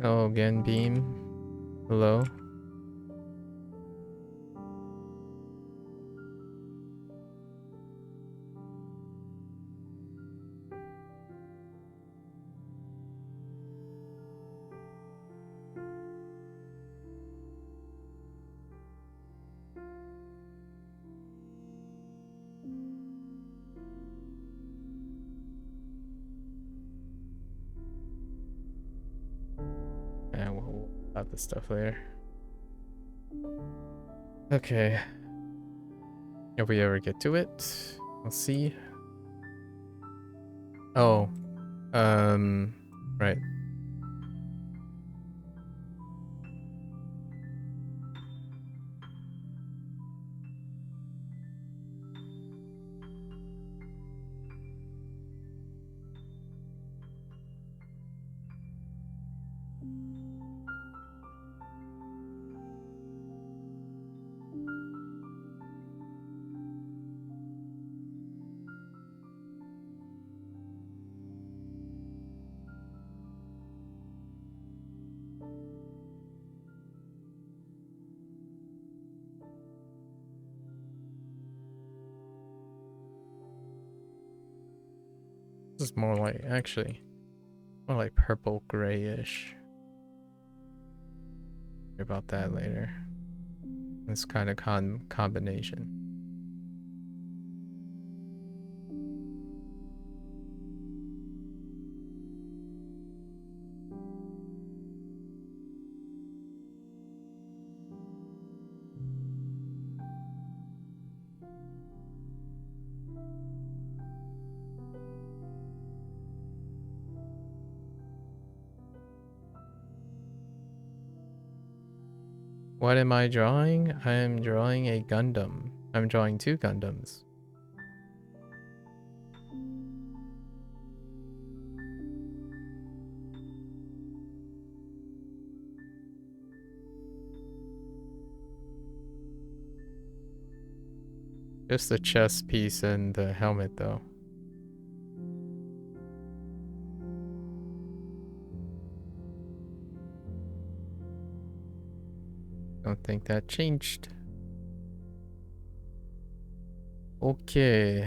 Oh, again, beam. Hello. Yeah, we'll about this stuff later. Okay. If we ever get to it, we'll see. Oh, right. This is more like, actually. More like purple grayish. Hear about that later. This kind of combination. What am I drawing? I am drawing a Gundam. I'm drawing 2 Gundams. Just the chest piece and the helmet though. Don't think that changed. Okay,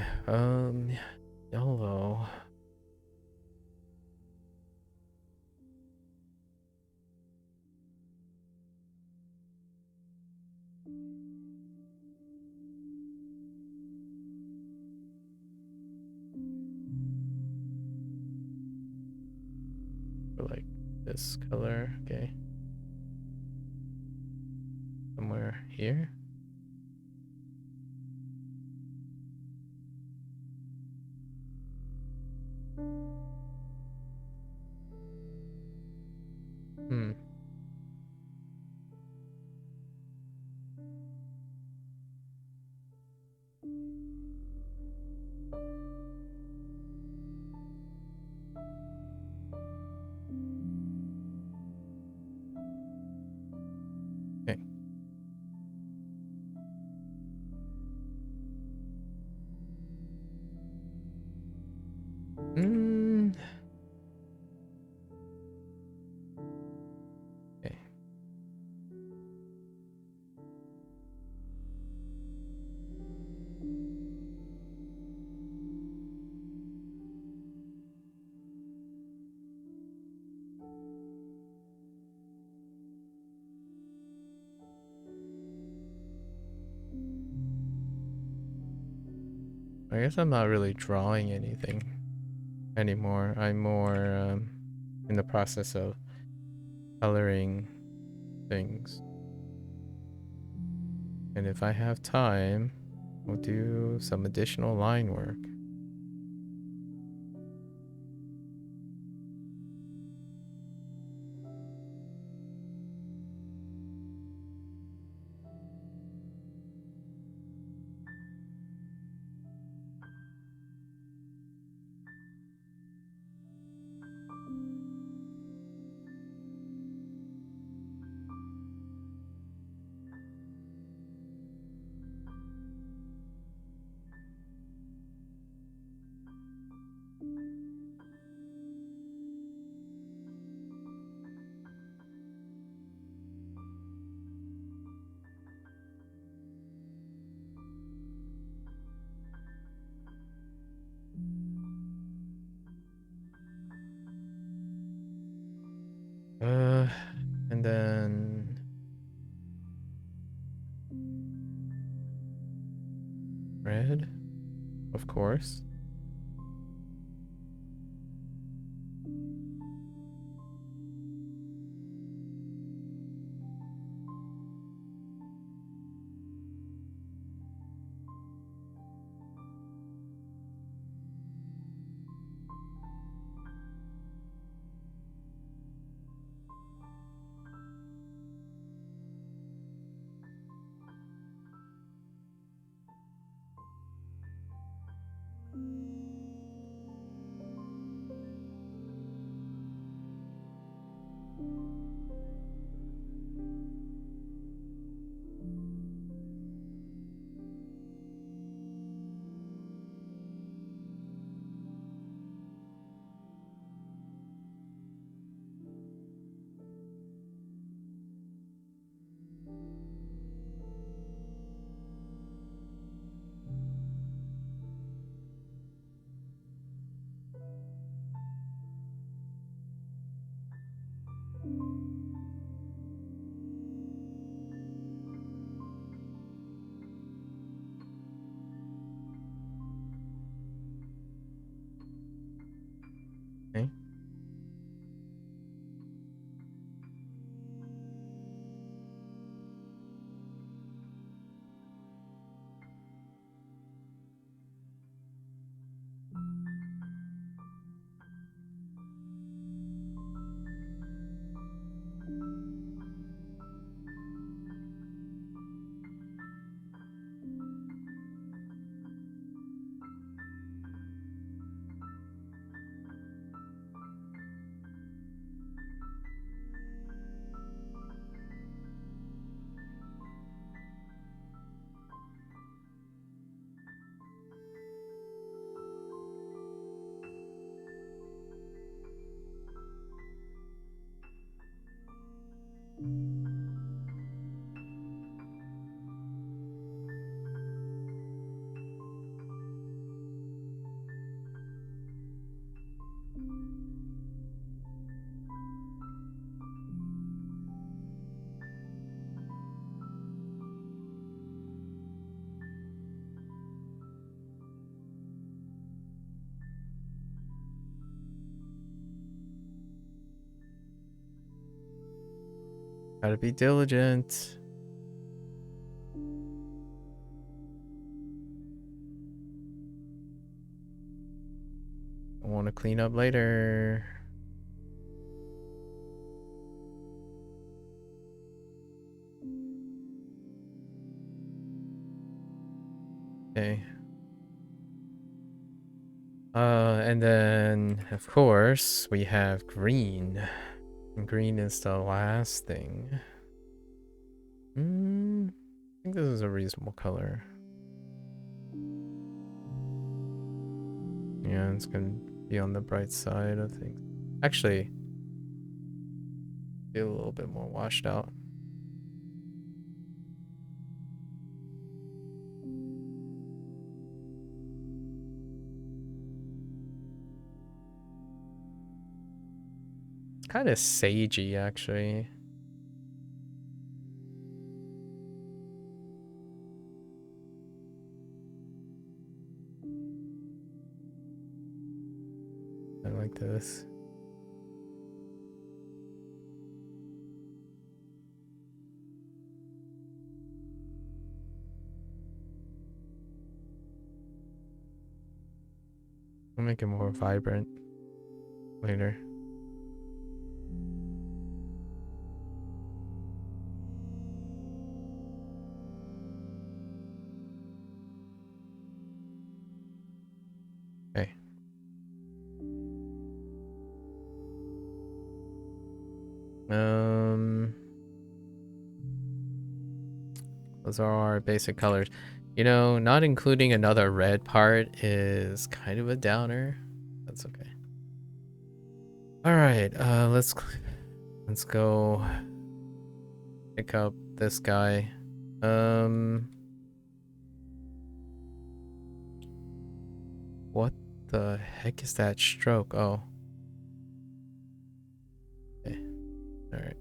yellow. Or like this color, okay. Somewhere here. Hmm. Okay. Hmm. Okay. I guess I'm not really drawing anything anymore. I'm more in the process of coloring things. And if I have time, I'll do some additional line work. And then red, of course. Gotta be diligent. I want to clean up later. Okay. And then of course we have green. And green is the last thing. I think this is a reasonable color. Yeah, it's gonna be on the bright side of things. Actually, be a little bit more washed out. Kind of sagey, actually. I like this. I'll make it more vibrant later. Okay. Those are our basic colors. You know, not including another red part is kind of a downer. That's okay. All right, let's go pick up this guy. What the heck is that stroke? Oh. Okay. All right.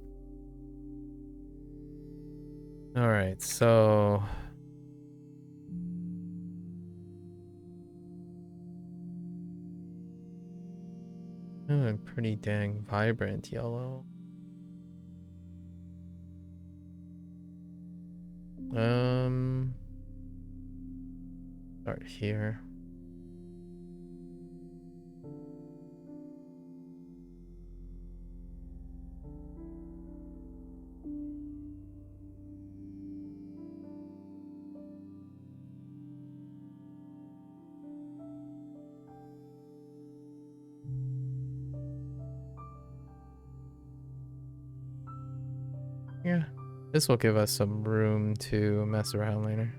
All right, so a pretty dang vibrant yellow. Start here. Yeah, this will give us some room to mess around later.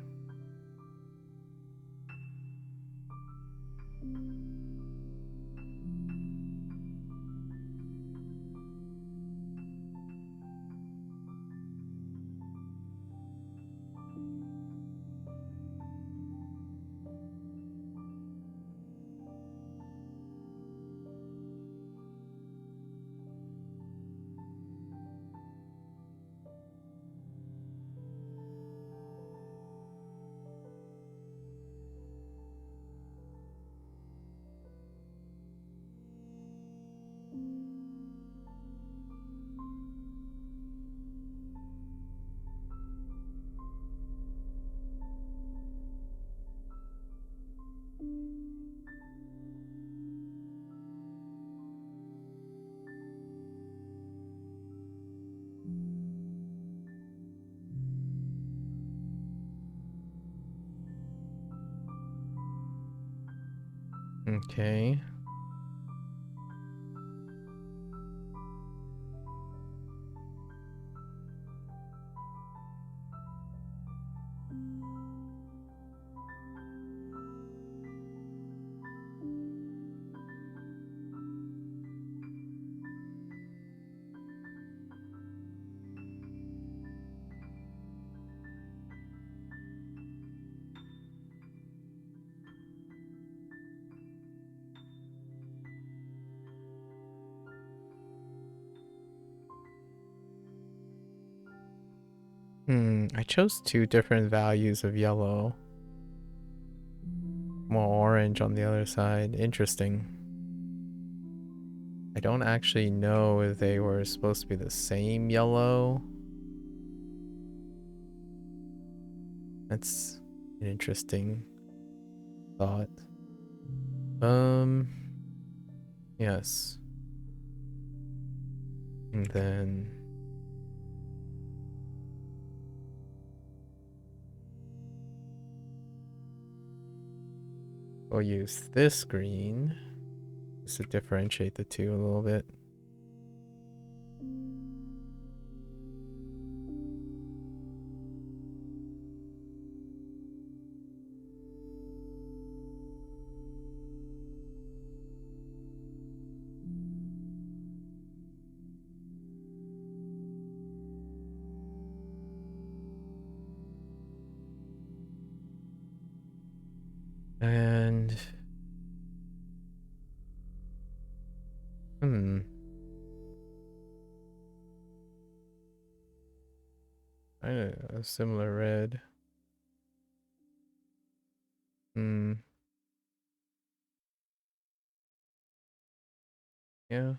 Okay. I chose two different values of yellow. More orange on the other side. Interesting. I don't actually know if they were supposed to be the same yellow That's an interesting thought. Yes. And then we'll use this green just to differentiate the two a little bit. And a similar red. Yeah.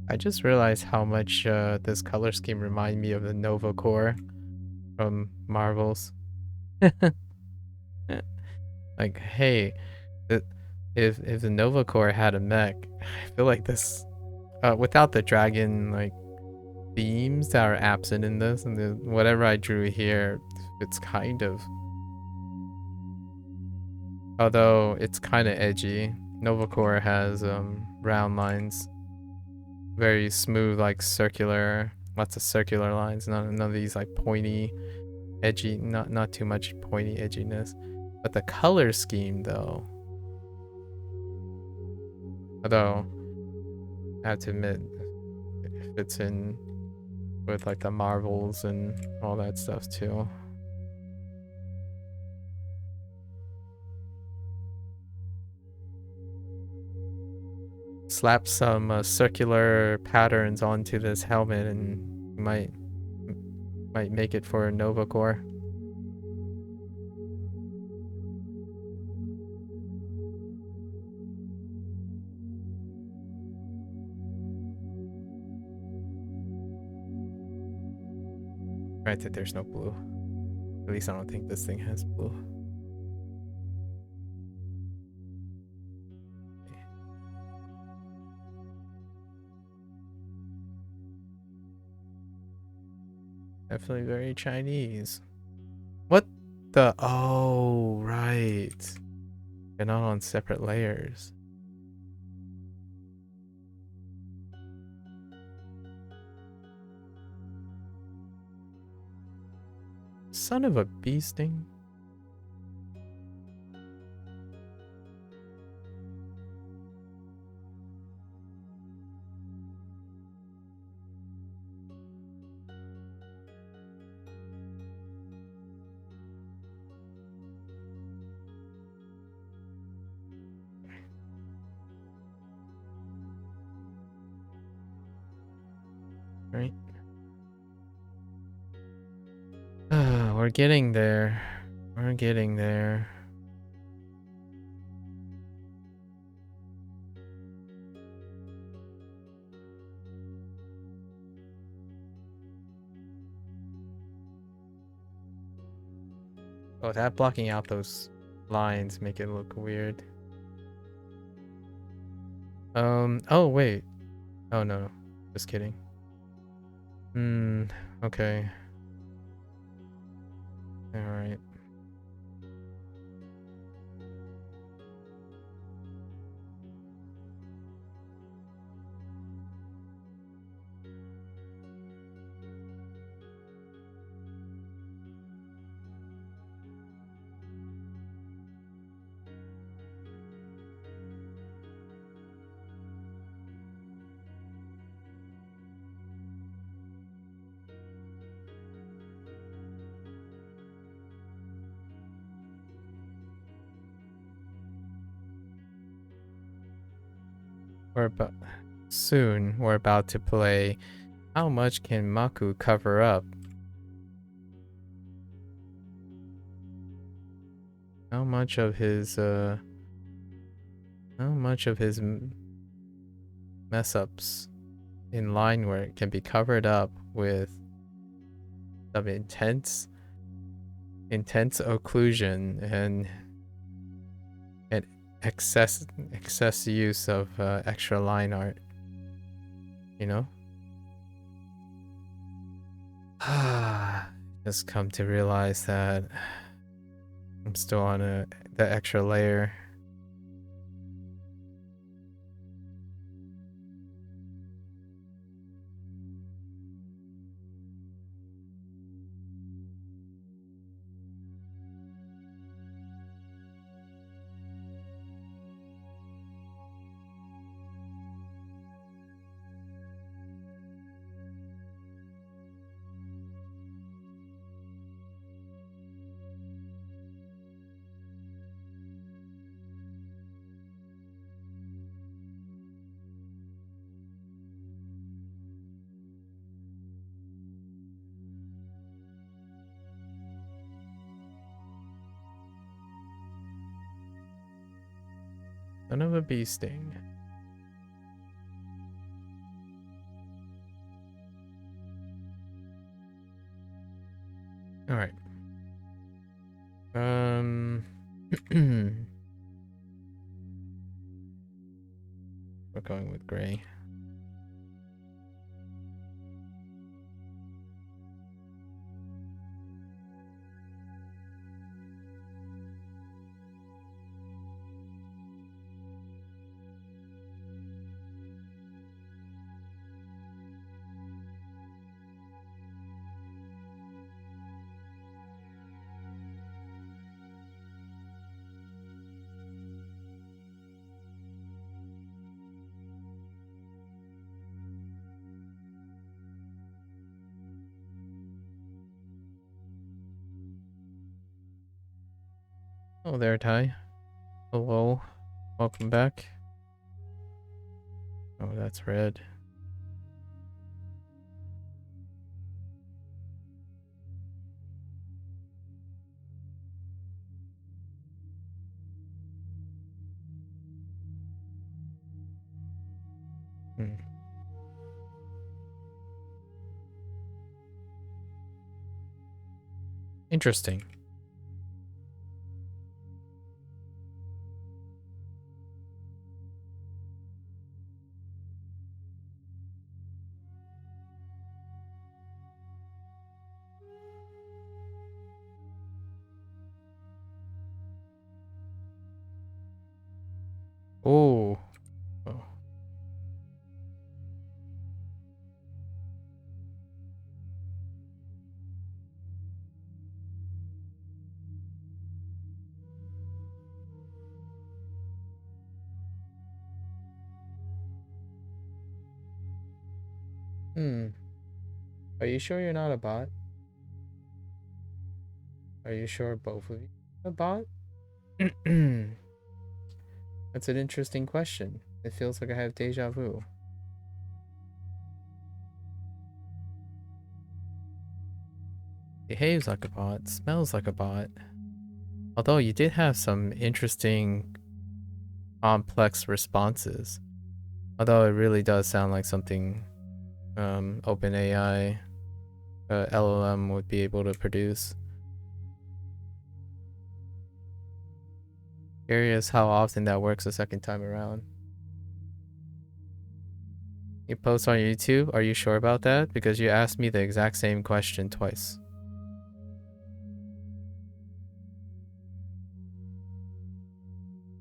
I just realized how much this color scheme reminds me of the Nova Core from Marvel's. Like, hey, if the Nova Core had a mech, I feel like this, without the dragon like themes that are absent in this, and whatever I drew here, it's kind of, although it's kind of edgy. Nova Core has round lines, very smooth, like circular, lots of circular lines. None of these like pointy, edgy. Not too much pointy edginess. But the color scheme, though, although I have to admit, it fits in with like the Marvels and all that stuff too. Slap some circular patterns onto this helmet and you might make it for a Nova Core. Granted, there's no blue. At least I don't think this thing has blue. Definitely very Chinese. What the? Oh, right. They're not on separate layers. Son of a bee sting. Right. We're getting there. We're getting there. Oh, that blocking out those lines make it look weird. Oh wait. Oh no. Just kidding. Okay. Alright. Soon we're about to play How Much Can MAKU Cover Up? How much of his mess ups in line work can be covered up with some intense occlusion and excess use of extra line art, you know? Just come to realize that I'm still on the extra layer. Son of a bee sting. All right. We're going with gray. Oh, there, Ty. Hello. Welcome back. Oh, that's red. Interesting. Oh. Oh. Are you sure you're not a bot? Are you sure both of you are a bot? That's an interesting question. It feels like I have deja vu. Behaves like a bot, smells like a bot. Although you did have some interesting complex responses. Although it really does sound like something OpenAI LLM would be able to produce. Curious how often that works a second time around. You post on YouTube? Are you sure about that? Because you asked me the exact same question twice.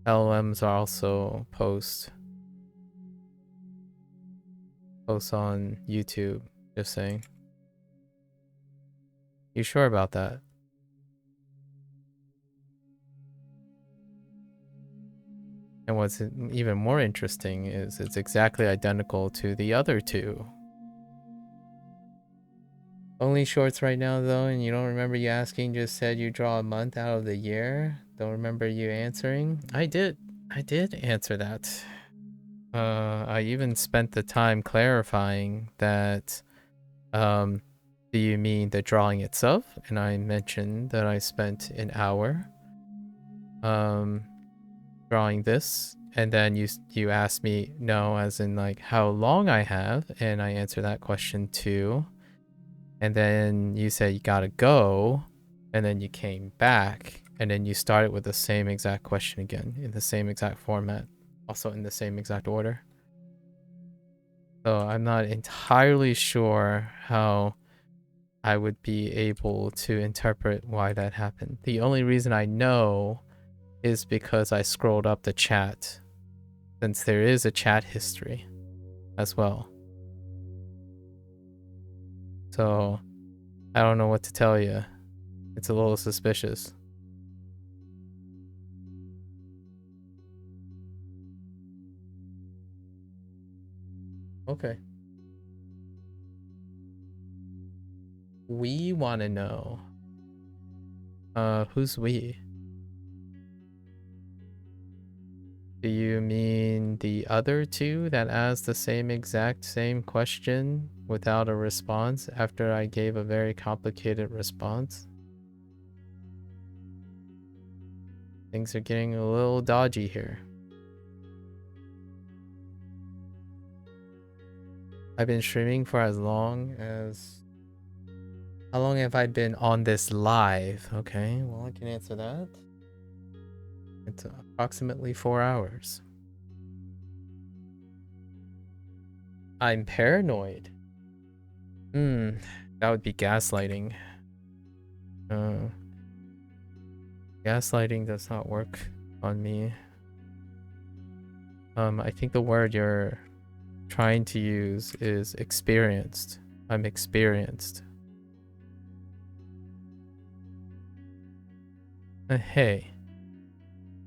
LLMs are also posts on YouTube, just saying. You sure about that? And what's even more interesting is it's exactly identical to the other two. Only shorts right now though, and you don't remember you asking, just said you draw a month out of the year? Don't remember you answering? I did answer that. I even spent the time clarifying that, do you mean the drawing itself? And I mentioned that I spent an hour, drawing this. And then you asked me, no, as in like how long I have, and I answered that question too. And then you said you gotta go, and then you came back, and then you started with the same exact question again, in the same exact format, also in the same exact order. So I'm not entirely sure how I would be able to interpret why that happened. The only reason I know is because I scrolled up the chat, since there is a chat history as well. So I don't know what to tell you. It's a little suspicious. Okay. We want to know. Who's we? Do you mean the other two that asked the same question without a response after I gave a very complicated response? Things are getting a little dodgy here. I've been streaming for as long as... How long have I been on this live? Okay, well, I can answer that. It's approximately 4 hours. I'm paranoid. That would be gaslighting. Gaslighting does not work on me. I think the word you're trying to use is experienced. I'm experienced. Hey,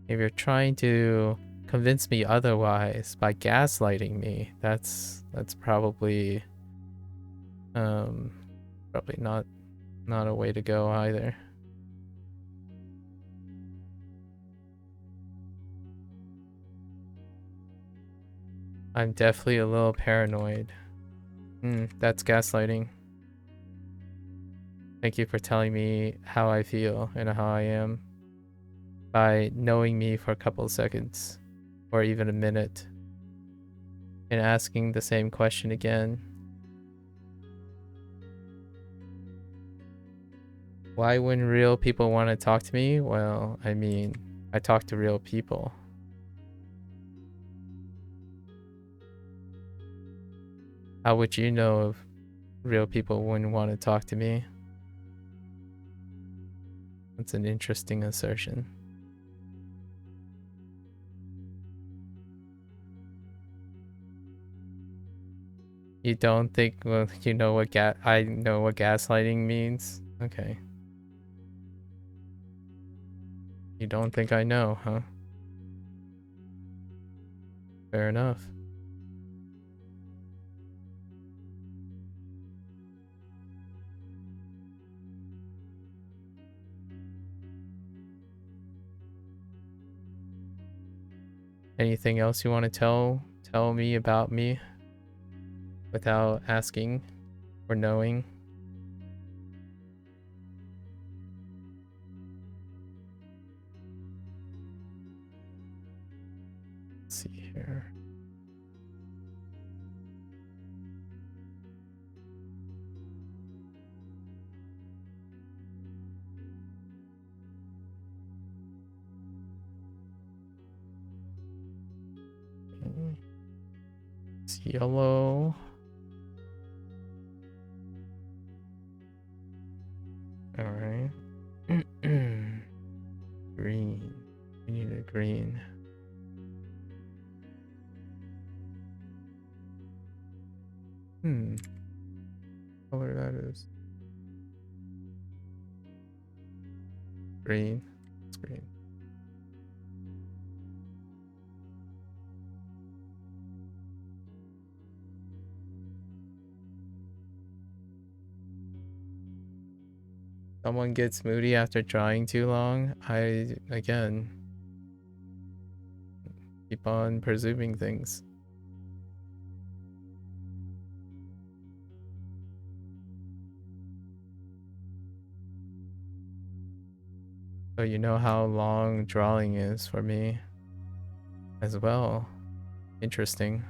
if you're trying to convince me otherwise by gaslighting me, that's probably not a way to go either. I'm definitely a little paranoid. That's gaslighting. Thank you for telling me how I feel and how I am by knowing me for a couple of seconds or even a minute and asking the same question again. Why wouldn't real people want to talk to me? Well, I mean, I talk to real people. How would you know if real people wouldn't want to talk to me? That's an interesting assertion. You don't think, well, you know what I know what gaslighting means? Okay. You don't think I know, huh? Fair enough. Anything else you want to tell me about me without asking or knowing? Let's see here. It's yellow. All right. Green. We need a green. Color that is. Green. It's green. Someone gets moody after drawing too long. I, again, keep on presuming things. So you know how long drawing is for me as well. Interesting.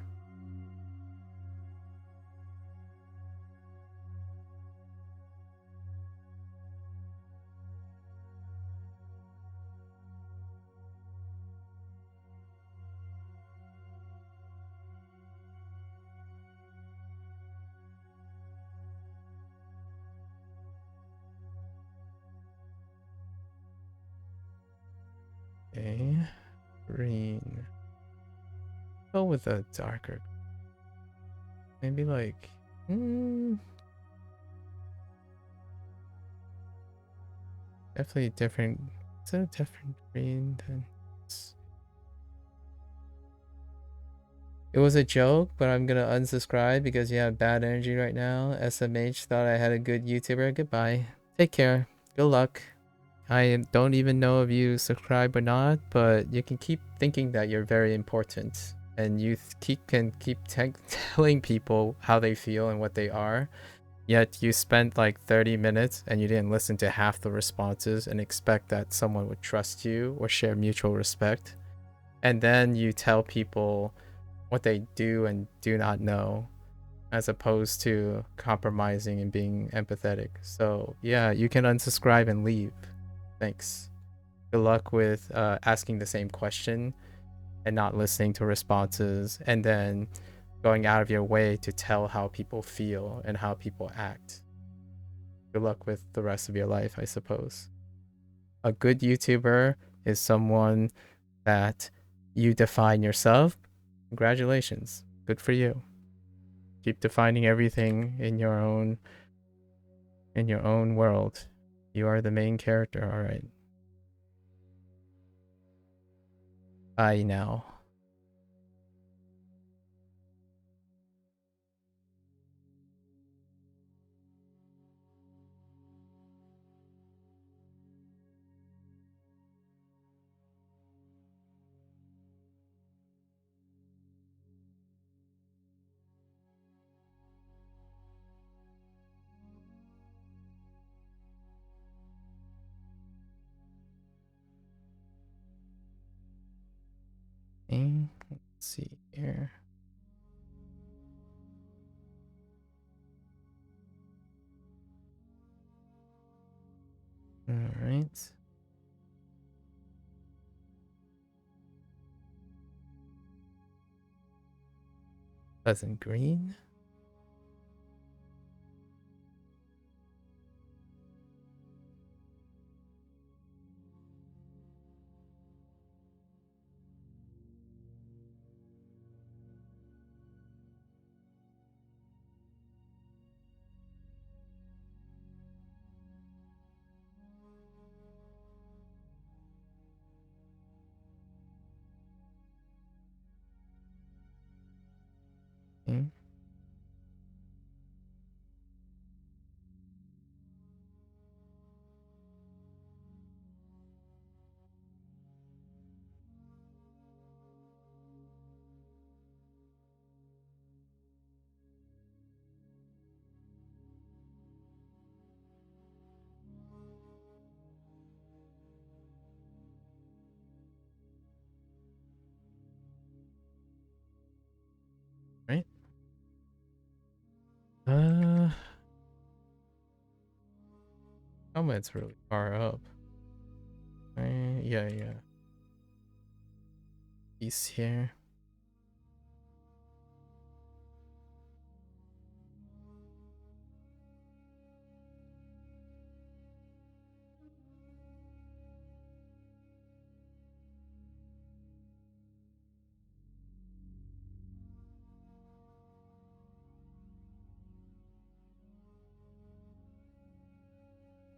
Okay, green. Go with a darker. Maybe like, definitely different. It's a different green than. It was a joke, but I'm gonna unsubscribe because you have bad energy right now. SMH thought I had a good YouTuber. Goodbye. Take care. Good luck. I don't even know if you subscribe or not, but you can keep thinking that you're very important, and you can keep telling people how they feel and what they are. Yet you spent like 30 minutes and you didn't listen to half the responses and expect that someone would trust you or share mutual respect. And then you tell people what they do and do not know, as opposed to compromising and being empathetic. So yeah, you can unsubscribe and leave. Thanks. Good luck with asking the same question and not listening to responses, and then going out of your way to tell how people feel and how people act. Good luck with the rest of your life, I suppose. A good YouTuber is someone that you define yourself. Congratulations. Good for you. Keep defining everything in your own world. You are the main character, all right. Bye now. Okay, let's see here. All right. Pleasant green. Okay. Right. Calmant's really far up. Yeah. He's here.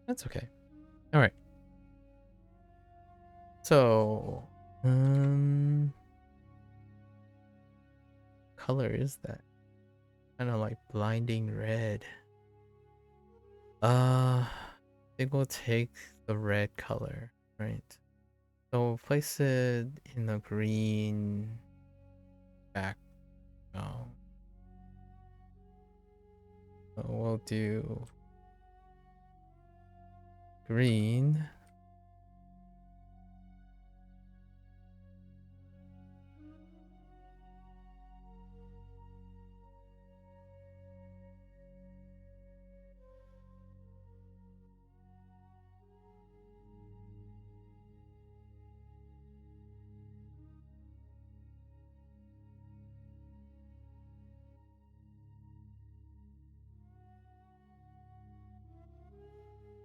That's okay. All right. So, color is that? Kind of like blinding red. I think we'll take the red color, right? So we'll place it in the green background. So we'll do green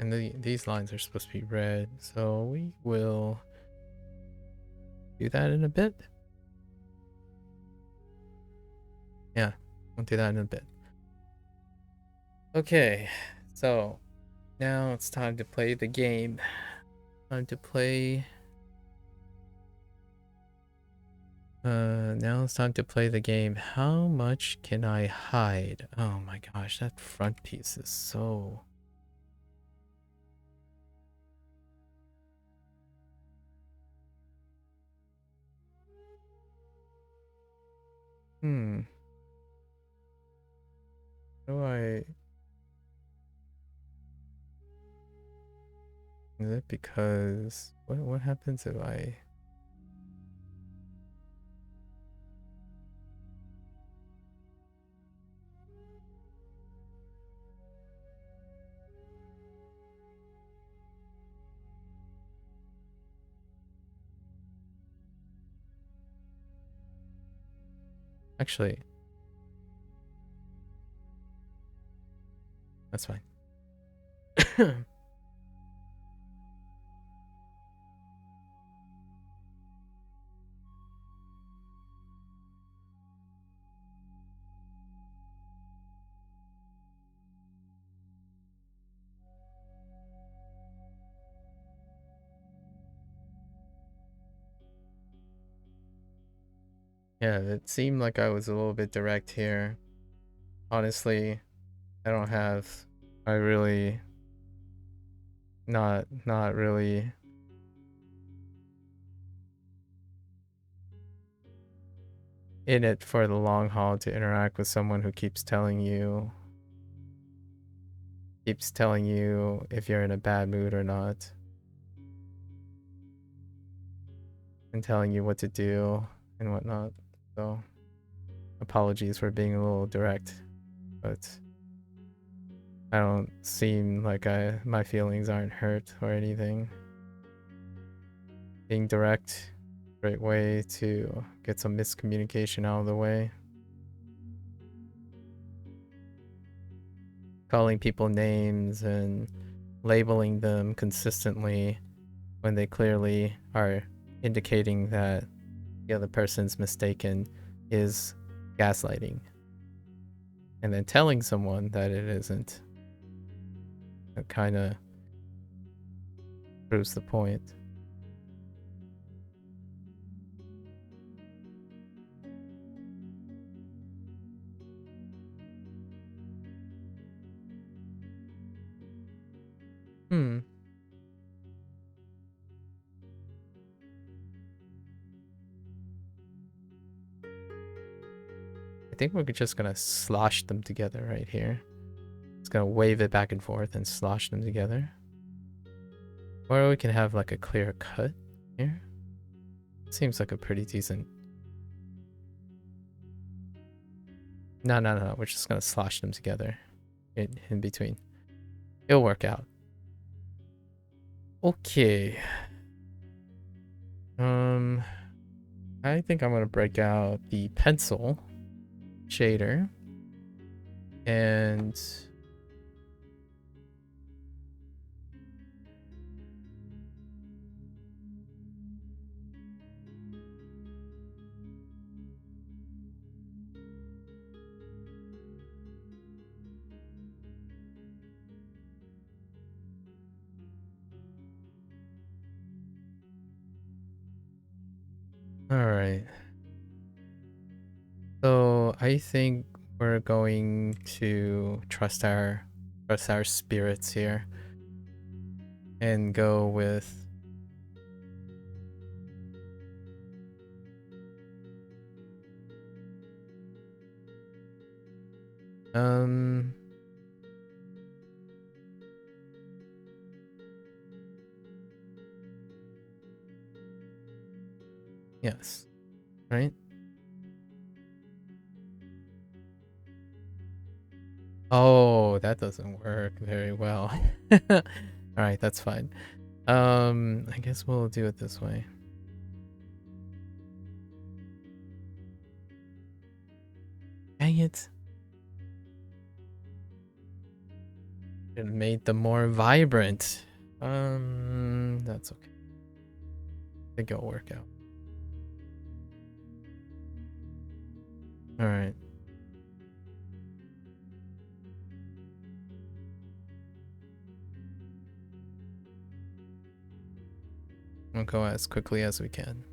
And these lines are supposed to be red, so we will do that in a bit. Yeah, we'll do that in a bit. Okay, so now it's time to play the game. Time to play. Now it's time to play the game. How much can I hide? Oh my gosh, that front piece is so... How do I... Is it because... What happens if I... Actually... That's fine. Yeah, it seemed like I was a little bit direct here. Honestly, I don't have... I really... Not really... in it for the long haul to interact with someone who keeps telling you if you're in a bad mood or not, and telling you what to do and whatnot. So apologies for being a little direct, but I don't seem like my feelings aren't hurt or anything. Being direct, great way to get some miscommunication out of the way. Calling people names and labeling them consistently when they clearly are indicating that the other person's mistaken is gaslighting. And then telling someone that it isn't. It kind of proves the point. I think we're just gonna slosh them together right here. It's gonna wave it back and forth and slosh them together. Or we can have like a clear cut here. Seems like a pretty decent... No. We're just gonna slosh them together in between. It'll work out. Okay. I think I'm gonna break out the pencil shader and all right. So I think we're going to trust our spirits here and go with yes, right? Oh, that doesn't work very well. All right, that's fine. I guess we'll do it this way. Dang it. It made them more vibrant. That's okay. I think it'll work out. All right. We'll go as quickly as we can.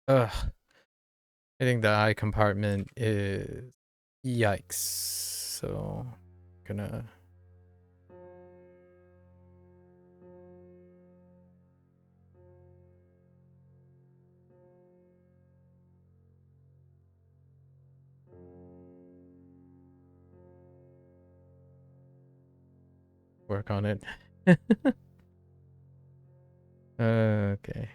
Ugh. I think the eye compartment is yikes. So gonna work on it. Okay.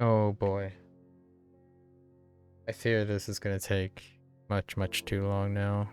Oh boy. I fear this is gonna take much too long now.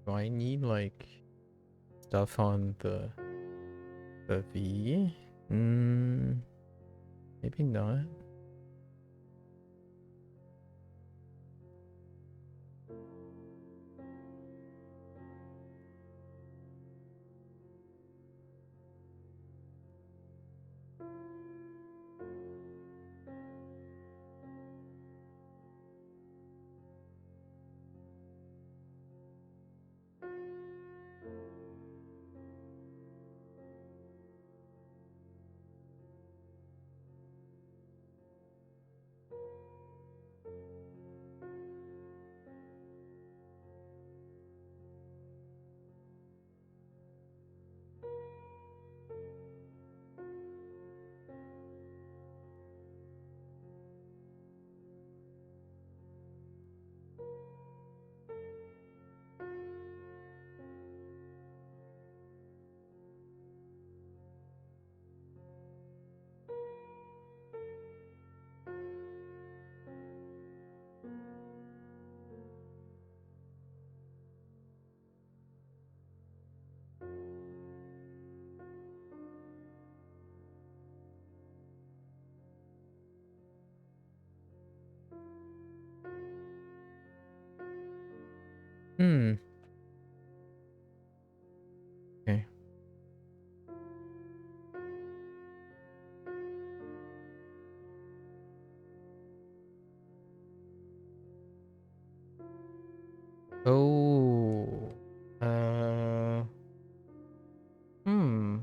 Do I need like stuff on the V? Maybe not. Okay. Oh. Uh. Hmm.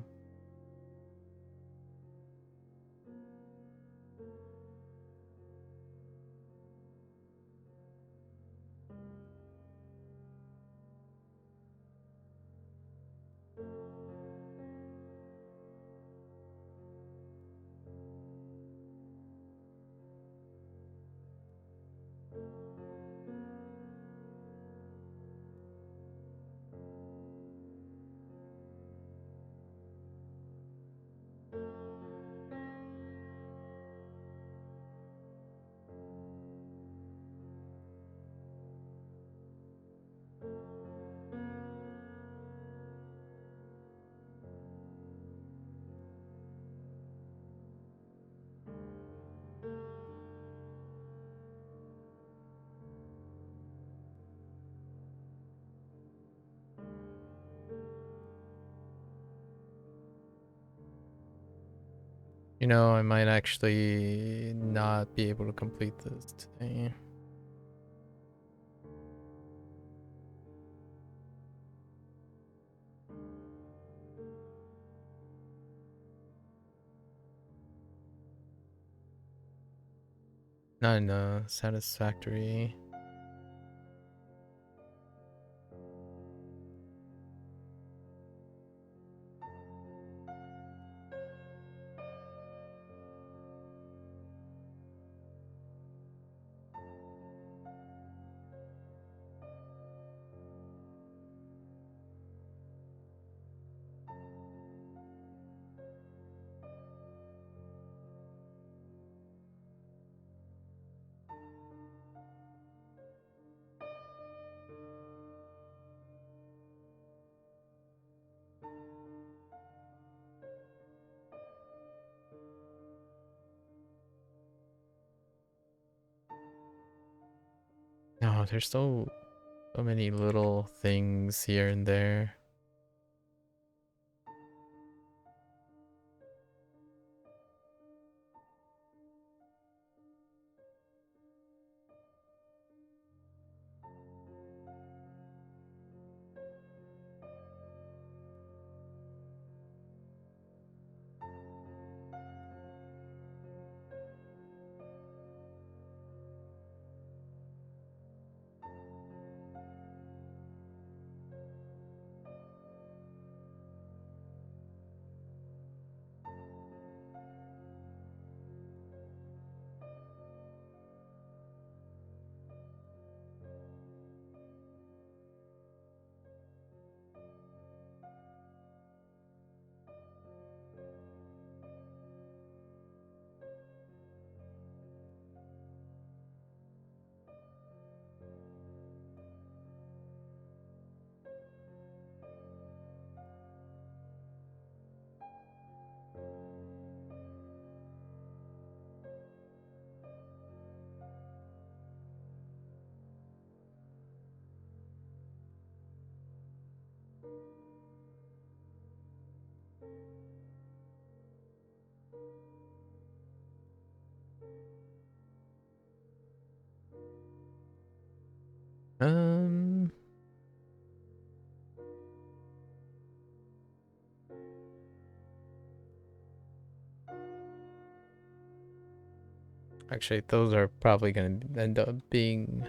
You know, I might actually not be able to complete this today. Not in a satisfactory. No, there's so many little things here and there. Um, Actually, those are probably gonna end up being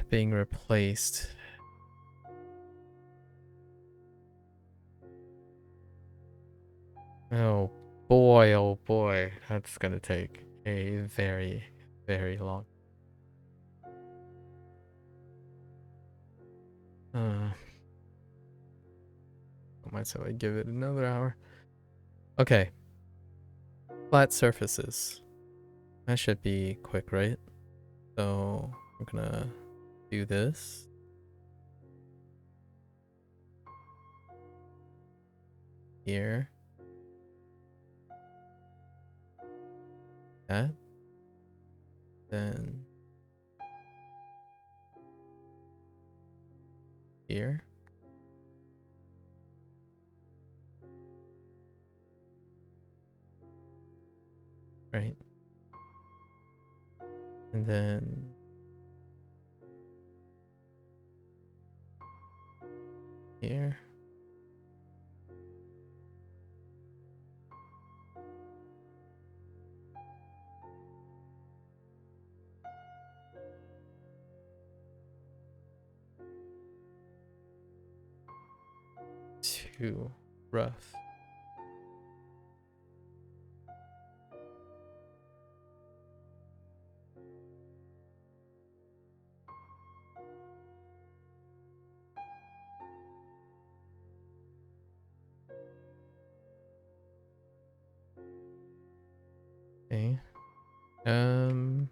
being replaced. Oh boy, that's gonna take a very, very long. I might say I give it another hour. Okay, flat surfaces. That should be quick, right? So I'm gonna do this. Here. That. Then here. Right. And then here. Too rough. Okay. Um.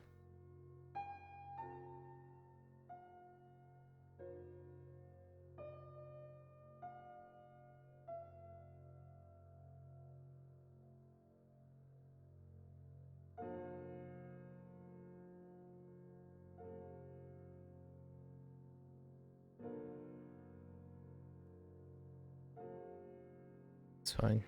It's fine.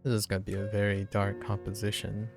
This is gonna be a very dark composition.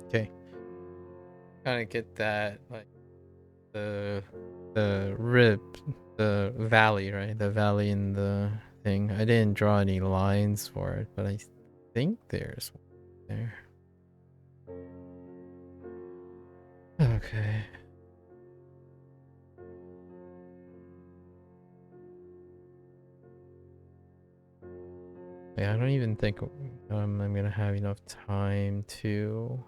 Okay. Kind of get that, like the rib, the valley, right? The valley in the thing. I didn't draw any lines for it, but I think there's one there. Okay. Yeah, I don't even think I'm gonna have enough time to.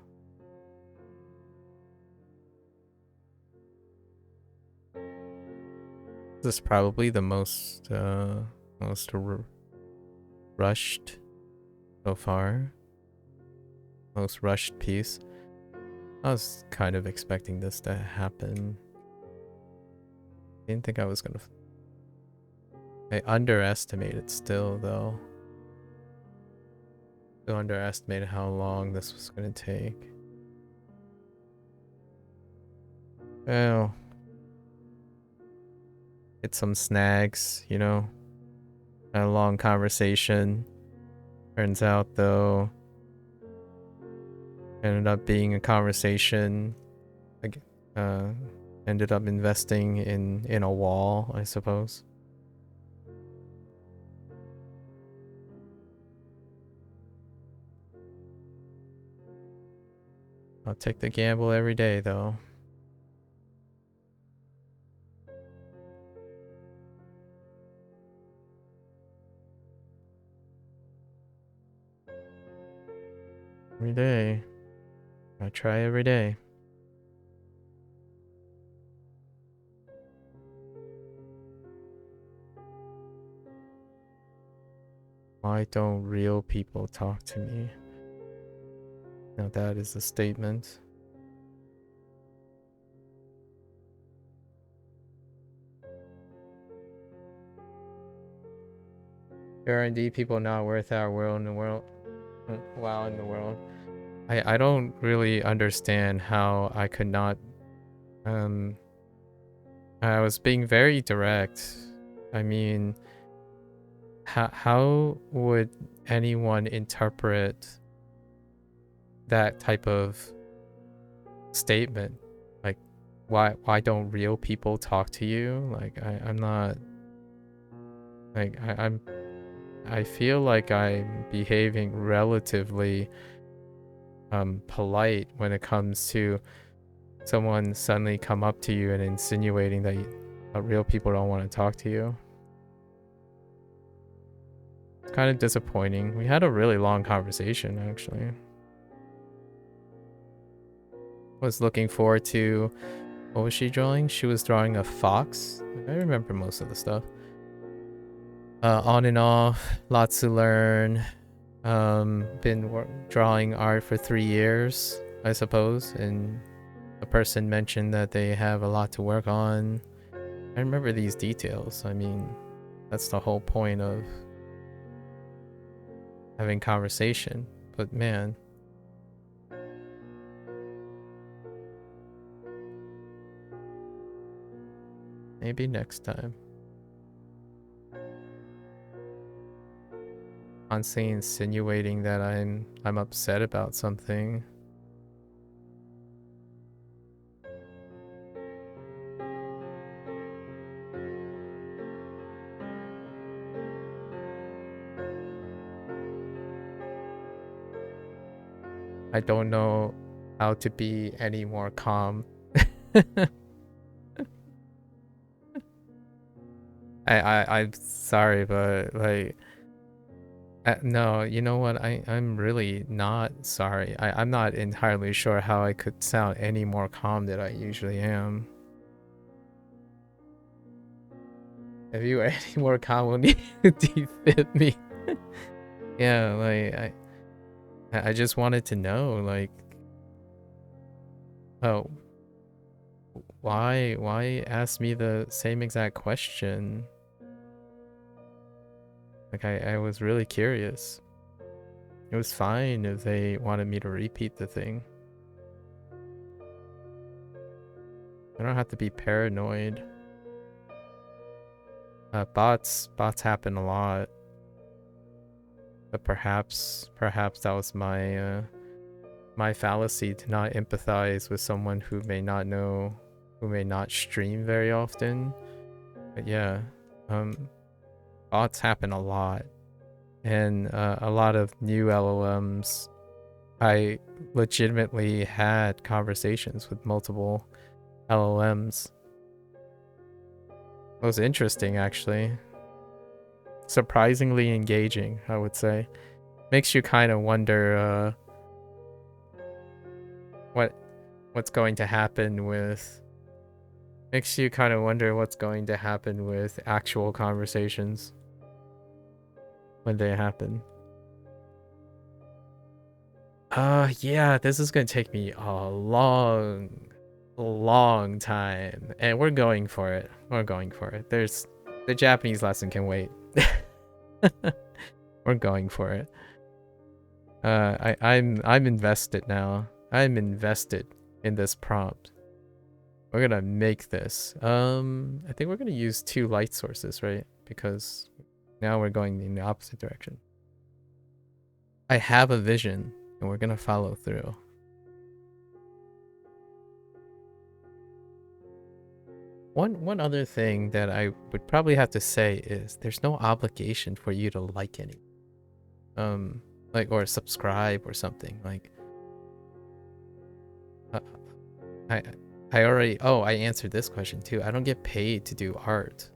This is probably the most rushed so far. Most rushed piece. I was kind of expecting this to happen. Didn't think I was gonna. I underestimated still though. I underestimated how long this was gonna take. Well, hit some snags, you know. A long conversation. Turns out, though, ended up being a conversation. Ended up investing in a wall, I suppose. I'll take the gamble every day, though. Every day. I try every day. Why don't real people talk to me? Now that is a statement. There are indeed people not worth our world in the world. Wow, in the world. I don't really understand how I could not. I was being very direct. I mean, how would anyone interpret that type of statement? Like, why don't real people talk to you? Like, I'm not. Like, I feel like I'm behaving relatively polite when it comes to someone suddenly come up to you and insinuating that real people don't want to talk to you. It's kind of disappointing. We had a really long conversation, actually. Was looking forward to, what was she drawing? She was drawing a fox. I remember most of the stuff. On and off, lots to learn. Been drawing art for 3 years, I suppose, and a person mentioned that they have a lot to work on. I remember these details. I mean, that's the whole point of having conversation. But man, maybe next time. Constantly insinuating that I'm upset about something. I don't know how to be any more calm. I'm sorry, but like, no, you know what? I'm really not sorry. I'm not entirely sure how I could sound any more calm than I usually am. If you were any more calm, will you defib me? Yeah, like I just wanted to know, like, oh, why ask me the same exact question? Like, I was really curious. It was fine if they wanted me to repeat the thing. I don't have to be paranoid. Bots happen a lot. But perhaps that was my my fallacy to not empathize with someone who may not know, who may not stream very often. But yeah, bots happen a lot, and a lot of new LLMs. I legitimately had conversations with multiple LLMs. It was interesting, actually. Surprisingly engaging, I would say. Makes you kind of wonder what's going to happen with. Makes you kind of wonder what's going to happen with actual conversations when they happen. Yeah, this is gonna take me a long time, and we're going for it. We're going for it. The Japanese lesson can wait. We're going for it. I'm invested now. I'm invested in this prompt. We're gonna make this. I think we're gonna use 2 light sources, right? Because now we're going in the opposite direction. I have a vision, and we're gonna follow through. One other thing that I would probably have to say is there's no obligation for you to like any, like, or subscribe or something. Like, I I already, oh, I answered this question too. I don't get paid to do art.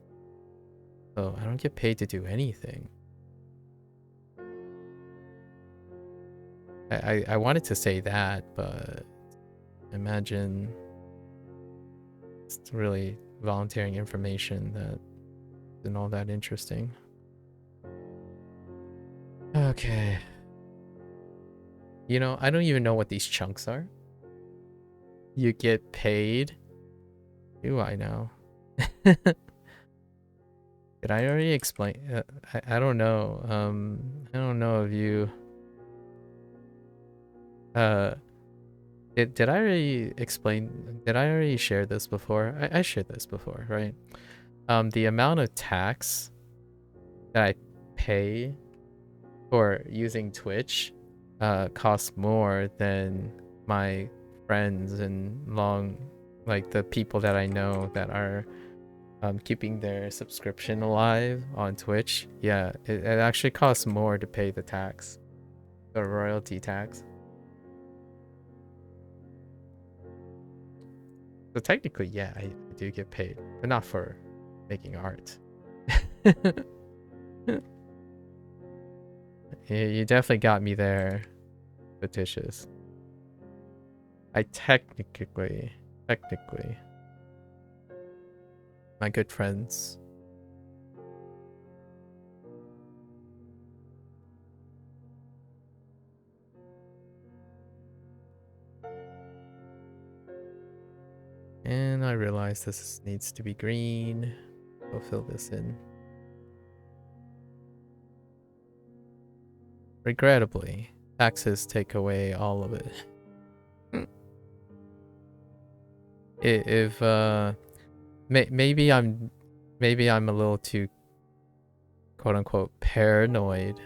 So I don't get paid to do anything. I wanted to say that, but imagine it's really volunteering information that isn't all that interesting. Okay. You know, I don't even know what these chunks are. You get paid? Do I know? Did I already explain? I don't know. I don't know if you. Did I already explain? Did I already share this before? I shared this before, right? The amount of tax that I pay for using Twitch costs more than my friends and like the people that I know that are keeping their subscription alive on Twitch. Yeah, it actually costs more to pay the tax, the royalty tax. So technically, yeah, I do get paid, but not for making art. You definitely got me there, Fictitious. I technically, my good friends. And I realize this needs to be green. I'll fill this in. Regrettably, taxes take away all of it. If maybe I'm a little too quote unquote paranoid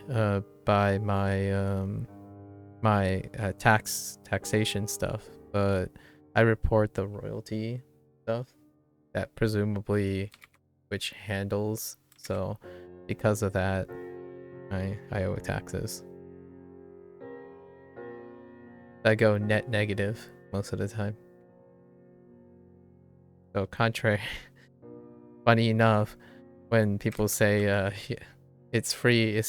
by my taxation stuff, but I report the royalty stuff that presumably which handles, so because of that I owe taxes. I go net negative most of the time. So contrary, funny enough, when people say it's free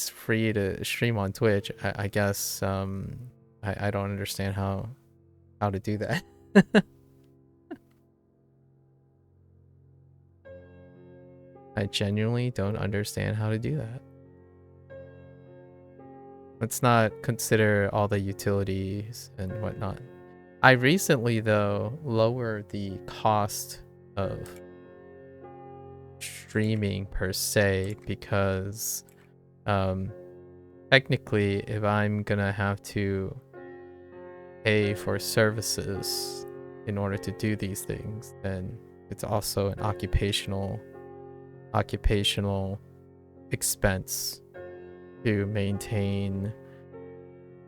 to stream on Twitch, I guess I don't understand how to do that. I genuinely don't understand how to do that. Let's not consider all the utilities and whatnot. I recently, though, lowered the cost of streaming per se because technically if I'm gonna have to pay for services in order to do these things, then it's also an occupational expense to maintain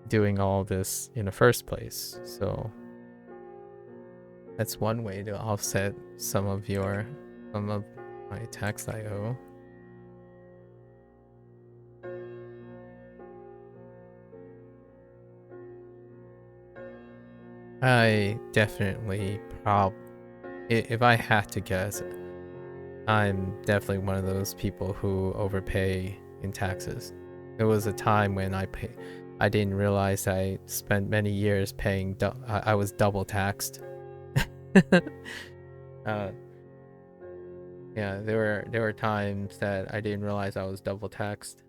doing all this in the first place. So that's one way to offset some of my tax I owe. I definitely if I had to guess, I'm definitely one of those people who overpay in taxes. There was a time when I didn't realize I spent many years paying I was double taxed. Yeah, there were times that I didn't realize I was double taxed.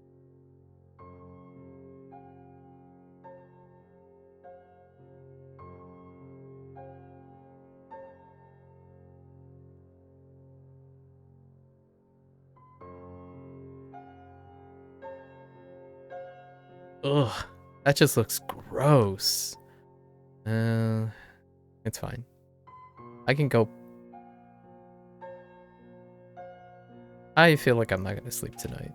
Ugh, that just looks gross. It's fine. I can go I feel like I'm not gonna sleep tonight.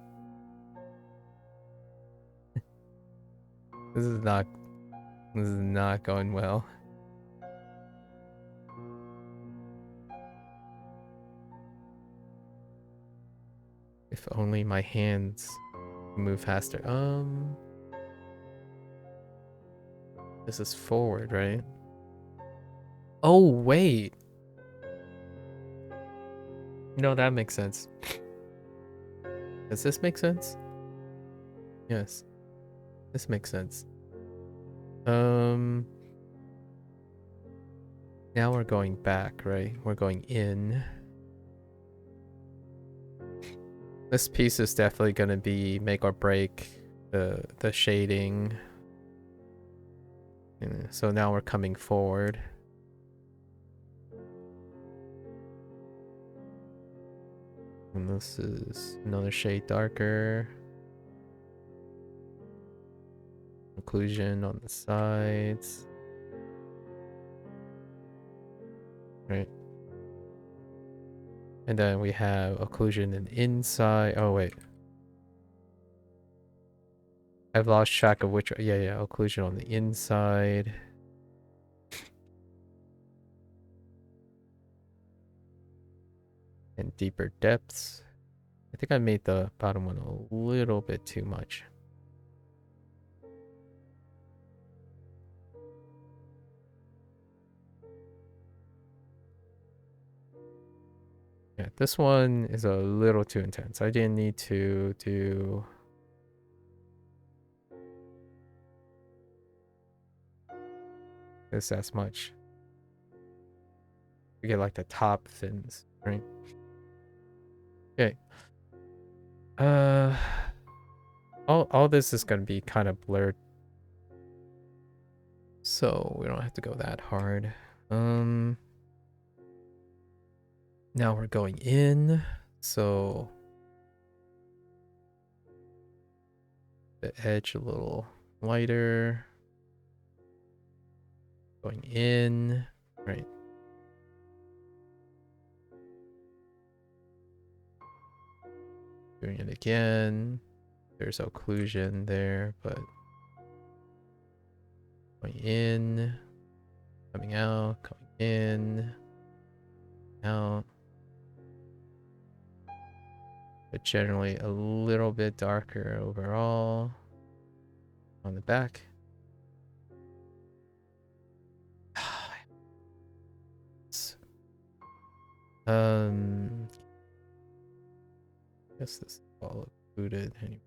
This is not going well. If only my hands move faster. This is forward, right? Oh, wait. No, that makes sense. Does this make sense? Yes. This makes sense. Now we're going back, right? We're going in. This piece is definitely gonna be make or break the shading. And so now we're coming forward. And this is another shade darker. Occlusion on the sides. Right. And then we have occlusion in inside. Oh, wait. I've lost track of which. Yeah, occlusion on the inside. And deeper depths. I think I made the bottom one a little bit too much. Yeah, this one is a little too intense. I didn't need to do this as much. We get like the top fins, right? Okay. All this is gonna be kind of blurred, so we don't have to go that hard. Now we're going in, so the edge a little lighter. Going in, right? Doing it again. There's occlusion there, but going in, coming out, coming in, out. But generally a little bit darker overall on the back. Guess this is all occluded anyway.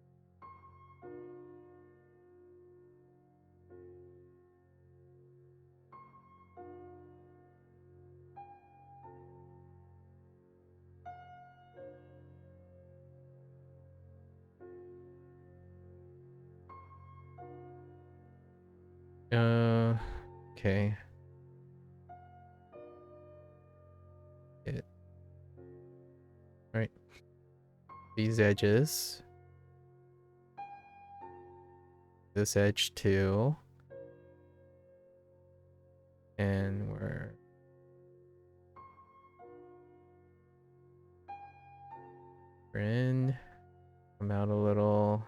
Okay. Right. These edges. This edge too. And we're in. Come out a little.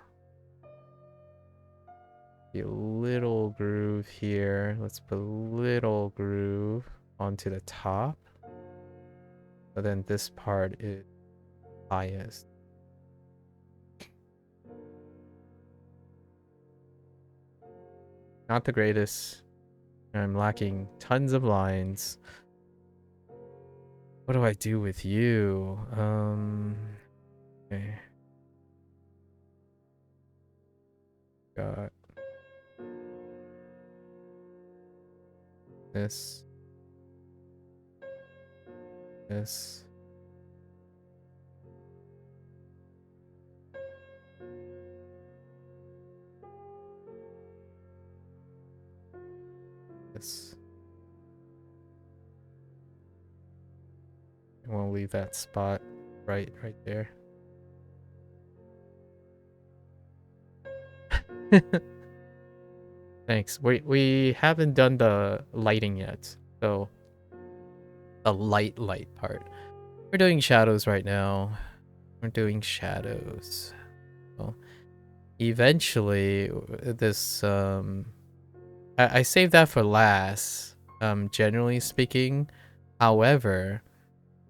Be a little groove here. Let's put a little groove onto the top. But then this part is highest. Not the greatest. I'm lacking tons of lines. What do I do with you? Okay. Got this. This. This. And we'll leave that spot right there. Thanks. We haven't done the lighting yet, so the light part. We're doing shadows right now. We're doing shadows. Well, eventually, this I saved that for last. Generally speaking, however,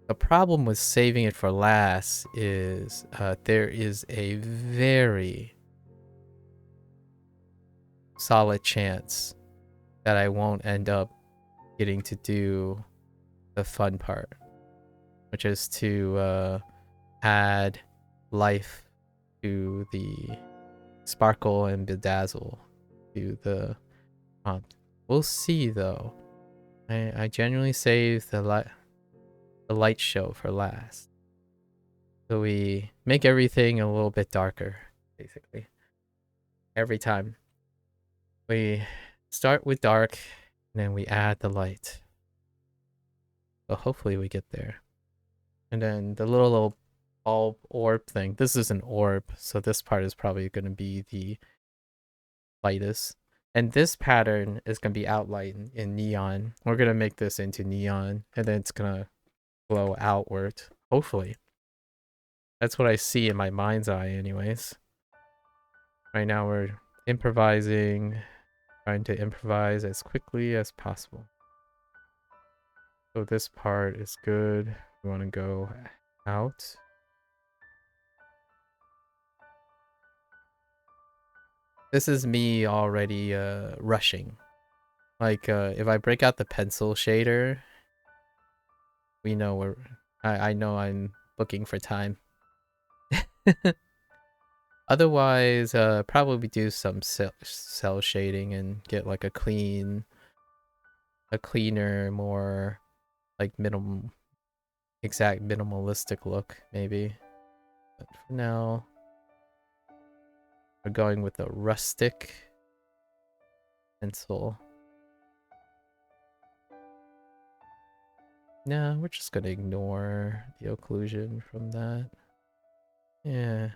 the problem with saving it for last is there is a very solid chance that I won't end up getting to do the fun part, which is to add life to the sparkle and bedazzle to the prompt. We'll see though. I genuinely save the light show for last. So we make everything a little bit darker, basically. Every time. We start with dark, and then we add the light. So hopefully we get there. And then the little bulb orb thing. This is an orb, so this part is probably going to be the lightest. And this pattern is going to be outlined in neon. We're going to make this into neon, and then it's going to glow outward, hopefully. That's what I see in my mind's eye anyways. Right now we're improvising, trying to improvise as quickly as possible. So this part is good. We want to go out. This is me already rushing. Like if I break out the pencil shader, we know where I know I'm looking for time. Otherwise, probably do some cell shading and get like a cleaner, more like exact minimalistic look, maybe. But for now, we're going with a rustic pencil. Nah, we're just gonna ignore the occlusion from that. Yeah,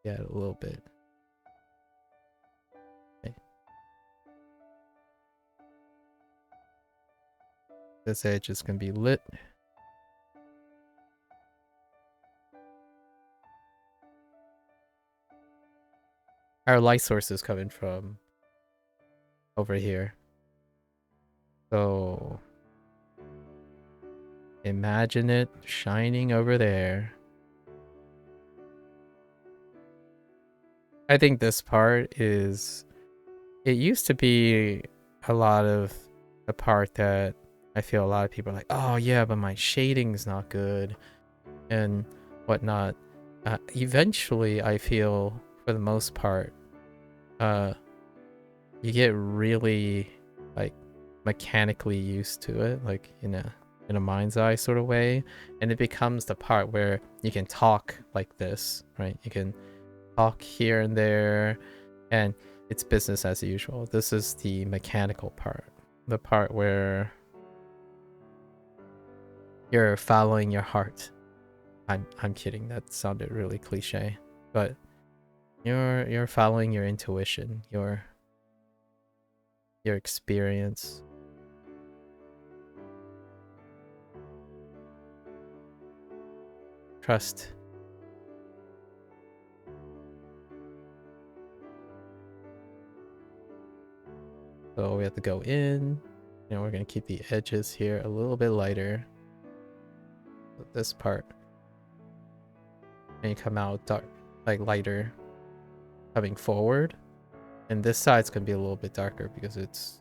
a little bit. Okay. This edge is gonna be lit. Our light source is coming from over here. So imagine it shining over there. I think this part is... It used to be a lot of the part that I feel a lot of people are like, oh yeah, but my shading's not good and whatnot. Eventually, I feel, for the most part, you get really like mechanically used to it, like in a mind's eye sort of way, and it becomes the part where you can talk like this, right? You can talk here and there, and it's business as usual. This is the mechanical part, the part where you're following your heart. I'm kidding, that sounded really cliche, but you're following your intuition, your experience. Trust. So we have to go in, and we're gonna keep the edges here a little bit lighter. This part, and you come out dark, like lighter, coming forward, and this side's gonna be a little bit darker because it's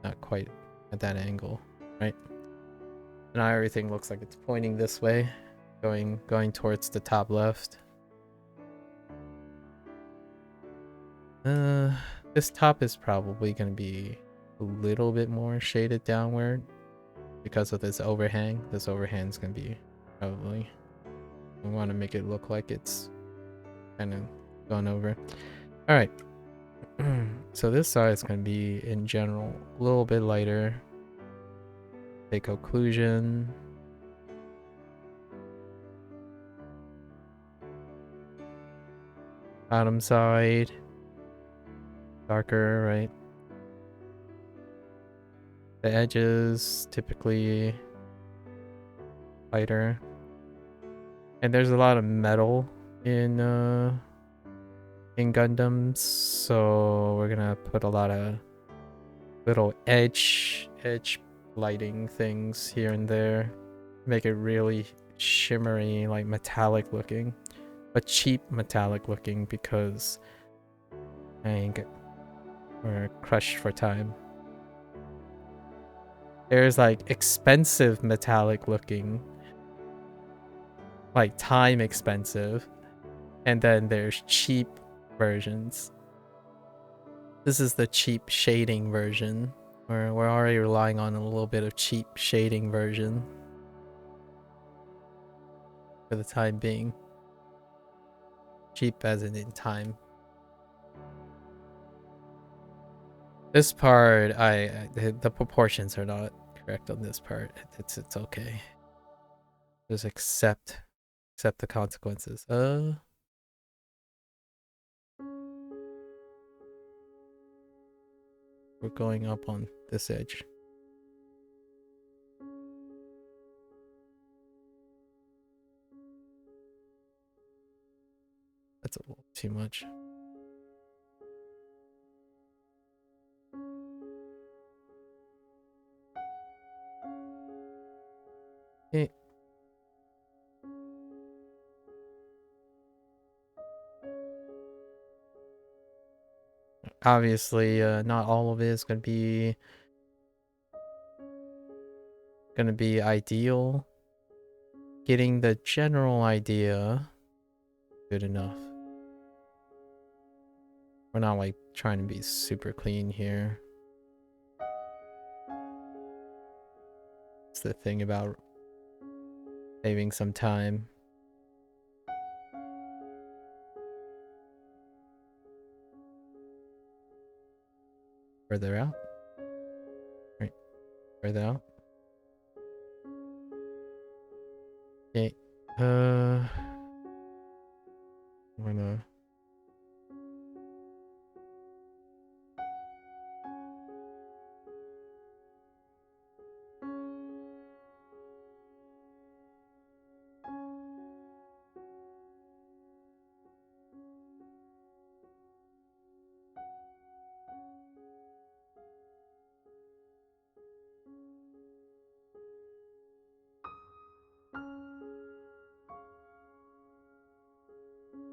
not quite at that angle, right? Now everything looks like it's pointing this way, going towards the top left. This top is probably gonna be a little bit more shaded downward because of this overhang. This overhang's gonna be probably... We want to make it look like it's kind of gone over. All right. So this side is going to be, in general, a little bit lighter. Take occlusion. Bottom side. Darker, right? The edges, typically lighter. And there's a lot of metal in Gundams, so we're gonna put a lot of little edge lighting things here and there, make it really shimmery, like metallic looking, but cheap metallic looking because we're crushed for time. There's like expensive metallic looking, like time expensive, and then there's cheap versions. This is the cheap shading version. We're already relying on a little bit of cheap shading version for the time being. Cheap as in time. This part, the proportions are not correct on this part. It's okay. Just accept the consequences. We're going up on this edge. That's a little too much. Okay. Obviously, not all of it is gonna be ideal. Getting the general idea, good enough. We're not like trying to be super clean here. It's the thing about saving some time. Further out. Right. Further out. Okay. I'm gonna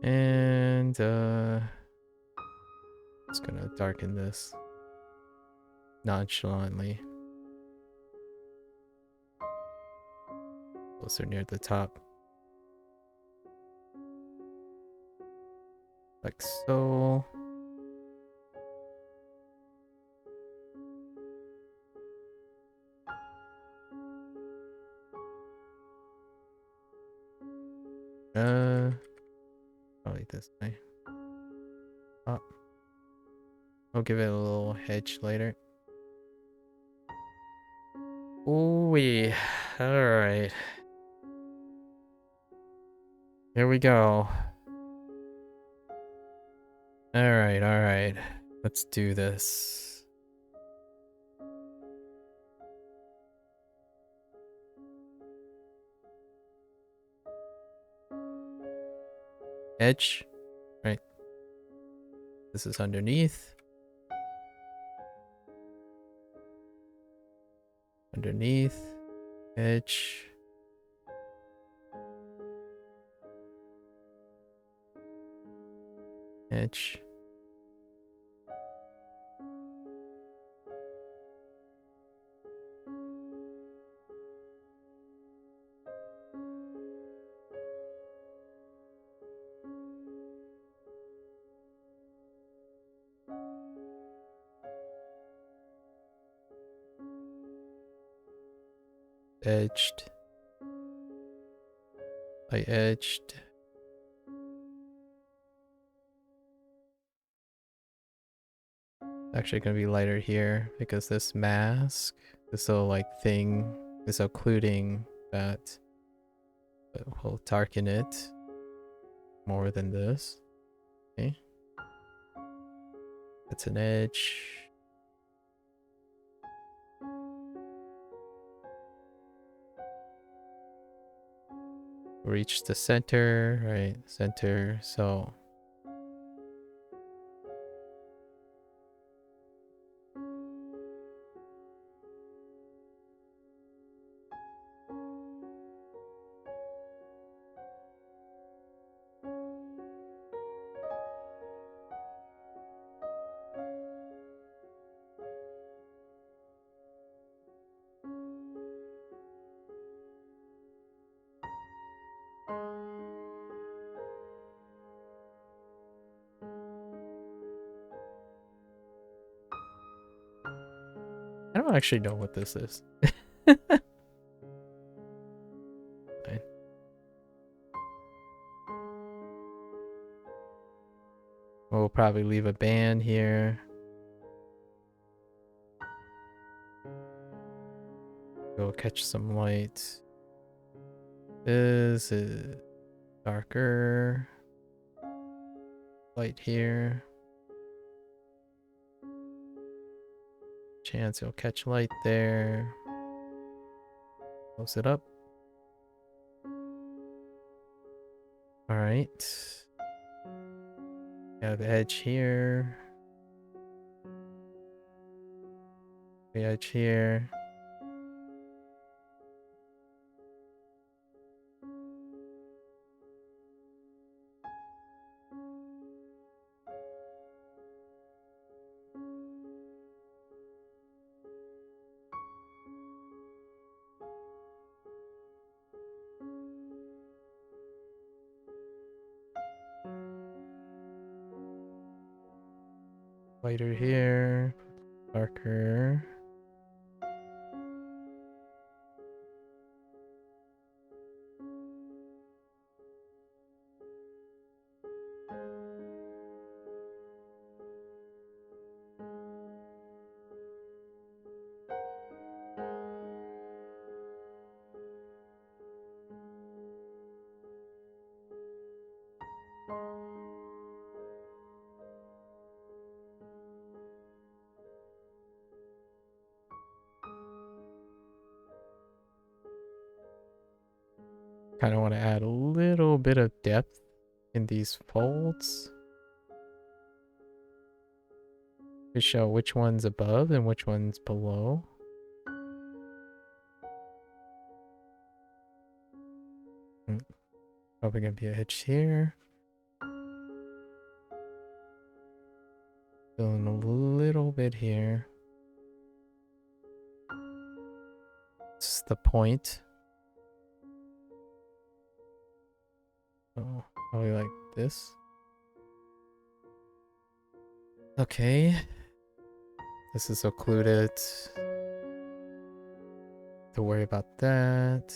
and just gonna darken this nonchalantly. Closer near the top. Like so. Probably this way. Up. I'll give it a little hedge later. Ooh-wee. Alright. Here we go. Alright. Let's do this. Edge. Right. This is underneath. Underneath. Edge. Edge. Edged. I edged. Actually gonna be lighter here because this mask, this little like thing is occluding that, but we'll darken it more than this. Okay. That's an edge. reach the center, right? Center. So I don't actually know what this is. Fine. We'll probably leave a band here. Go catch some light. This is darker. Light here. Chance you'll catch light there. Close it up. Alright. Have edge here. The edge here. Lighter here. Darker. Kind of want to add a little bit of depth in these folds to show which one's above and which one's below. Probably gonna be a hitch here. Filling a little bit here. This is the point. Oh, probably like this. Okay. This is occluded. Don't worry about that.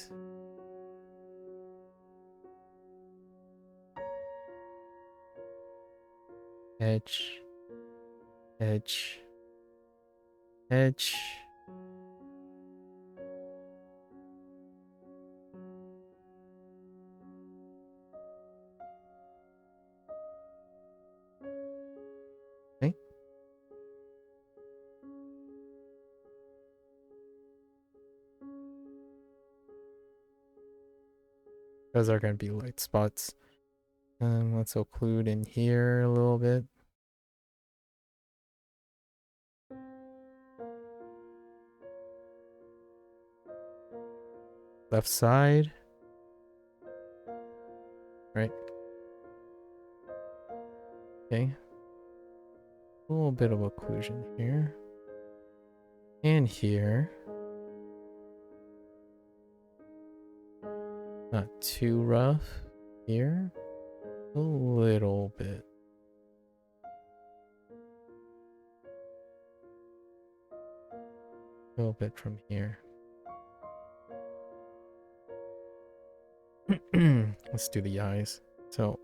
Edge. Edge. Edge. Okay. Those are going to be light spots. Let's occlude in here a little bit. Left side. Right. Okay. A little bit of occlusion here. And here. Not too rough. Here. A little bit. A little bit from here. Let's do the eyes. So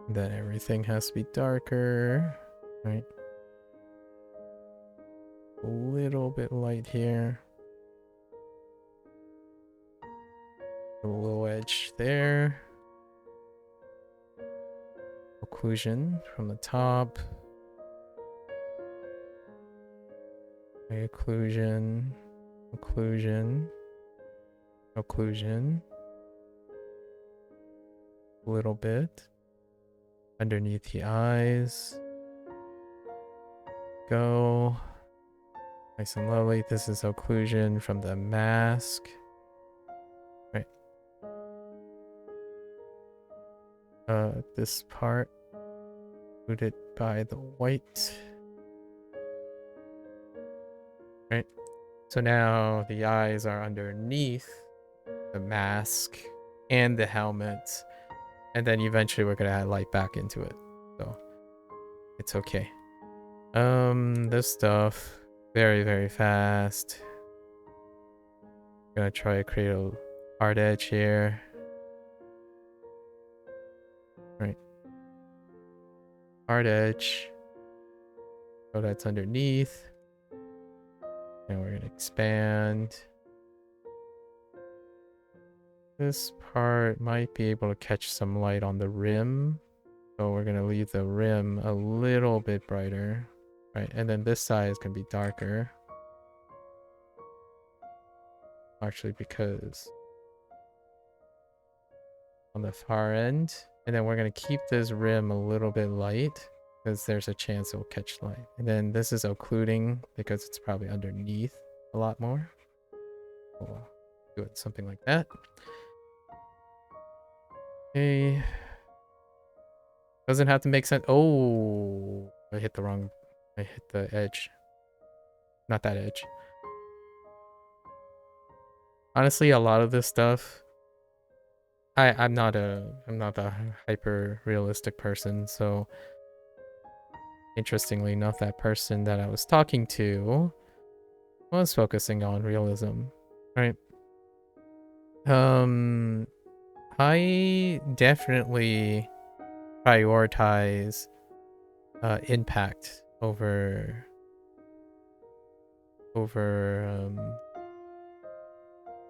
then everything has to be darker, right? A little bit light here. A little edge there. Occlusion from the top. Occlusion. Occlusion. Occlusion. A little bit. Underneath the eyes. Go. Nice and lovely. This is occlusion from the mask. Right. This part. Included by the white. Right. So now the eyes are underneath the mask and the helmet. And then eventually we're gonna add light back into it. So it's okay. This stuff very, very fast. Gonna try to create a hard edge here. Right. Hard edge. So that's underneath. And we're gonna expand. This part might be able to catch some light on the rim. So we're gonna leave the rim a little bit brighter. Right, and then this side is gonna be darker. Actually, because on the far end. And then we're gonna keep this rim a little bit light because there's a chance it will catch light. And then this is occluding because it's probably underneath a lot more. We'll do it something like that. Okay. Doesn't have to make sense. Oh, I hit the wrong. I hit the edge. Not that edge. Honestly, a lot of this stuff. I'm not a hyper realistic person, so interestingly enough, that person that I was talking to was focusing on realism, right? I definitely prioritize impact over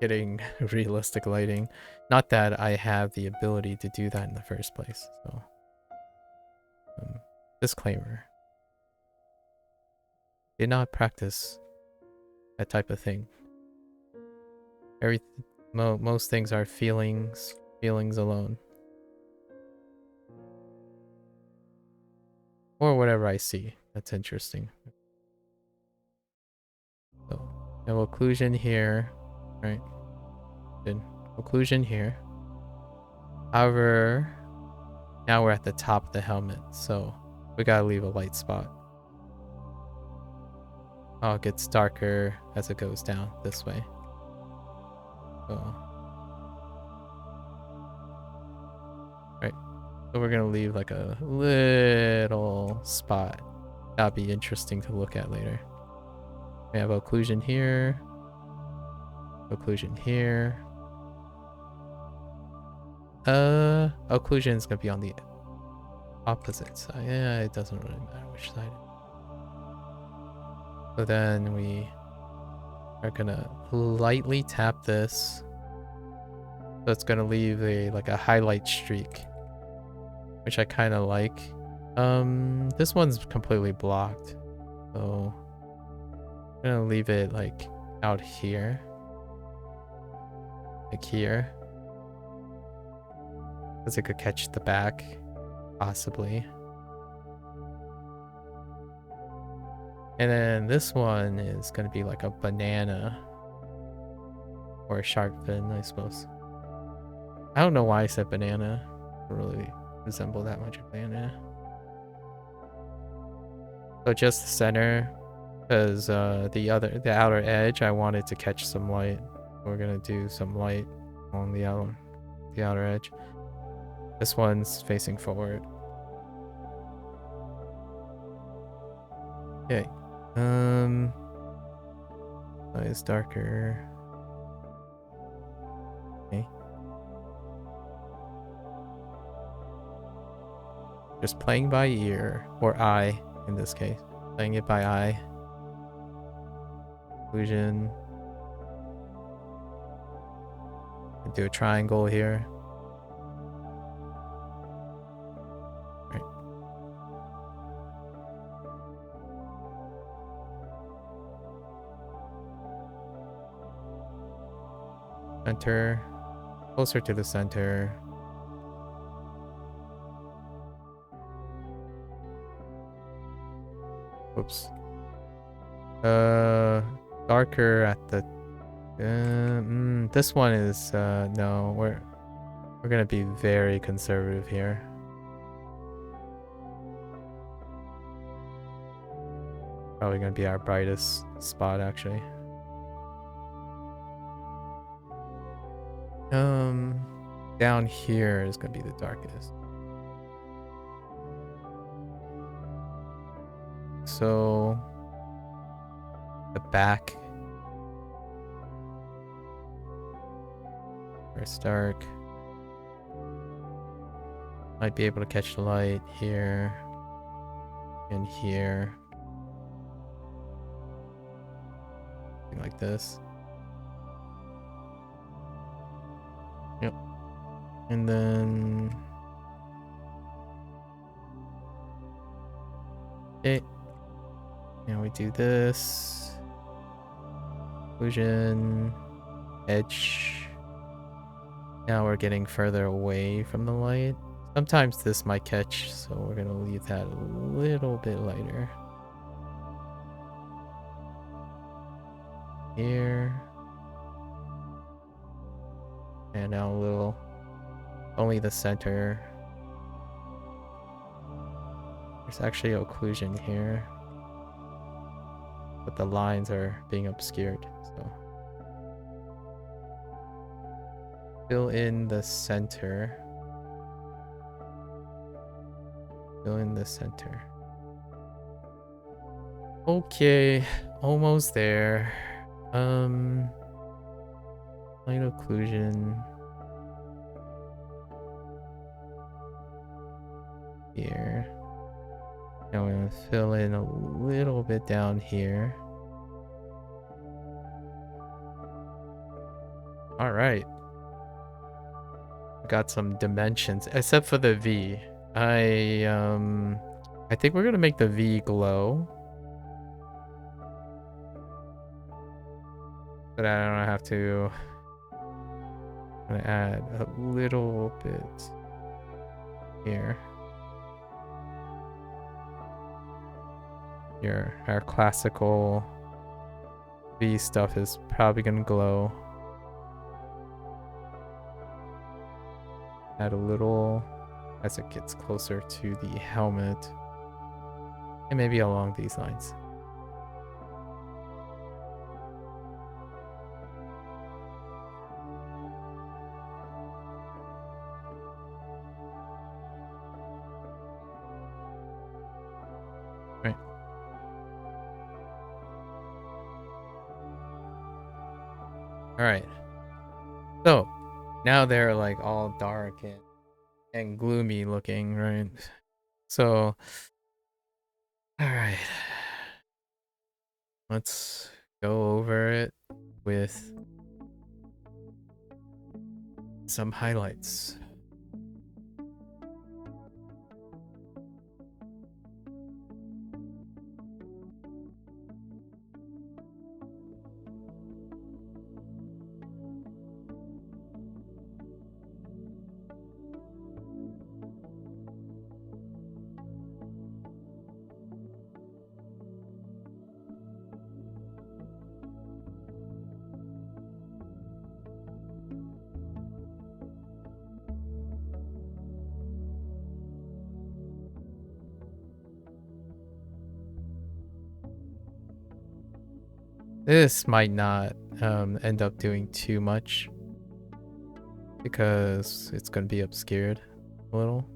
getting realistic lighting. Not that I have the ability to do that in the first place. So, disclaimer: did not practice that type of thing. Most things are feelings alone, or whatever I see that's interesting. So, no occlusion here, right? Then occlusion here. However, now we're at the top of the helmet, so we gotta leave a light spot. Oh, it gets darker as it goes down this way. So, right. So we're gonna leave like a little spot. That'll be interesting to look at later. We have occlusion here. Occlusion here. Occlusion is gonna be on the opposite side. Yeah, it doesn't really matter which side. So then we are gonna lightly tap this. So it's gonna leave like a highlight streak, which I kind of like. This one's completely blocked, so I'm gonna leave it like out here, like here, because it could catch the back, possibly. And then this one is gonna be like a banana or a shark fin, I suppose. I don't know why I said banana. It doesn't really resemble that much of banana. So just the center, because the outer edge, I wanted to catch some light. We're gonna do some light on the outer edge. This one's facing forward. Okay. It's darker. Okay. Just playing by ear, or eye in this case. Playing it by eye. Occlusion. Do a triangle here. Right. Center. Closer to the center. Oops. Darker at the this one is no, we're gonna be very conservative here. Probably gonna be our brightest spot actually. Down here is gonna be the darkest. So the back where it's dark. Might be able to catch the light here and here. Something like this. Yep. And then okay. Now we do this. Occlusion. Edge. Now we're getting further away from the light. Sometimes this might catch, so we're gonna leave that a little bit lighter. Here. And now a little, only the center. There's actually occlusion here, but the lines are being obscured, so. Fill in the center. Fill in the center. Okay, almost there. Light occlusion. Here. Now we're gonna fill in a little bit down here. All right. Got some dimensions, except for the V. I think we're gonna make the V glow, but I don't have to. I'm gonna add a little bit here. Here, our classical V stuff is probably gonna glow. Add a little as it gets closer to the helmet, and maybe along these lines. Right. All right. So now they're like all dark and gloomy looking, right? So, all right. Let's go over it with some highlights. This might not end up doing too much because it's going to be obscured a little.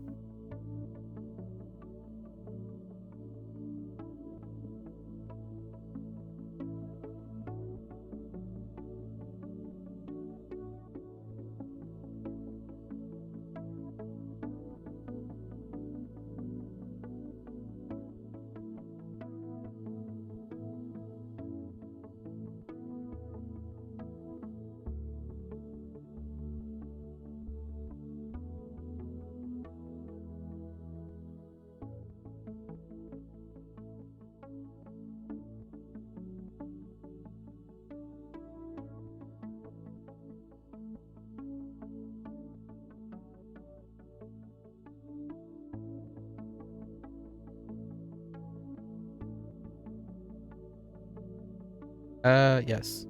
Yes.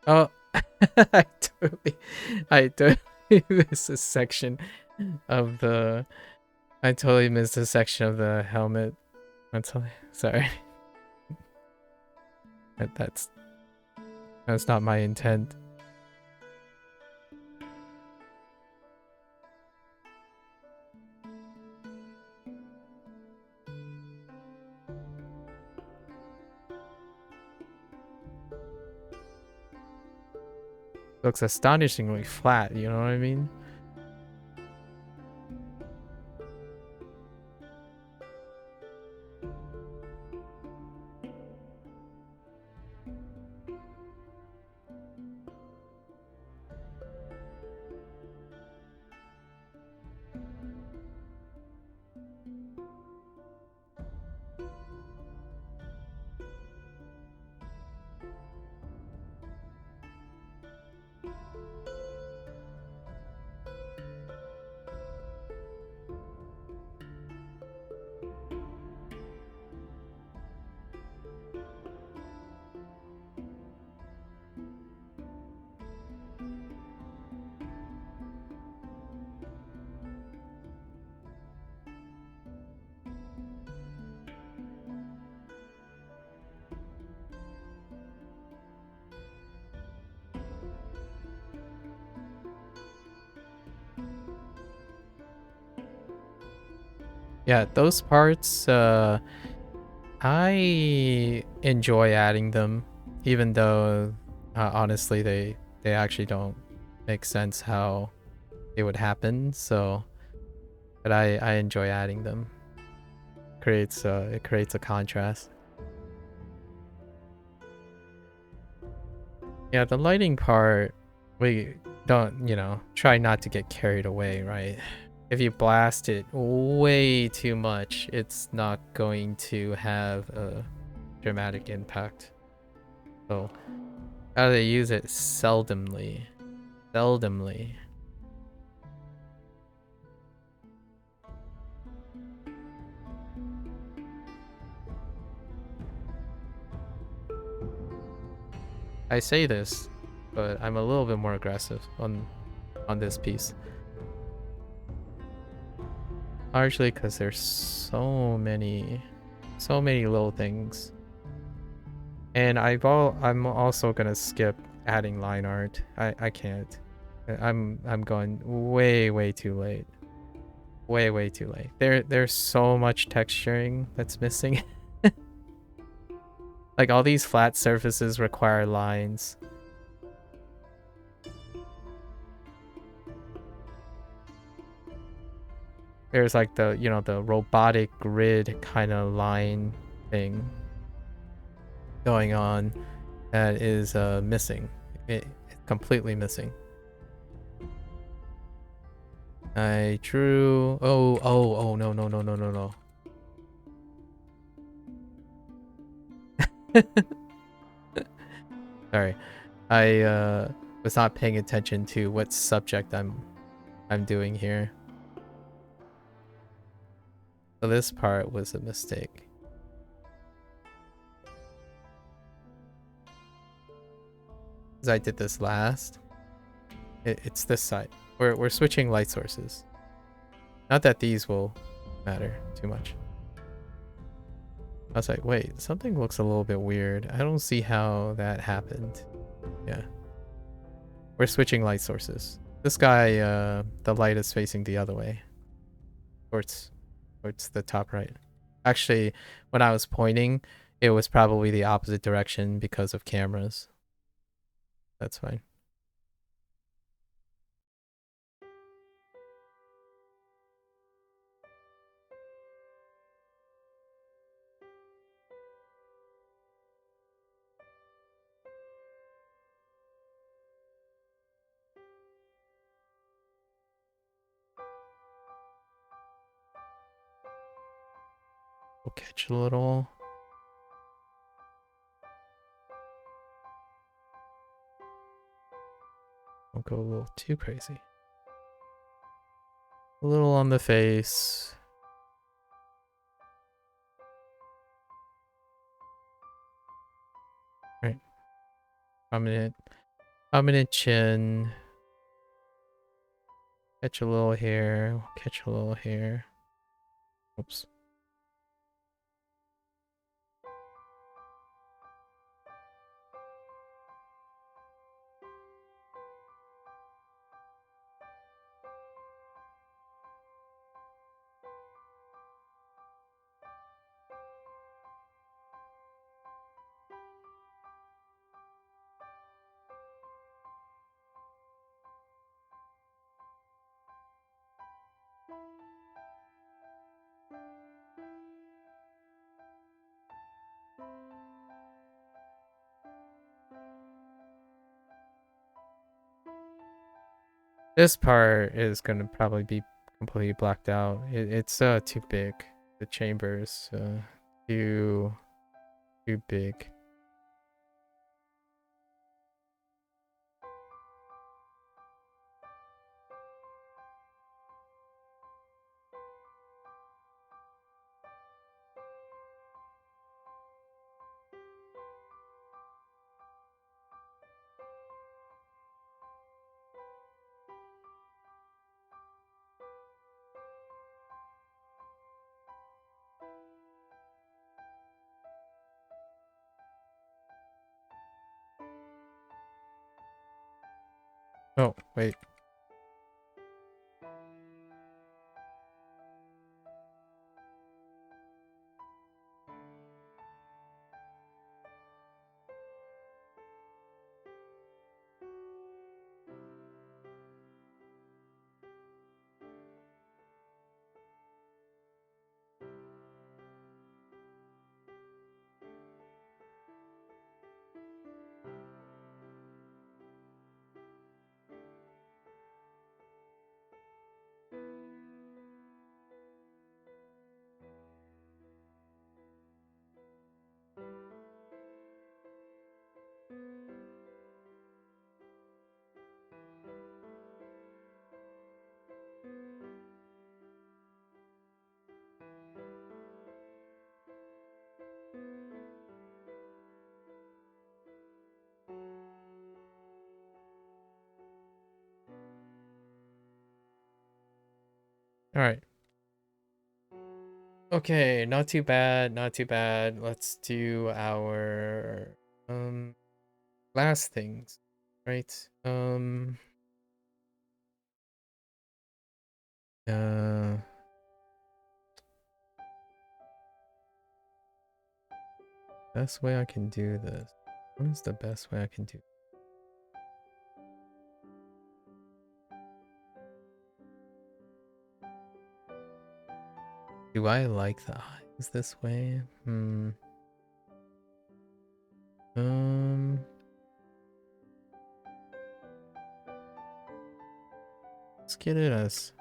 Oh, I totally missed a section of the. I totally missed a section of the helmet. I'm sorry. That's not my intent. Looks astonishingly flat, you know what I mean? Yeah, those parts, I enjoy adding them, even though honestly they actually don't make sense how it would happen. So, but I enjoy adding them. It creates a contrast. Yeah, the lighting part, we don't, try not to get carried away, right? If you blast it way too much, it's not going to have a dramatic impact. So, how they use it seldomly. Seldomly. I say this, but I'm a little bit more aggressive on this piece. Largely because there's so many little things. And I'm also gonna skip adding line art. I can't. I'm going way too late. Way too late. There's so much texturing that's missing. Like all these flat surfaces require lines. There's like the robotic grid kind of line thing going on that is missing. It's completely missing. I drew. Oh no no. Sorry, I was not paying attention to what subject I'm doing here. So this part was a mistake. Because I did this last. It's this side. We're switching light sources. Not that these will matter too much. I was like, wait, something looks a little bit weird. I don't see how that happened. Yeah. We're switching light sources. This guy, the light is facing the other way. Towards the top right. Actually, when I was pointing, it was probably the opposite direction because of cameras. That's fine. We'll catch a little. Don't go a little too crazy. A little on the face. Right. Prominent chin. Catch a little hair. Catch a little hair. Oops. This part is gonna probably be completely blacked out. It's too big. The chamber's too big. Oh, wait. All right. Okay, not too bad, not too bad. Let's do our last things, right? Uh best way I can do this. What is the best way I can do? Do I like the eyes this way? Let's get it as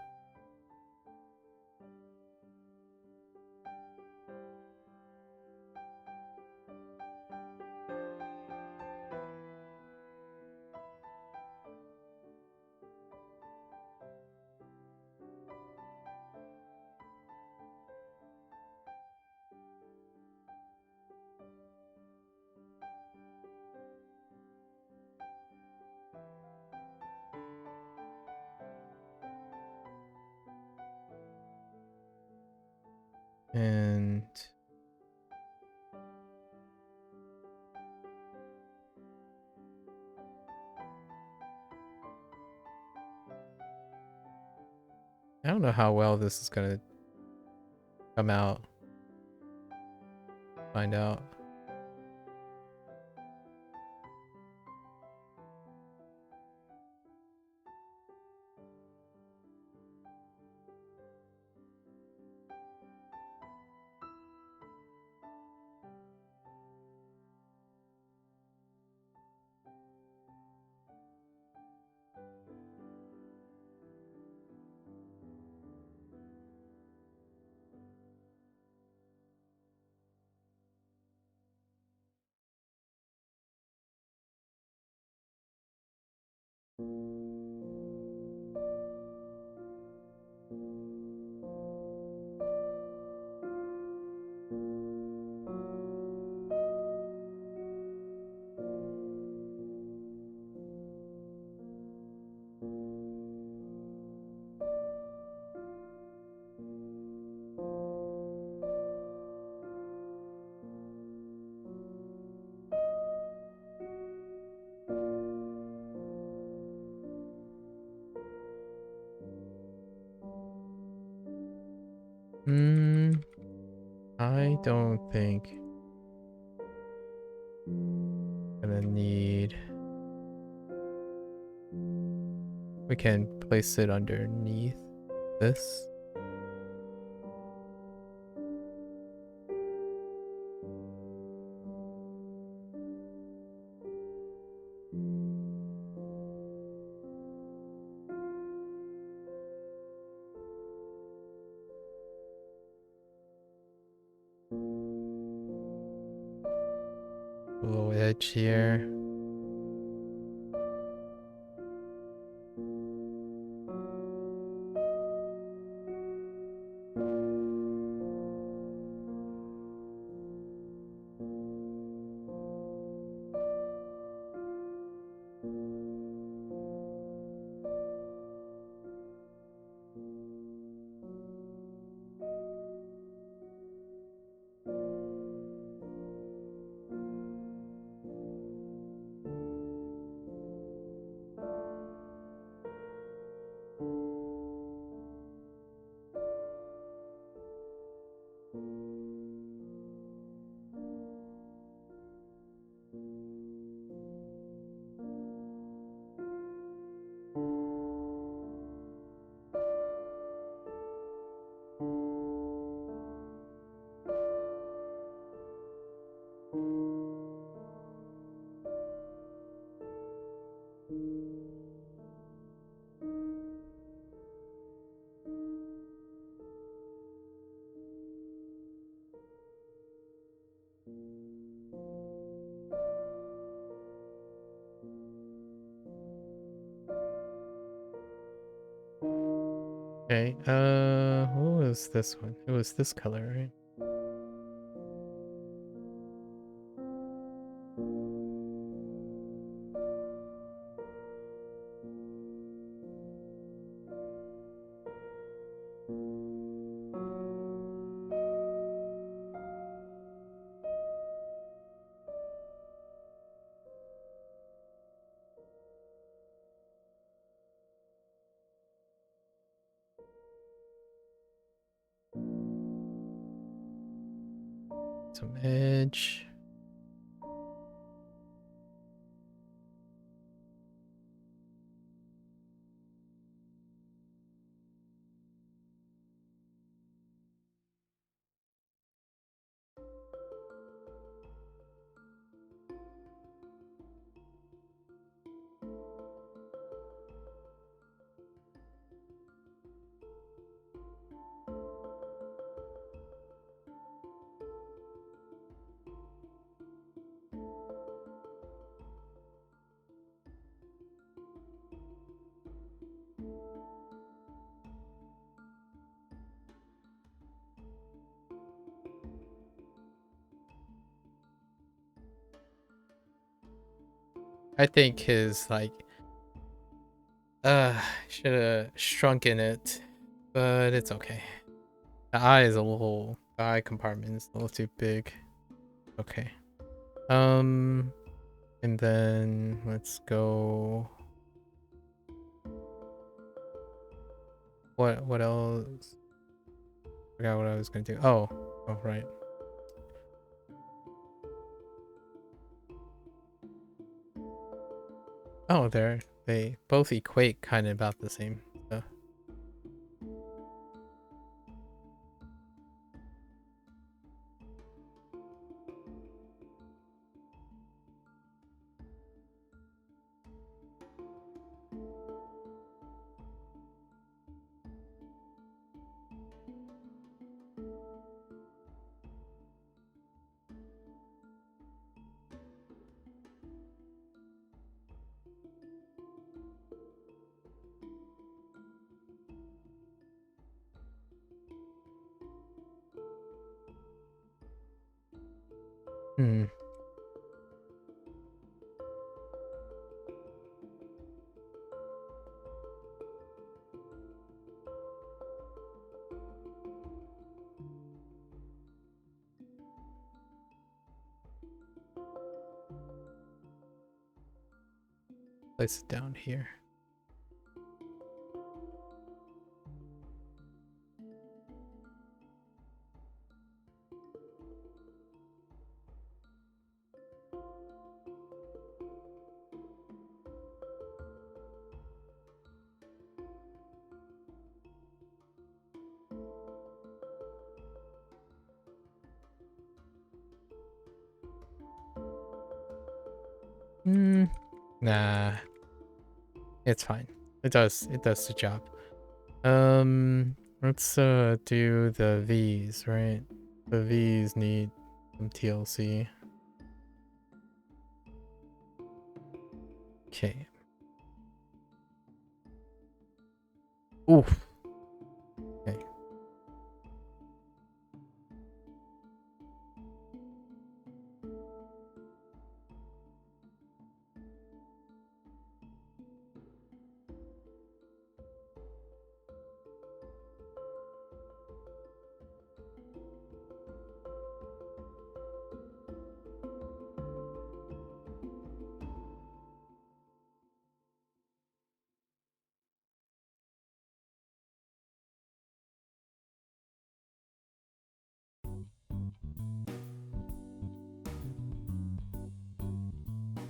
And I don't know how well this is gonna come out. Find out. I don't think I'm gonna need. We can place it underneath this. A little edge here. Okay, what was this one? It was this color, right? Some edge. I think his like should have shrunken it, but it's okay. The eye is a little eye compartment is a little too big. Okay. And then let's go. What else? Forgot what I was gonna do. Oh, right. Oh, they both equate kind of about the same. So. Hmm. Place it down here. Nah. It's fine. It does the job. Let's do the V's, right? The V's need some TLC. Okay. Oof. Okay.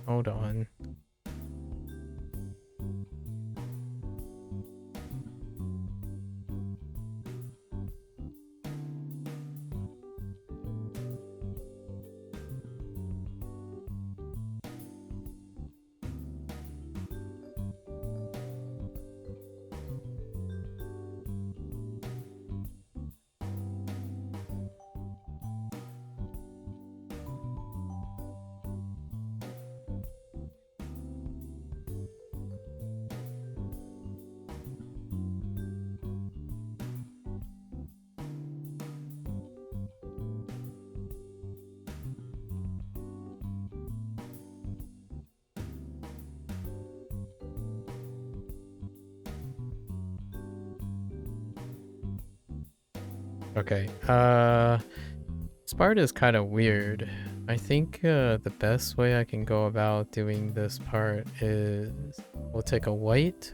Hold on. Okay. This part is kind of weird. I think the best way I can go about doing this part is we'll take a white,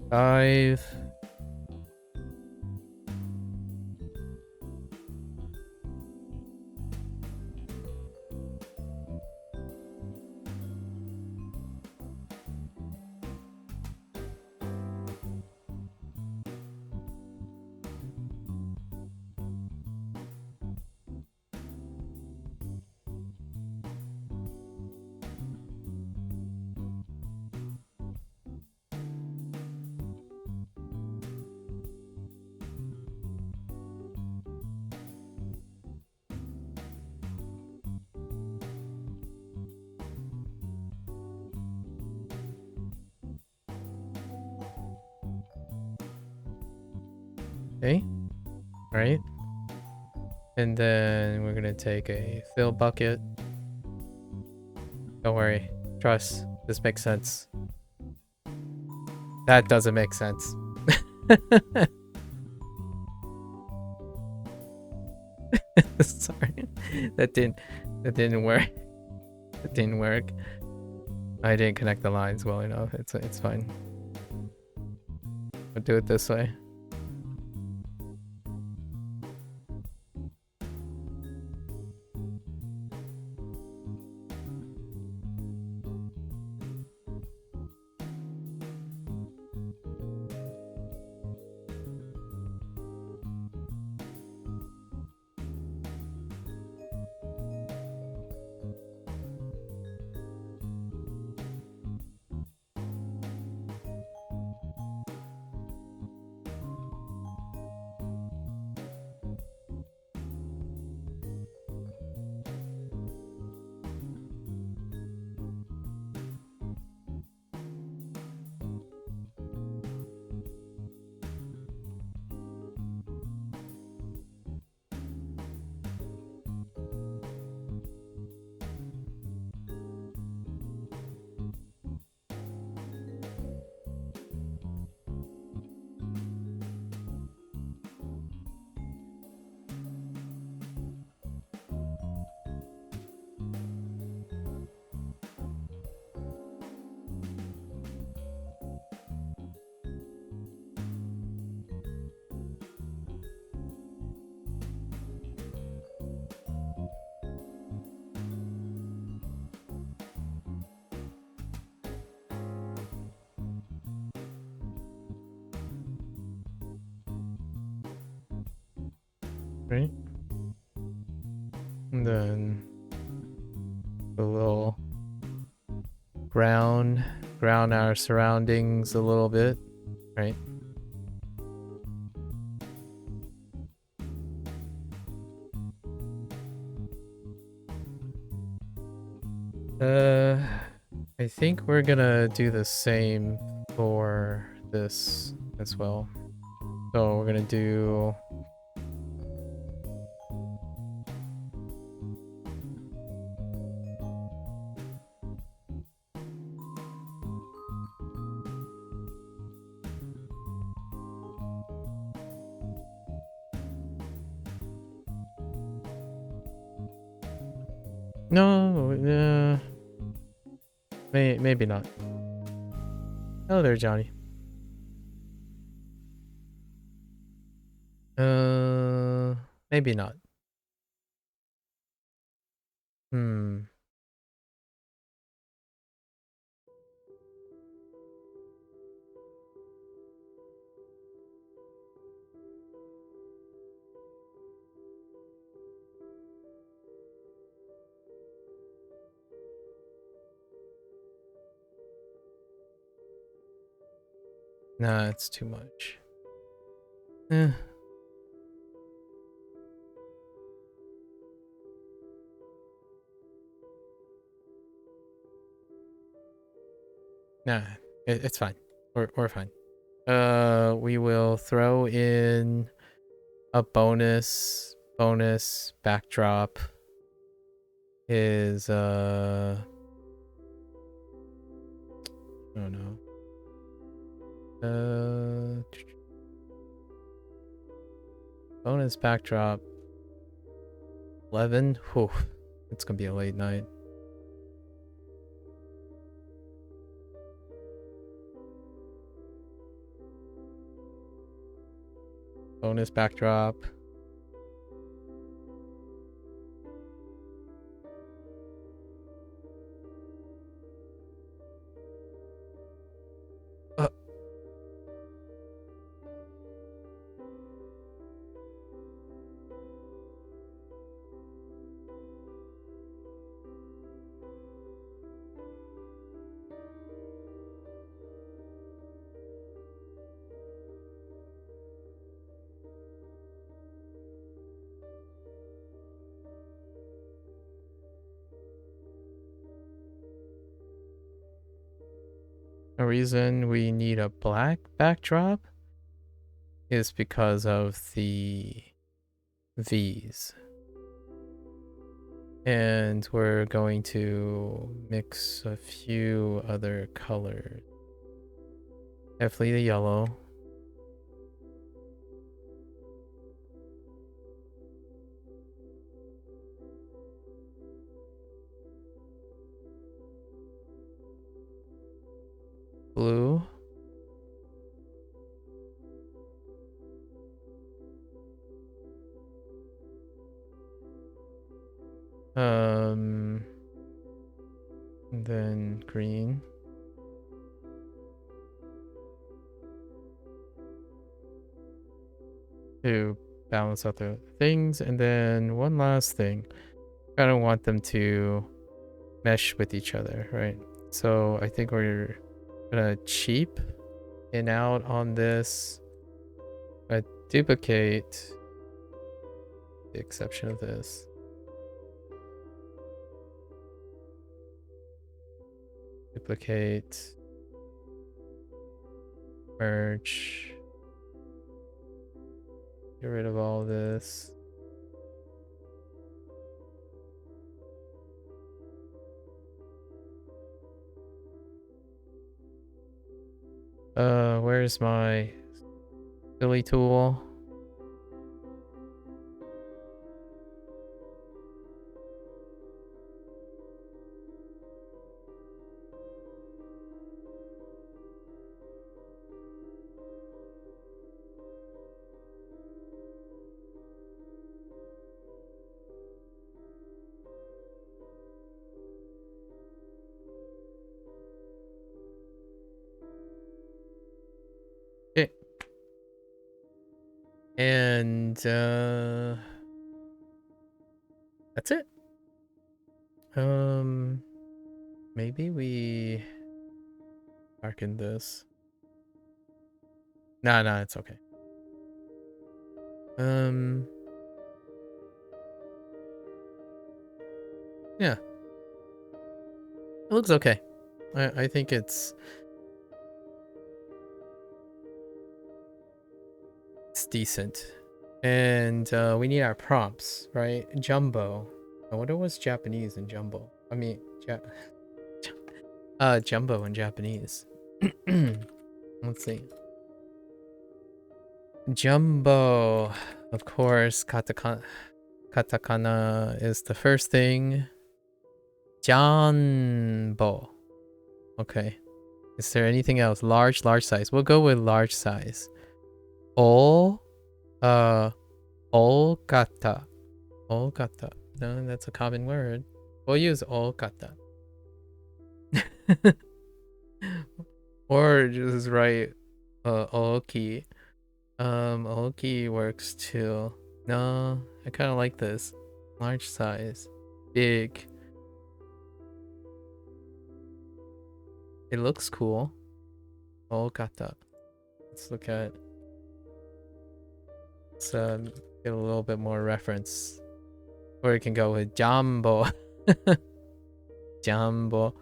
5, okay, right? And then we're gonna take a fill bucket. Don't worry, trust, this makes sense. That doesn't make sense. Sorry, that didn't work. It didn't work. I didn't connect the lines well enough. It's fine. I'll do it this way. Right? And then a little ground our surroundings a little bit, right? I think we're gonna do the same for this as well. So we're gonna do no, maybe not. Hello there, Johnny. Maybe not. Nah, it's too much. Nah, it's fine. We're fine. We will throw in a bonus backdrop. Is I don't know. Bonus backdrop 11. Whew, it's gonna be a late night. Bonus backdrop. The reason we need a black backdrop is because of the V's. And we're going to mix a few other colors. Definitely the yellow. Blue. And then green. To balance out the things, and then one last thing. I don't want them to mesh with each other, right? So I think we're gonna cheap in out on this. Duplicate the exception of this. Duplicate. Merge. Get rid of all this. Where's my silly tool? Okay. And that's it. Maybe we darken this. Nah, it's okay. Yeah. It looks okay. I think it's decent. And we need our prompts, right? Jumbo. I wonder what's Japanese in jumbo. I mean, jumbo in Japanese. Let's see. Jumbo. Of course, katakana is the first thing. Jumbo. Okay. Is there anything else? Large size. We'll go with large size. Olkata. Olkata. No, that's a common word. We'll use olkata. Or just write oki. Oki works too. No, I kind of like this. Large size. Big. It looks cool. Olkata. Let's look at. Let's get a little bit more reference. Or we can go with Jumbo. Jumbo.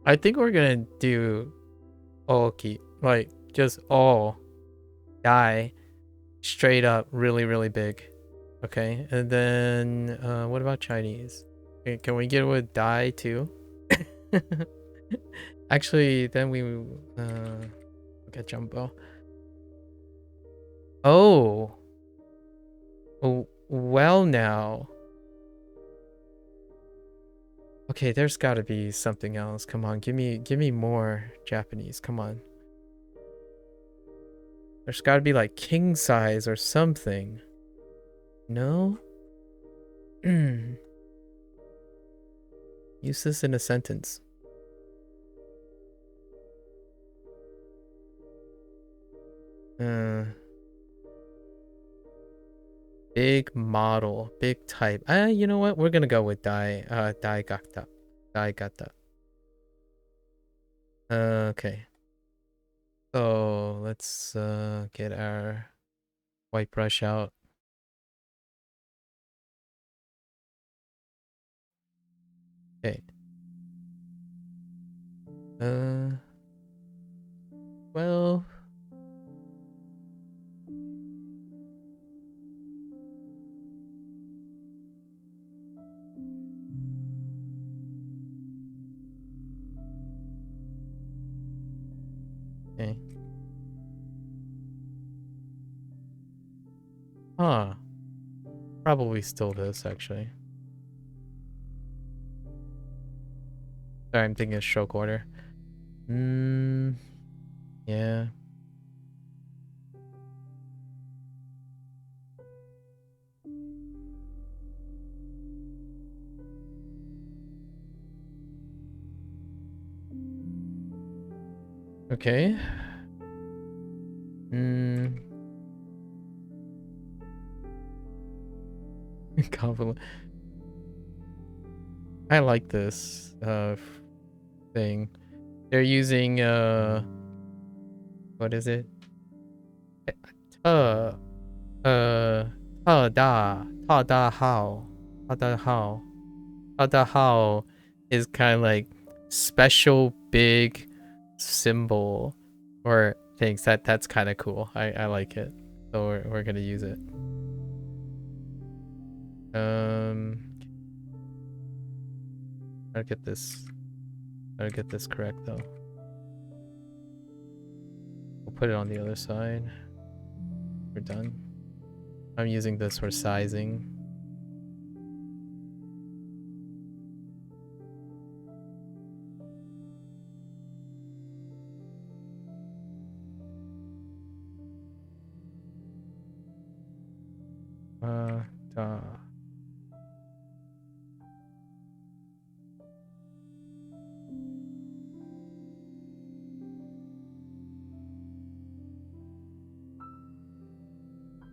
I think we're gonna do Oki. Like, just all die straight up really big. Okay, and then what about Chinese? Okay, can we get with die too? Actually, then we look at Jumbo. Oh, well now. Okay, there's got to be something else. Come on, give me more Japanese. Come on. There's got to be like king size or something. No? Use this in a sentence. Big model, big type. You know what? We're gonna go with Daigata. Daigata. Okay. So let's get our white brush out. Okay. Well. Okay. Huh. Probably still this, actually. Sorry, I'm thinking of stroke order. Yeah. Okay. Confident. I like this thing. They're using what is it? Uh ta da how is kind of like special big symbol or things that's kind of cool. I like it. So we're gonna use it. I'll get this correct though. We'll put it on the other side. We're done. I'm using this for sizing. Da.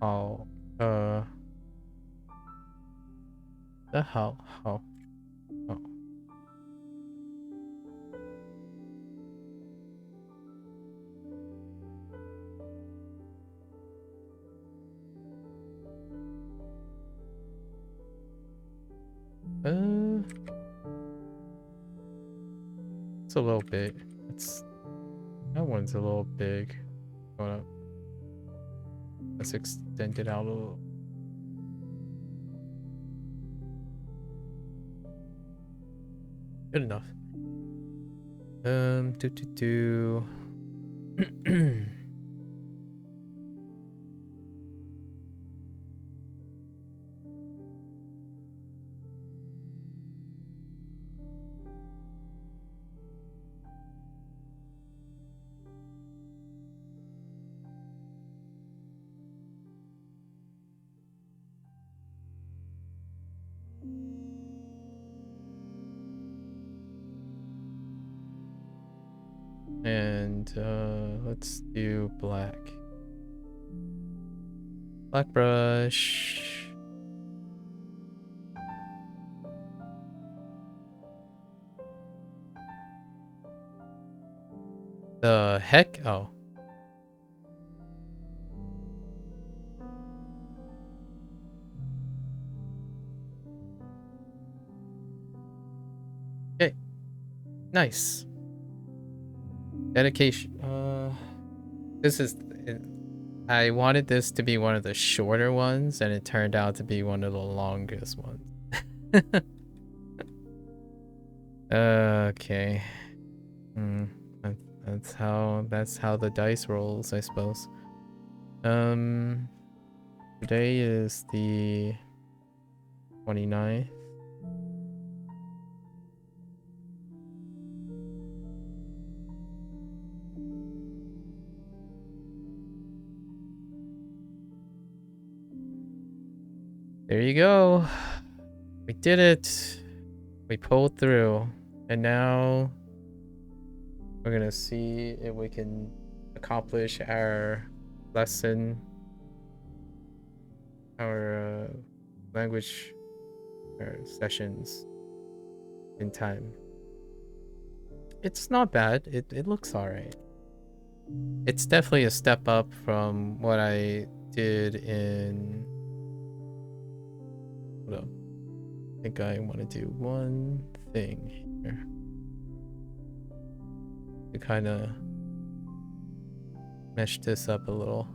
Oh, the hell? Oh. It's a little bit. That one's a little big. Hold up. Let's extend it out a little. Good enough. And let's do black. Black brush. The heck? Oh. Okay. Nice. Dedication. This is... I wanted this to be one of the shorter ones, and it turned out to be one of the longest ones. Okay. That's how the dice rolls, I suppose. Today is the 29th. There you go. We did it. We pulled through. And now we're gonna see if we can accomplish our lesson, our language sessions in time. It's not bad. It looks alright. It's definitely a step up from what I did in... Hold up. I think I want to do one thing here to kind of mesh this up a little.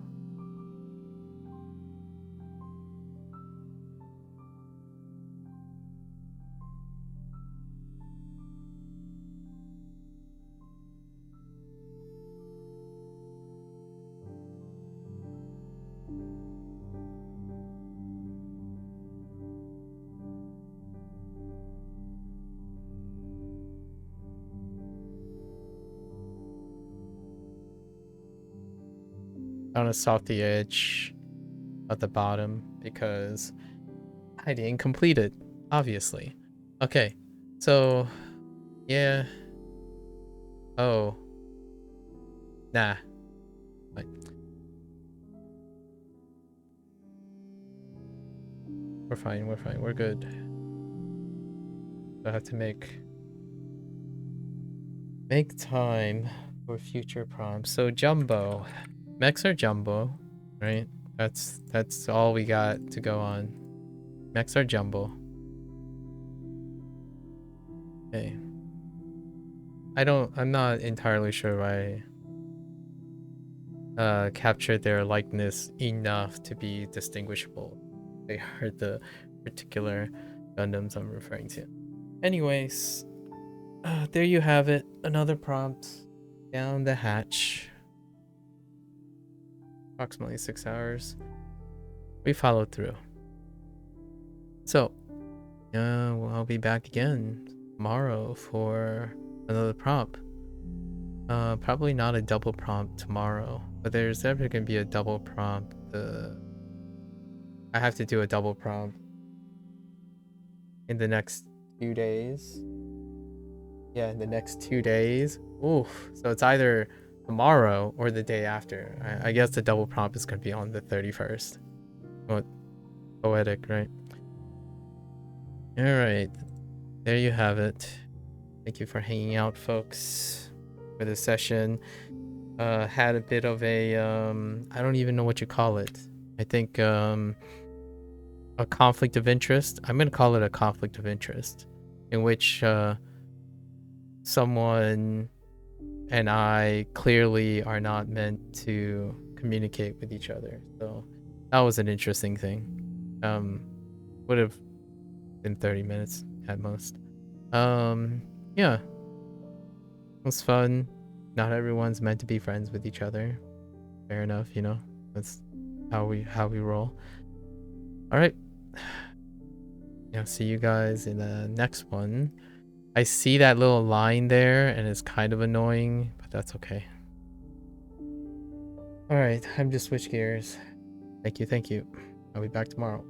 I want to soft the edge at the bottom because I didn't complete it, obviously. Okay, so yeah. Oh, nah. Like, we're fine. We're fine. We're good. I have to make time for future prompts. So jumbo, mechs are jumbo, right? That's all we got to go on. Mechs are jumbo. Okay. I'm not entirely sure why captured their likeness enough to be distinguishable. They are the particular Gundams I'm referring to. Anyways, there you have it. Another prompt down the hatch. Approximately 6 hours. We followed through. So, well, I'll be back again tomorrow for another prompt. Probably not a double prompt tomorrow, but there's definitely gonna be a double prompt. I have to do a double prompt in the next 2 days. Yeah, in the next 2 days. Oof. So it's either tomorrow or the day after. I guess the double prompt is gonna be on the 31st. What? Poetic, right? All right. There you have it. Thank you for hanging out, folks, for this session. Had a bit of a I don't even know what you call it. I think a conflict of interest. I'm gonna call it a conflict of interest, in which someone and I clearly are not meant to communicate with each other. So that was an interesting thing. Would have been 30 minutes at most. Yeah, it was fun. Not everyone's meant to be friends with each other. Fair enough, you know. That's how we roll. All right. Yeah, see you guys in the next one. I see that little line there and it's kind of annoying, but that's okay. All right, time to switch gears. Thank you. I'll be back tomorrow.